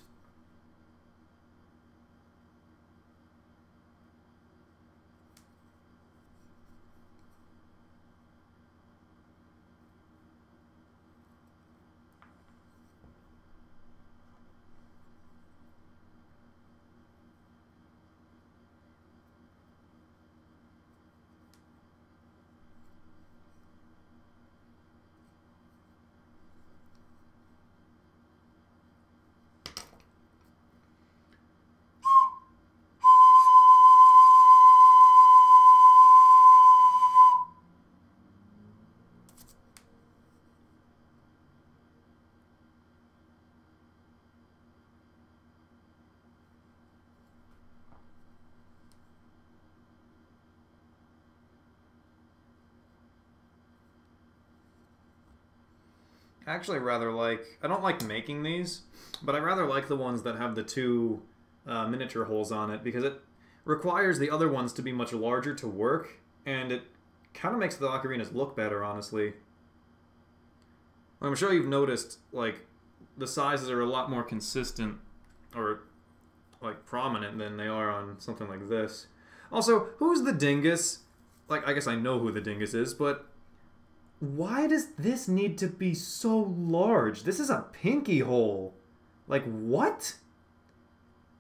Actually, rather like... I don't like making these, but I rather like the ones that have the two miniature holes on it, because it requires the other ones to be much larger to work, and it kind of makes the ocarinas look better, honestly. I'm sure you've noticed, like, the sizes are a lot more consistent, or, like, prominent than they are on something like this. Also, who's the dingus? Like, I guess I know who the dingus is, but... why does this need to be so large? This is a pinky hole. Like, what?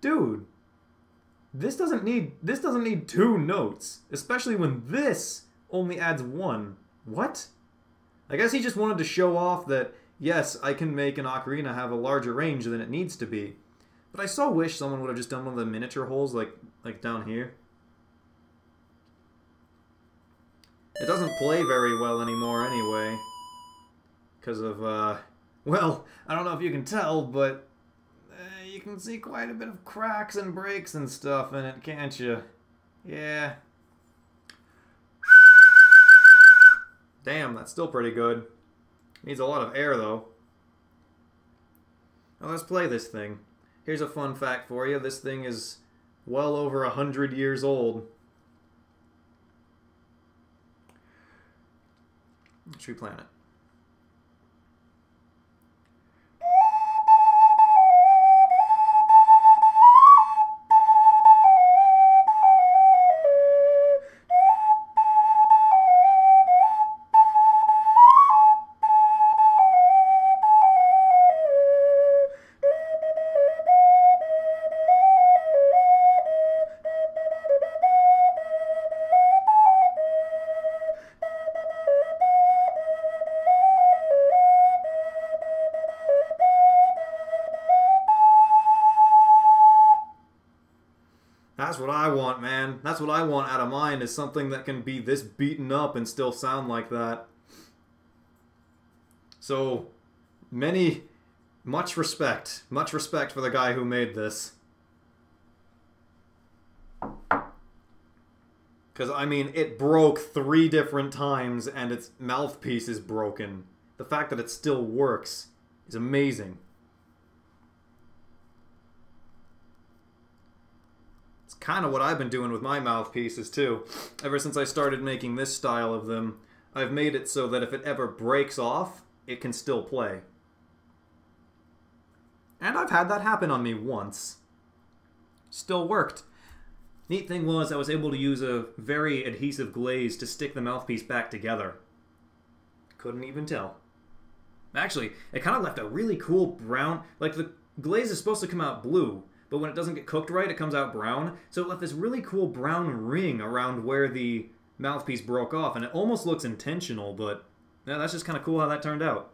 Dude. This doesn't need 2 notes. Especially when this only adds 1. What? I guess he just wanted to show off that, yes, I can make an ocarina have a larger range than it needs to be. But I so wish someone would have just done one of the miniature holes, like down here. It doesn't play very well anymore anyway. Because of, well, I don't know if you can tell, but you can see quite a bit of cracks and breaks and stuff in it, can't you? Yeah. Damn, that's still pretty good. Needs a lot of air, though. Now let's play this thing. Here's a fun fact for you. This thing is well over 100 years old. Tree Planet. That's what I want, man. That's what I want out of mine, is something that can be this beaten up and still sound like that. So, much respect. Much respect for the guy who made this. Because, I mean, it broke 3 different times and its mouthpiece is broken. The fact that it still works is amazing. Kind of what I've been doing with my mouthpieces too. Ever since I started making this style of them, I've made it so that if it ever breaks off, it can still play. And I've had that happen on me once. Still worked. Neat thing was I was able to use a very adhesive glaze to stick the mouthpiece back together. Couldn't even tell. Actually, it kind of left a really cool brown... Like, the glaze is supposed to come out blue, but when it doesn't get cooked right, it comes out brown. So it left this really cool brown ring around where the mouthpiece broke off, and it almost looks intentional, but yeah, that's just kind of cool how that turned out.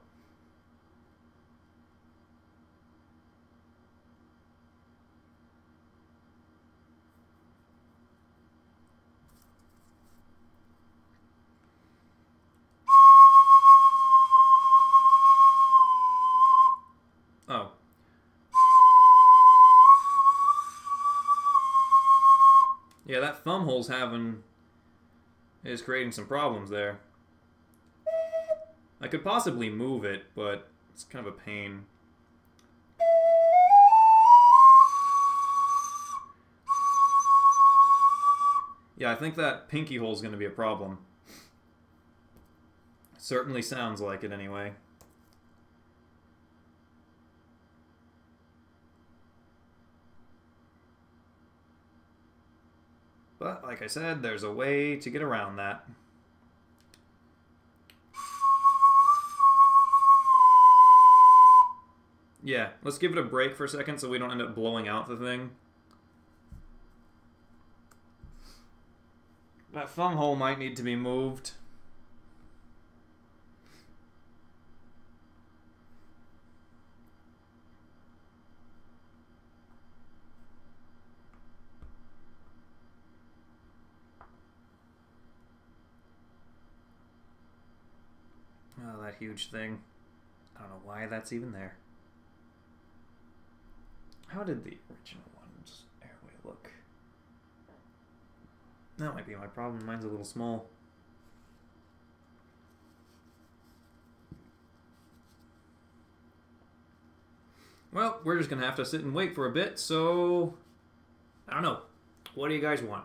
Oh. Yeah, that thumb hole's is creating some problems there. I could possibly move it, but it's kind of a pain. Yeah, I think that pinky hole's going to be a problem. Certainly sounds like it anyway. But, like I said, there's a way to get around that. Yeah, let's give it a break for a second so we don't end up blowing out the thing. That thumb hole might need to be moved. Oh, that huge thing. I don't know why that's even there. How did the original one's airway look? That might be my problem. Mine's a little small. Well, we're just going to have to sit and wait for a bit, so... I don't know. What do you guys want?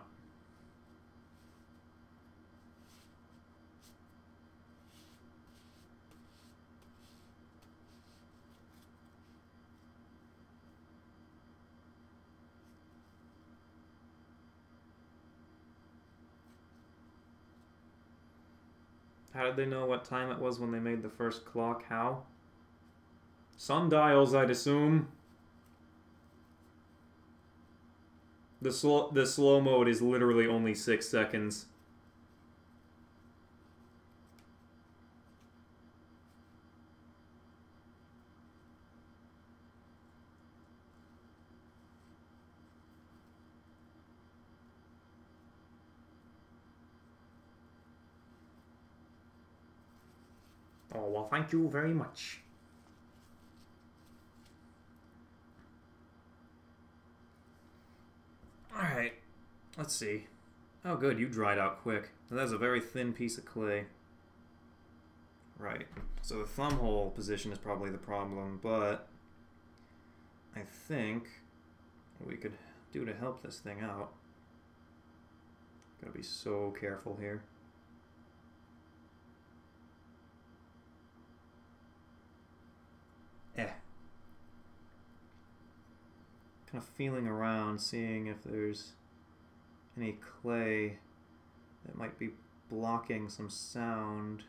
How did they know what time it was when they made the first clock? How? Sundials, I'd assume. The slow mode is literally only 6 seconds. Oh, well, thank you very much. Alright, let's see. Oh, good, you dried out quick. That's a very thin piece of clay. Right, so the thumb hole position is probably the problem, but I think what we could do to help this thing out. Gotta be so careful here. Kind of feeling around, seeing if there's any clay that might be blocking some sound.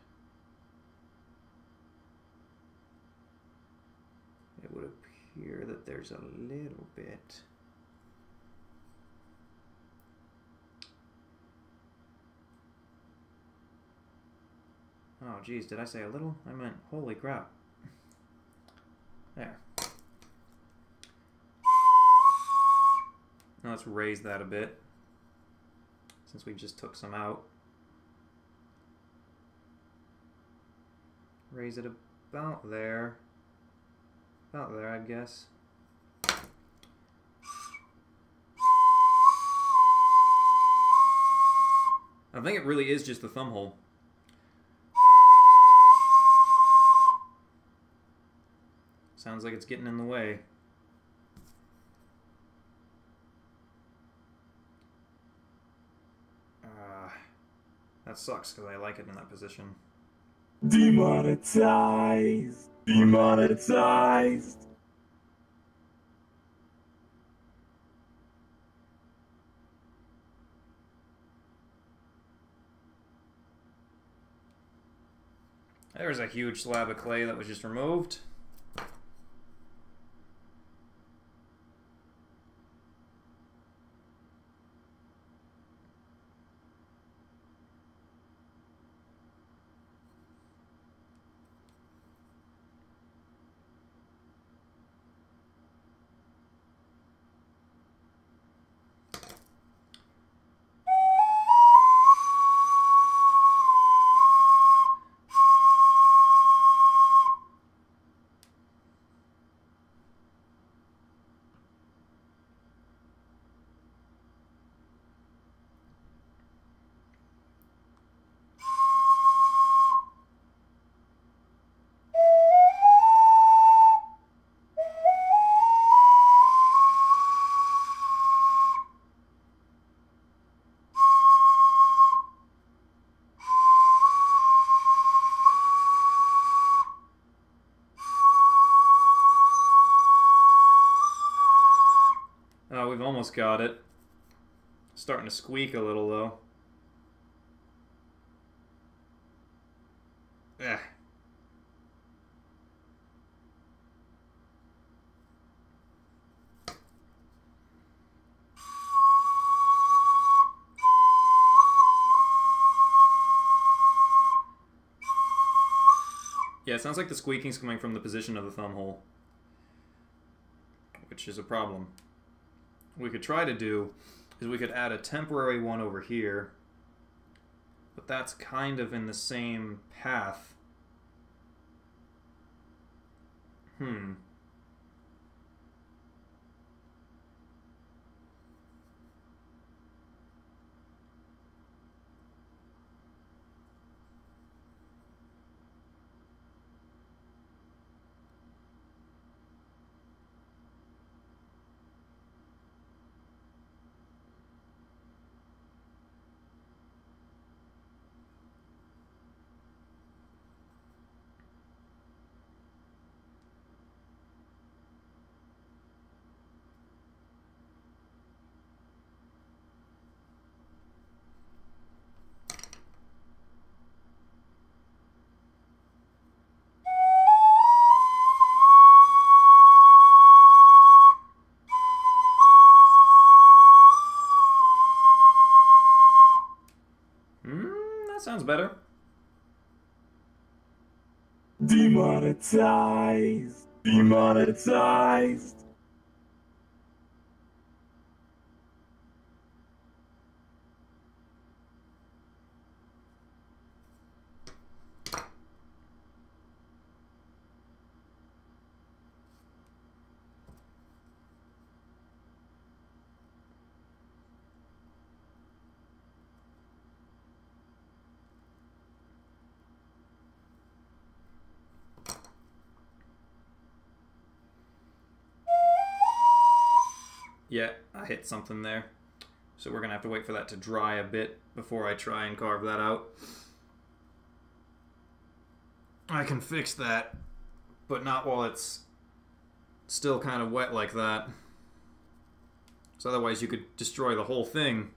It would appear that there's a little bit. Oh geez, did I say a little? I meant holy crap. There. Now let's raise that a bit, since we just took some out. Raise it about there. About there, I guess. I think it really is just the thumb hole. Sounds like it's getting in the way. That sucks, because I like it in that position. Demonetized. Demonetized. There's a huge slab of clay that was just removed. Oh, we've almost got it. Starting to squeak a little, though. Eh. Yeah, it sounds like the squeaking's coming from the position of the thumb hole, which is a problem. What we could try to do is we could add a temporary one over here, but that's kind of in the same path. That sounds better. Demonetized. Demonetized. Yeah, I hit something there. So we're going to have to wait for that to dry a bit before I try and carve that out. I can fix that, but not while it's still kind of wet like that. So otherwise you could destroy the whole thing.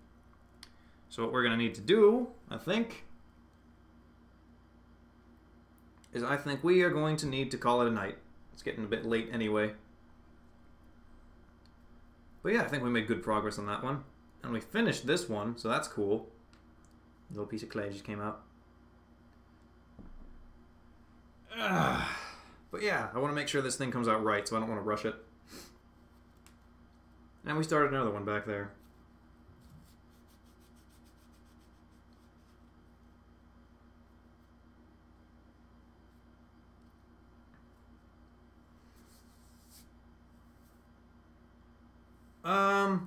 So what we're going to need to do, I think, is I think we are going to need to call it a night. It's getting a bit late anyway. But yeah, I think we made good progress on that one. And we finished this one, so that's cool. A little piece of clay just came out. But yeah, I want to make sure this thing comes out right, so I don't want to rush it. And we started another one back there.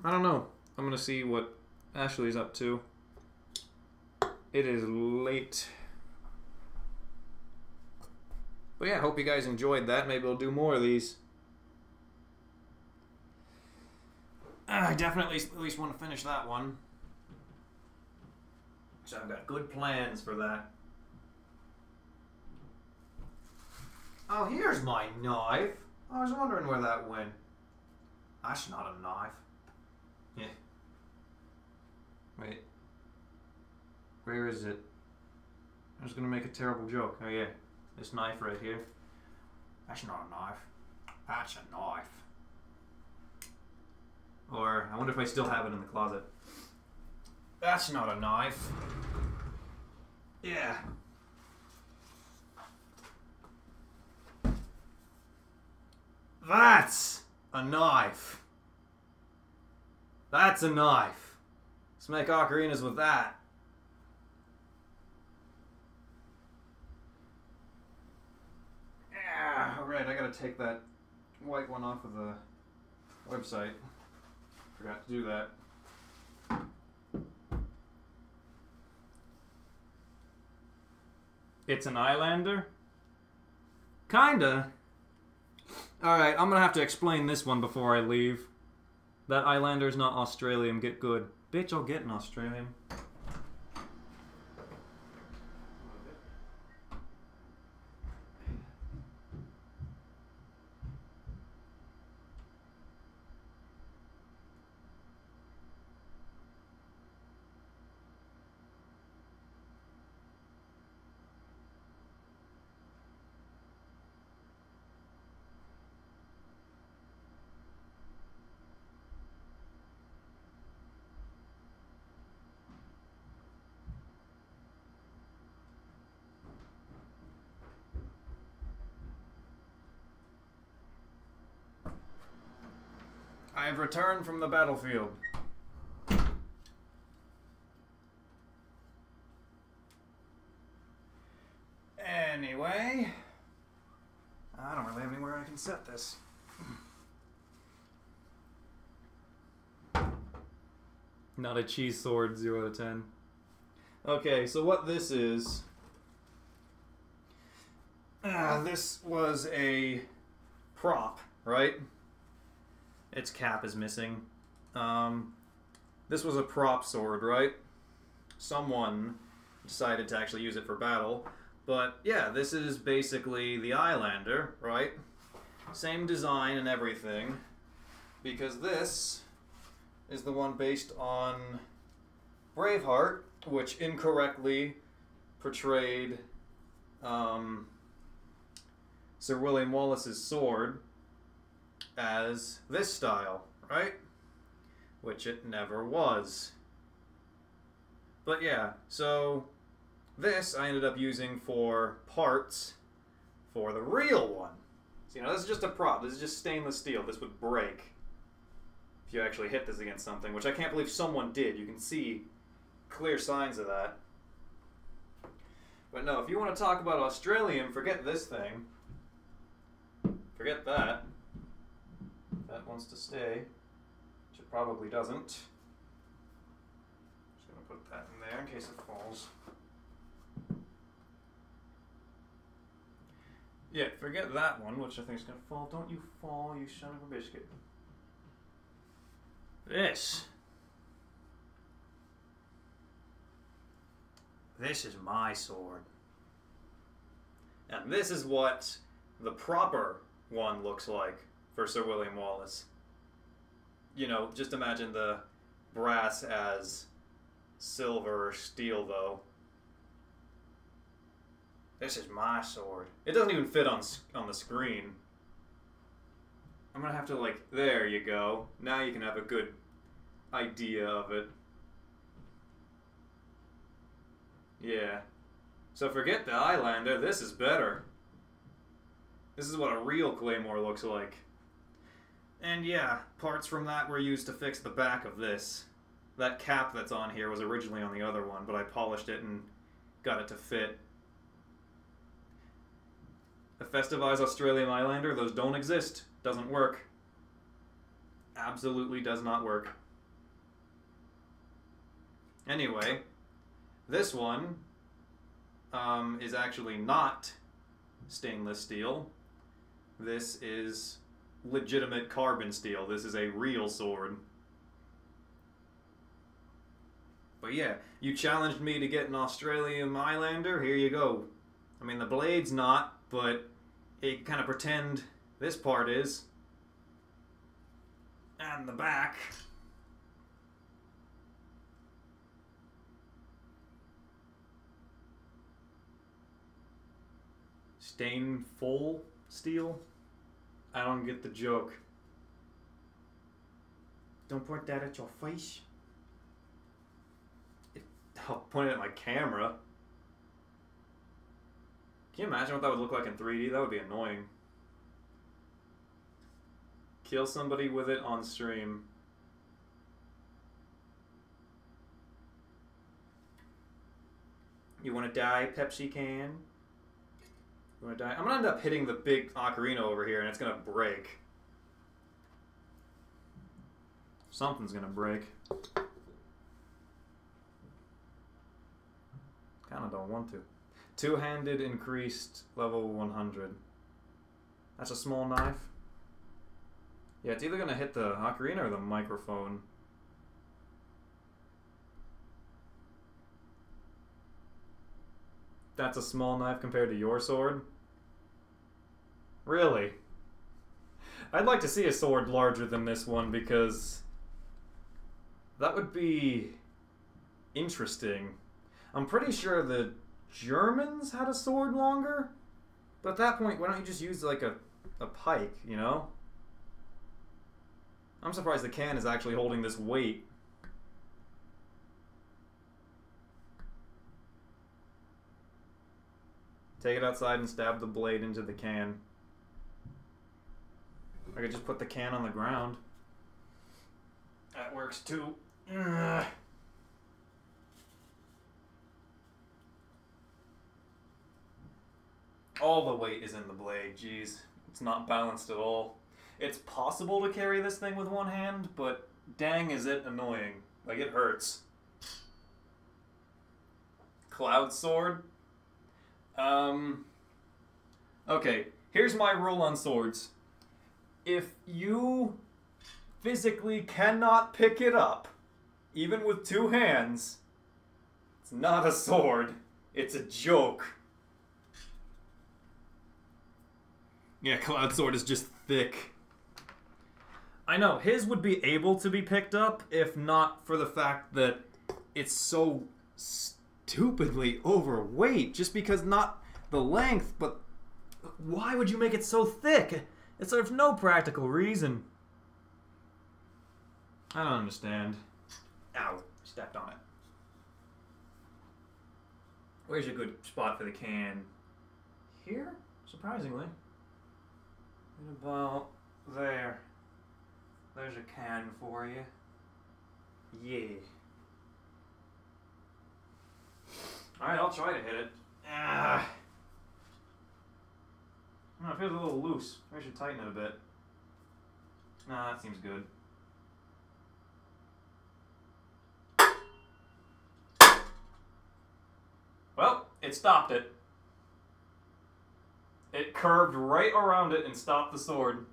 I don't know. I'm gonna see what Ashley's up to. It is late. But yeah, I hope you guys enjoyed that. Maybe we'll do more of these. I definitely at least want to finish that one. So I've got good plans for that. Oh, here's my knife. I was wondering where that went. That's not a knife. Yeah. Wait. Where is it? I was gonna make a terrible joke. Oh yeah. This knife right here. That's not a knife. That's a knife. Or, I wonder if I still have it in the closet. That's not a knife. Yeah. That's a knife. That's a knife. Let's make ocarinas with that. Yeah, alright, I gotta take that white one off of the website. Forgot to do that. It's an Islander? Kinda. Alright, I'm gonna have to explain this one before I leave. That Islander's not Australian, get good. Bitch, I'll get an Australian. I have returned from the battlefield. Anyway, I don't really have anywhere I can set this. Not a cheese sword, 0 out of 10. Okay, so what this is... this was a prop, right? Its cap is missing. This was a prop sword, right? Someone decided to actually use it for battle. But yeah, this is basically the Islander, right? Same design and everything. Because this is the one based on Braveheart, which incorrectly portrayed Sir William Wallace's sword as this style, right? Which it never was. But yeah, so this I ended up using for parts for the real one. So, you know, this is just a prop. This is just stainless steel. This would break if you actually hit this against something, which I can't believe someone did. You can see clear signs of that. But no, if you want to talk about Australian, forget this thing. Forget that. That wants to stay, which it probably doesn't. Just gonna put that in there in case it falls. Yeah, forget that one, which I think is gonna fall. Don't you fall, you son of a biscuit. This is my sword. And this is what the proper one looks like for Sir William Wallace. You know, just imagine the brass as silver or steel, though. This is my sword. It doesn't even fit on the screen. I'm gonna have to, like, there you go. Now you can have a good idea of it. Yeah. So forget the Islander, this is better. This is what a real claymore looks like. And yeah, parts from that were used to fix the back of this. That cap that's on here was originally on the other one, but I polished it and got it to fit. The Festivized Australian Islander, those don't exist. Doesn't work. Absolutely does not work. Anyway, this one is actually not stainless steel. This is legitimate carbon steel. This is a real sword. But yeah, you challenged me to get an Australian Islander. Here you go. I mean, the blade's not, but it kind of pretend this part is. And the back. Stain full steel? I don't get the joke. Don't point that at your face. I'll point it at my camera. Can you imagine what that would look like in 3D? That would be annoying. Kill somebody with it on stream. You wanna die, Pepsi can? You wanna die? I'm gonna end up hitting the big ocarina over here and it's gonna break. Something's gonna break. Kinda don't want to. Two-handed increased level 100. That's a small knife. Yeah, it's either gonna hit the ocarina or the microphone. That's a small knife compared to your sword? Really? I'd like to see a sword larger than this one because that would be interesting. I'm pretty sure the Germans had a sword longer, but at that point, why don't you just use like a pike, you know? I'm surprised the can is actually holding this weight. Take it outside and stab the blade into the can. I could just put the can on the ground. That works too. Ugh. All the weight is in the blade, jeez. It's not balanced at all. It's possible to carry this thing with one hand, but dang is it annoying. Like, it hurts. Cloud sword? Okay, here's my rule on swords. If you physically cannot pick it up, even with two hands, it's not a sword. It's a joke. Yeah, Cloud Sword is just thick. I know, his would be able to be picked up if not for the fact that it's so stupidly overweight. Just because not the length, but why would you make it so thick? It serves no practical reason. I don't understand. Ow, stepped on it. Where's a good spot for the can? Here? Surprisingly. About there. There's a can for you. Yeah. Alright, I'll try to hit it. Ah. Oh, it feels a little loose. I should tighten it a bit. Nah, that seems good. Well, it stopped it. It curved right around it and stopped the sword.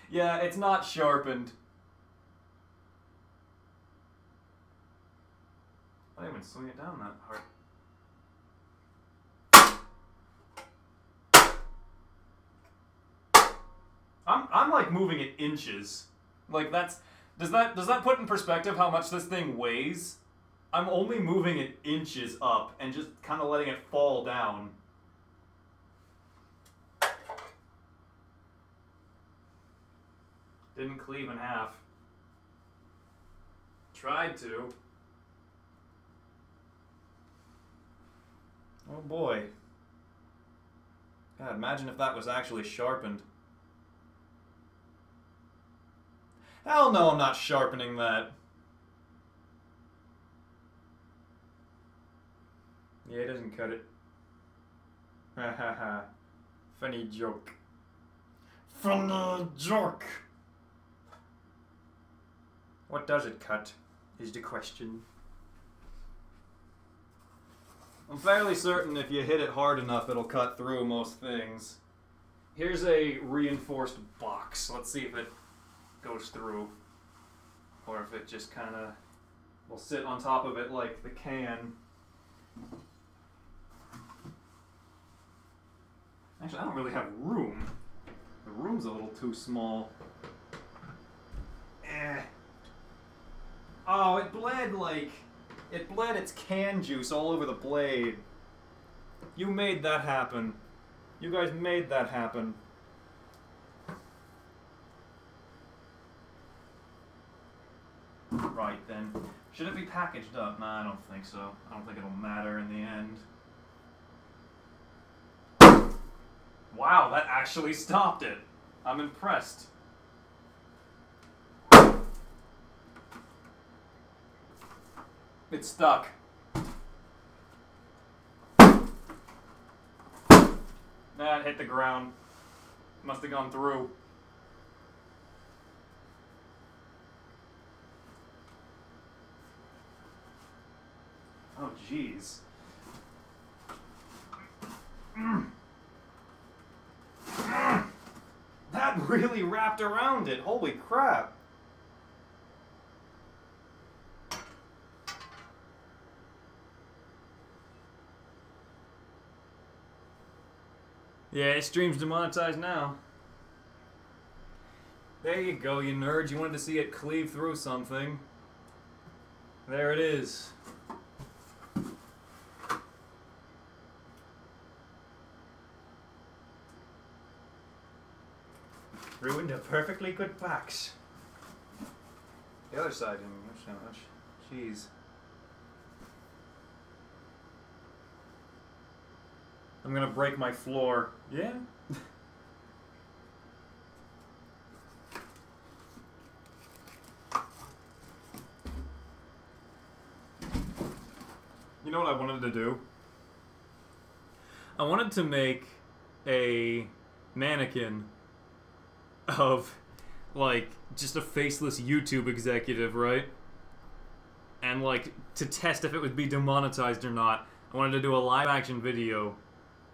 Yeah, it's not sharpened. I didn't even swing it down that hard. I'm like moving it inches. Like does that put in perspective how much this thing weighs? I'm only moving it inches up and just kind of letting it fall down. Didn't cleave in half. Tried to. Oh boy. God, imagine if that was actually sharpened. Hell no, I'm not sharpening that. Yeah, it doesn't cut it. Ha ha ha. Funny joke. Funny joke! What does it cut, is the question. I'm fairly certain if you hit it hard enough, it'll cut through most things. Here's a reinforced box. Let's see if it goes through. Or if it just kind of will sit on top of it like the can. Actually, I don't really have room. The room's a little too small. Oh, it bled its can juice all over the blade. You made that happen. You guys made that happen. Right then. Should it be packaged up? Nah, I don't think so. I don't think it'll matter in the end. Wow, that actually stopped it. I'm impressed. It's stuck. Nah, it hit the ground. Must have gone through. Oh, jeez. That really wrapped around it. Holy crap. Yeah, his stream's demonetized now. There you go, you nerds. You wanted to see it cleave through something. There it is. Ruined a perfectly good box. The other side didn't move so much. Jeez. I'm gonna break my floor. Yeah? You know what I wanted to do? I wanted to make a mannequin of, like, just a faceless YouTube executive, right? And, like, to test if it would be demonetized or not, I wanted to do a live-action video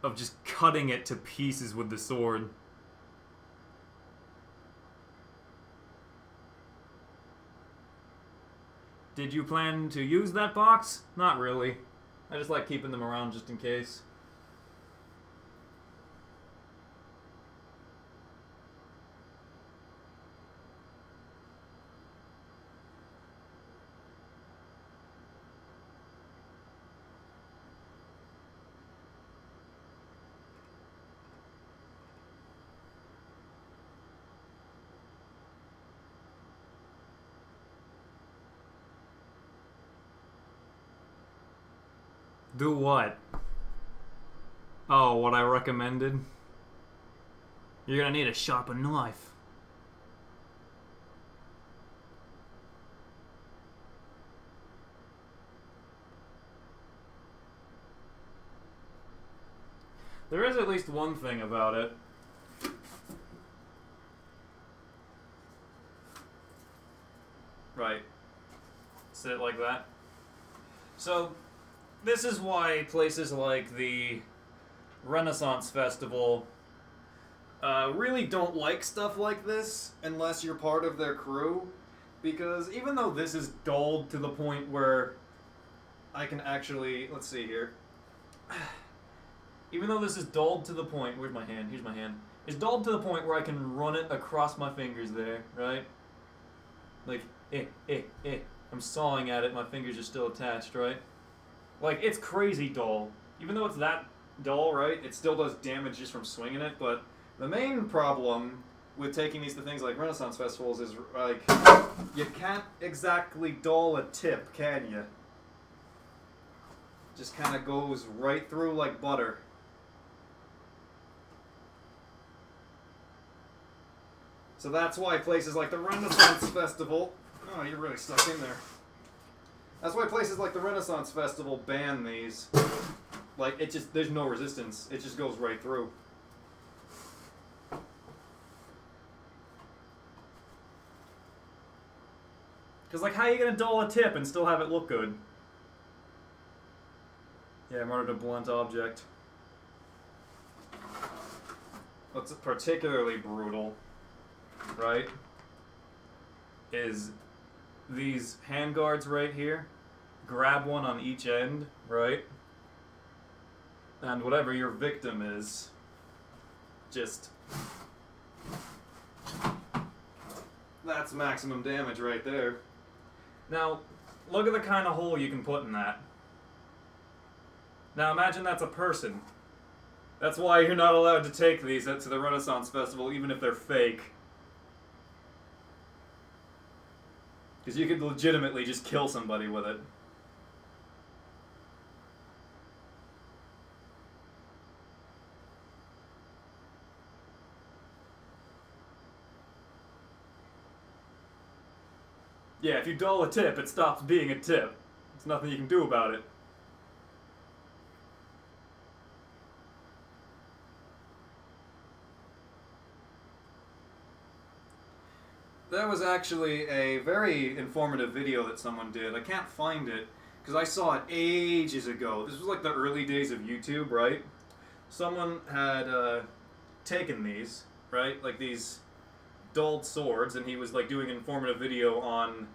of just cutting it to pieces with the sword. Did you plan to use that box? Not really. I just like keeping them around just in case. Do what? Oh, what I recommended? You're gonna need a sharper knife. There is at least one thing about it. Right. Sit like that. So, this is why places like the Renaissance Festival really don't like stuff like this unless you're part of their crew. Because even though this is dulled to the point where I can actually... Let's see here. Even though this is dulled to the point... Where's my hand? Here's my hand. It's dulled to the point where I can run it across my fingers there, right? Like, I'm sawing at it, my fingers are still attached, right? Like, it's crazy dull. Even though it's that dull, right, it still does damage just from swinging it, but the main problem with taking these to things like Renaissance festivals is, like, you can't exactly dull a tip, can you? Just kind of goes right through like butter. So that's why places like the Renaissance Festival... Oh, you're really stuck in there. That's why places like the Renaissance Festival ban these. Like, it just, there's no resistance. It just goes right through. Because, like, how are you going to dull a tip and still have it look good? Yeah, murdered a blunt object. What's particularly brutal, right, is these handguards right here. Grab one on each end, right? And whatever your victim is, just... That's maximum damage right there. Now, look at the kind of hole you can put in that. Now imagine that's a person. That's why you're not allowed to take these to the Renaissance Festival, even if they're fake. Because you could legitimately just kill somebody with it. Yeah, if you dull a tip, it stops being a tip. There's nothing you can do about it. That was actually a very informative video that someone did. I can't find it, because I saw it ages ago. This was like the early days of YouTube, right? Someone had taken these, right? Like these dulled swords, and he was like doing an informative video on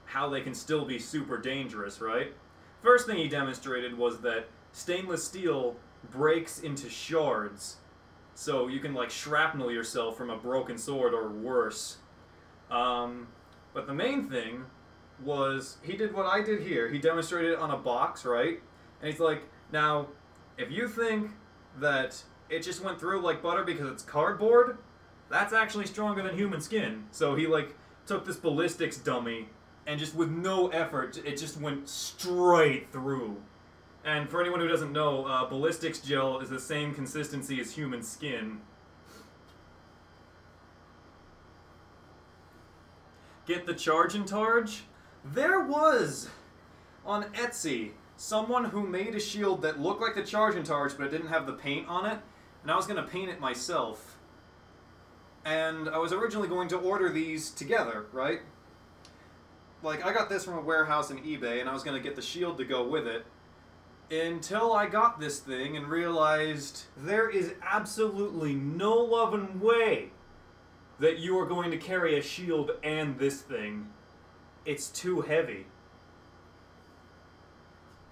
how they can still be super dangerous, right? First thing he demonstrated was that stainless steel breaks into shards, so you can like shrapnel yourself from a broken sword or worse. But the main thing was he did what I did here. He demonstrated it on a box, right? And he's like, now, if you think that it just went through like butter because it's cardboard, that's actually stronger than human skin. So he like took this ballistics dummy and just with no effort, it just went straight through. And for anyone who doesn't know, ballistics gel is the same consistency as human skin. Get the charge and targe? There was, on Etsy, someone who made a shield that looked like the charge and targe, but it didn't have the paint on it. And I was going to paint it myself. And I was originally going to order these together, right? Like, I got this from a warehouse in eBay, and I was going to get the shield to go with it. Until I got this thing and realized there is absolutely no lovin' way that you are going to carry a shield and this thing. It's too heavy.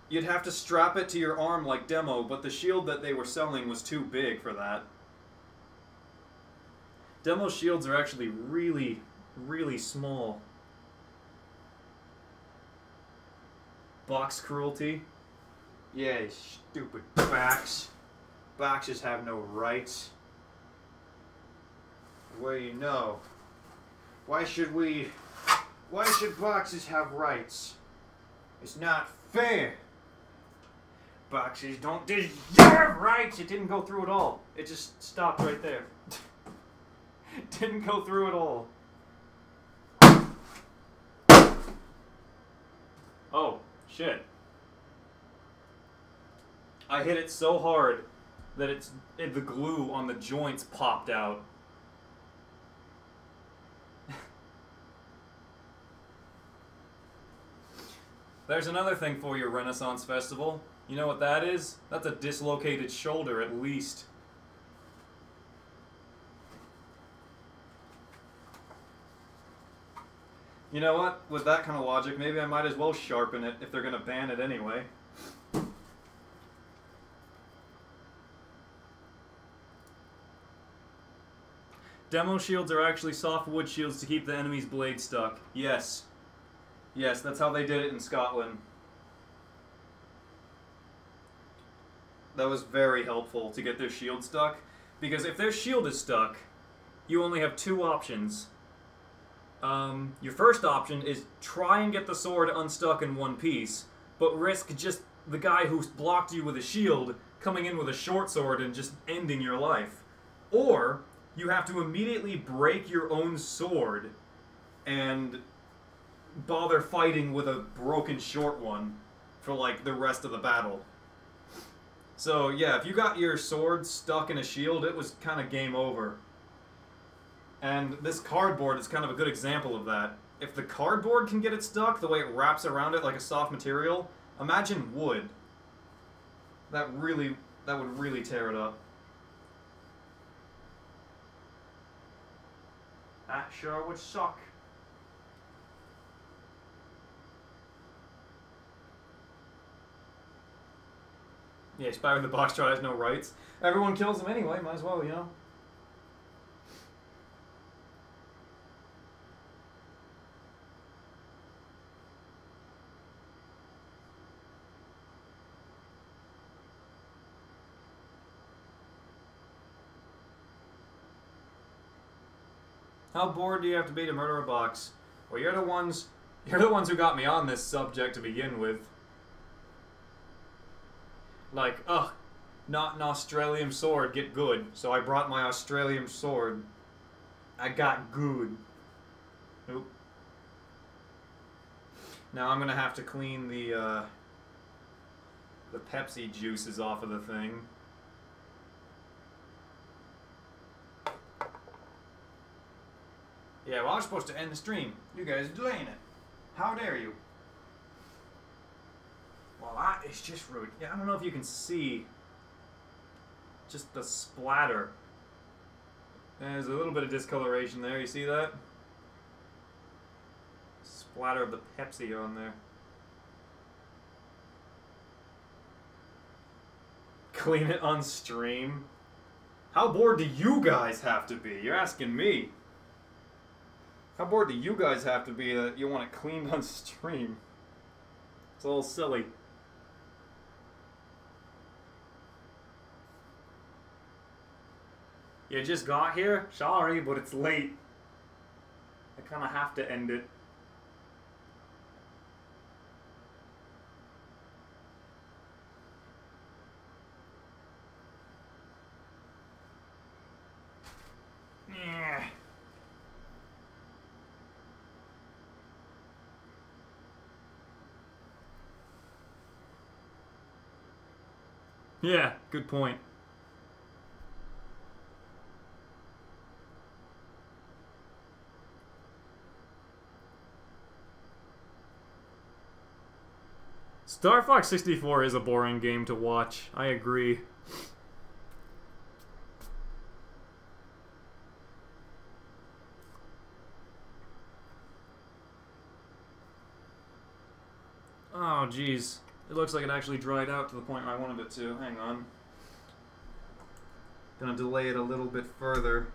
You'd have to strap it to your arm like Demo, but the shield that they were selling was too big for that. Demo shields are actually really, really small. Box cruelty. Yeah, you stupid backs. Boxes have no rights. Well, you know. Why should boxes have rights? It's not fair. Boxes don't deserve rights. It didn't go through at all. It just stopped right there. Didn't go through at all. Oh, shit. I hit it so hard that the glue on the joints popped out. There's another thing for your Renaissance Festival. You know what that is? That's a dislocated shoulder, at least. You know what? With that kind of logic, maybe I might as well sharpen it if they're going to ban it anyway. Demo shields are actually soft wood shields to keep the enemy's blade stuck. Yes. Yes, that's how they did it in Scotland. That was very helpful to get their shield stuck. Because if their shield is stuck, you only have two options. Your first option is try and get the sword unstuck in one piece, but risk just the guy who's blocked you with a shield coming in with a short sword and just ending your life. Or you have to immediately break your own sword and bother fighting with a broken short one for like the rest of the battle. So yeah, if you got your sword stuck in a shield, it was kind of game over. And this cardboard is kind of a good example of that. If the cardboard can get it stuck, the way it wraps around it like a soft material, imagine wood. That would really tear it up. That sure would suck. Yeah, Spy with the Boxtrot has no rights. Everyone kills him anyway, might as well, you know? How bored do you have to be to murder a box? Well, you're the ones who got me on this subject to begin with. Like, ugh, not an Australian sword, get good. So I brought my Australian sword. I got good. Oop. Now I'm gonna have to clean the Pepsi juices off of the thing. Yeah, well, I was supposed to end the stream. You guys are delaying it. How dare you? Well, that is just rude. Yeah, I don't know if you can see just the splatter. There's a little bit of discoloration there. You see that? Splatter of the Pepsi on there. Clean it on stream? How bored do you guys have to be? You're asking me. How bored do you guys have to be that you want it cleaned on stream? It's a little silly. You just got here? Sorry, but it's late. I kind of have to end it. Yeah. Yeah, good point. Star Fox 64 is a boring game to watch. I agree. Oh, jeez. It looks like it actually dried out to the point where I wanted it to. Hang on. Gonna delay it a little bit further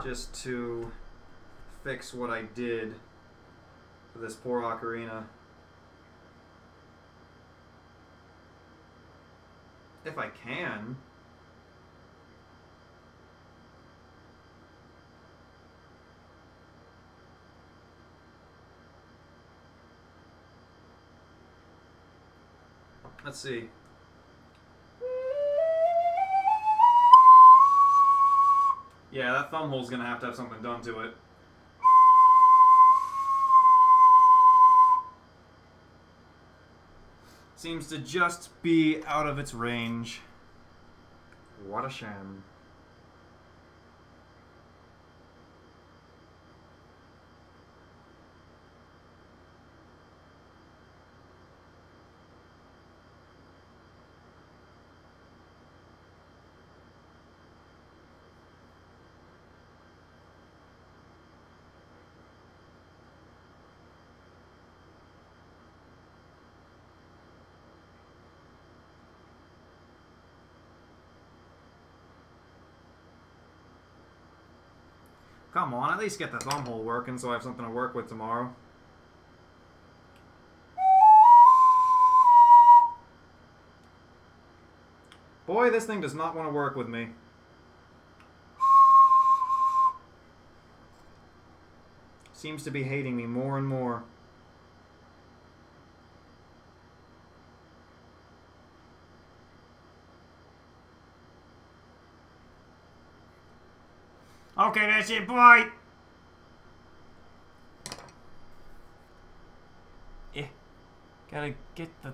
just to fix what I did for this poor Ocarina. If I can. Let's see. Yeah, that thumb hole's gonna have something done to it. Seems to just be out of its range. What a shame. Come on, at least get the thumb hole working so I have something to work with tomorrow. Boy, this thing does not want to work with me. Seems to be hating me more and more. Okay, that's it, boy. Yeah, gotta get the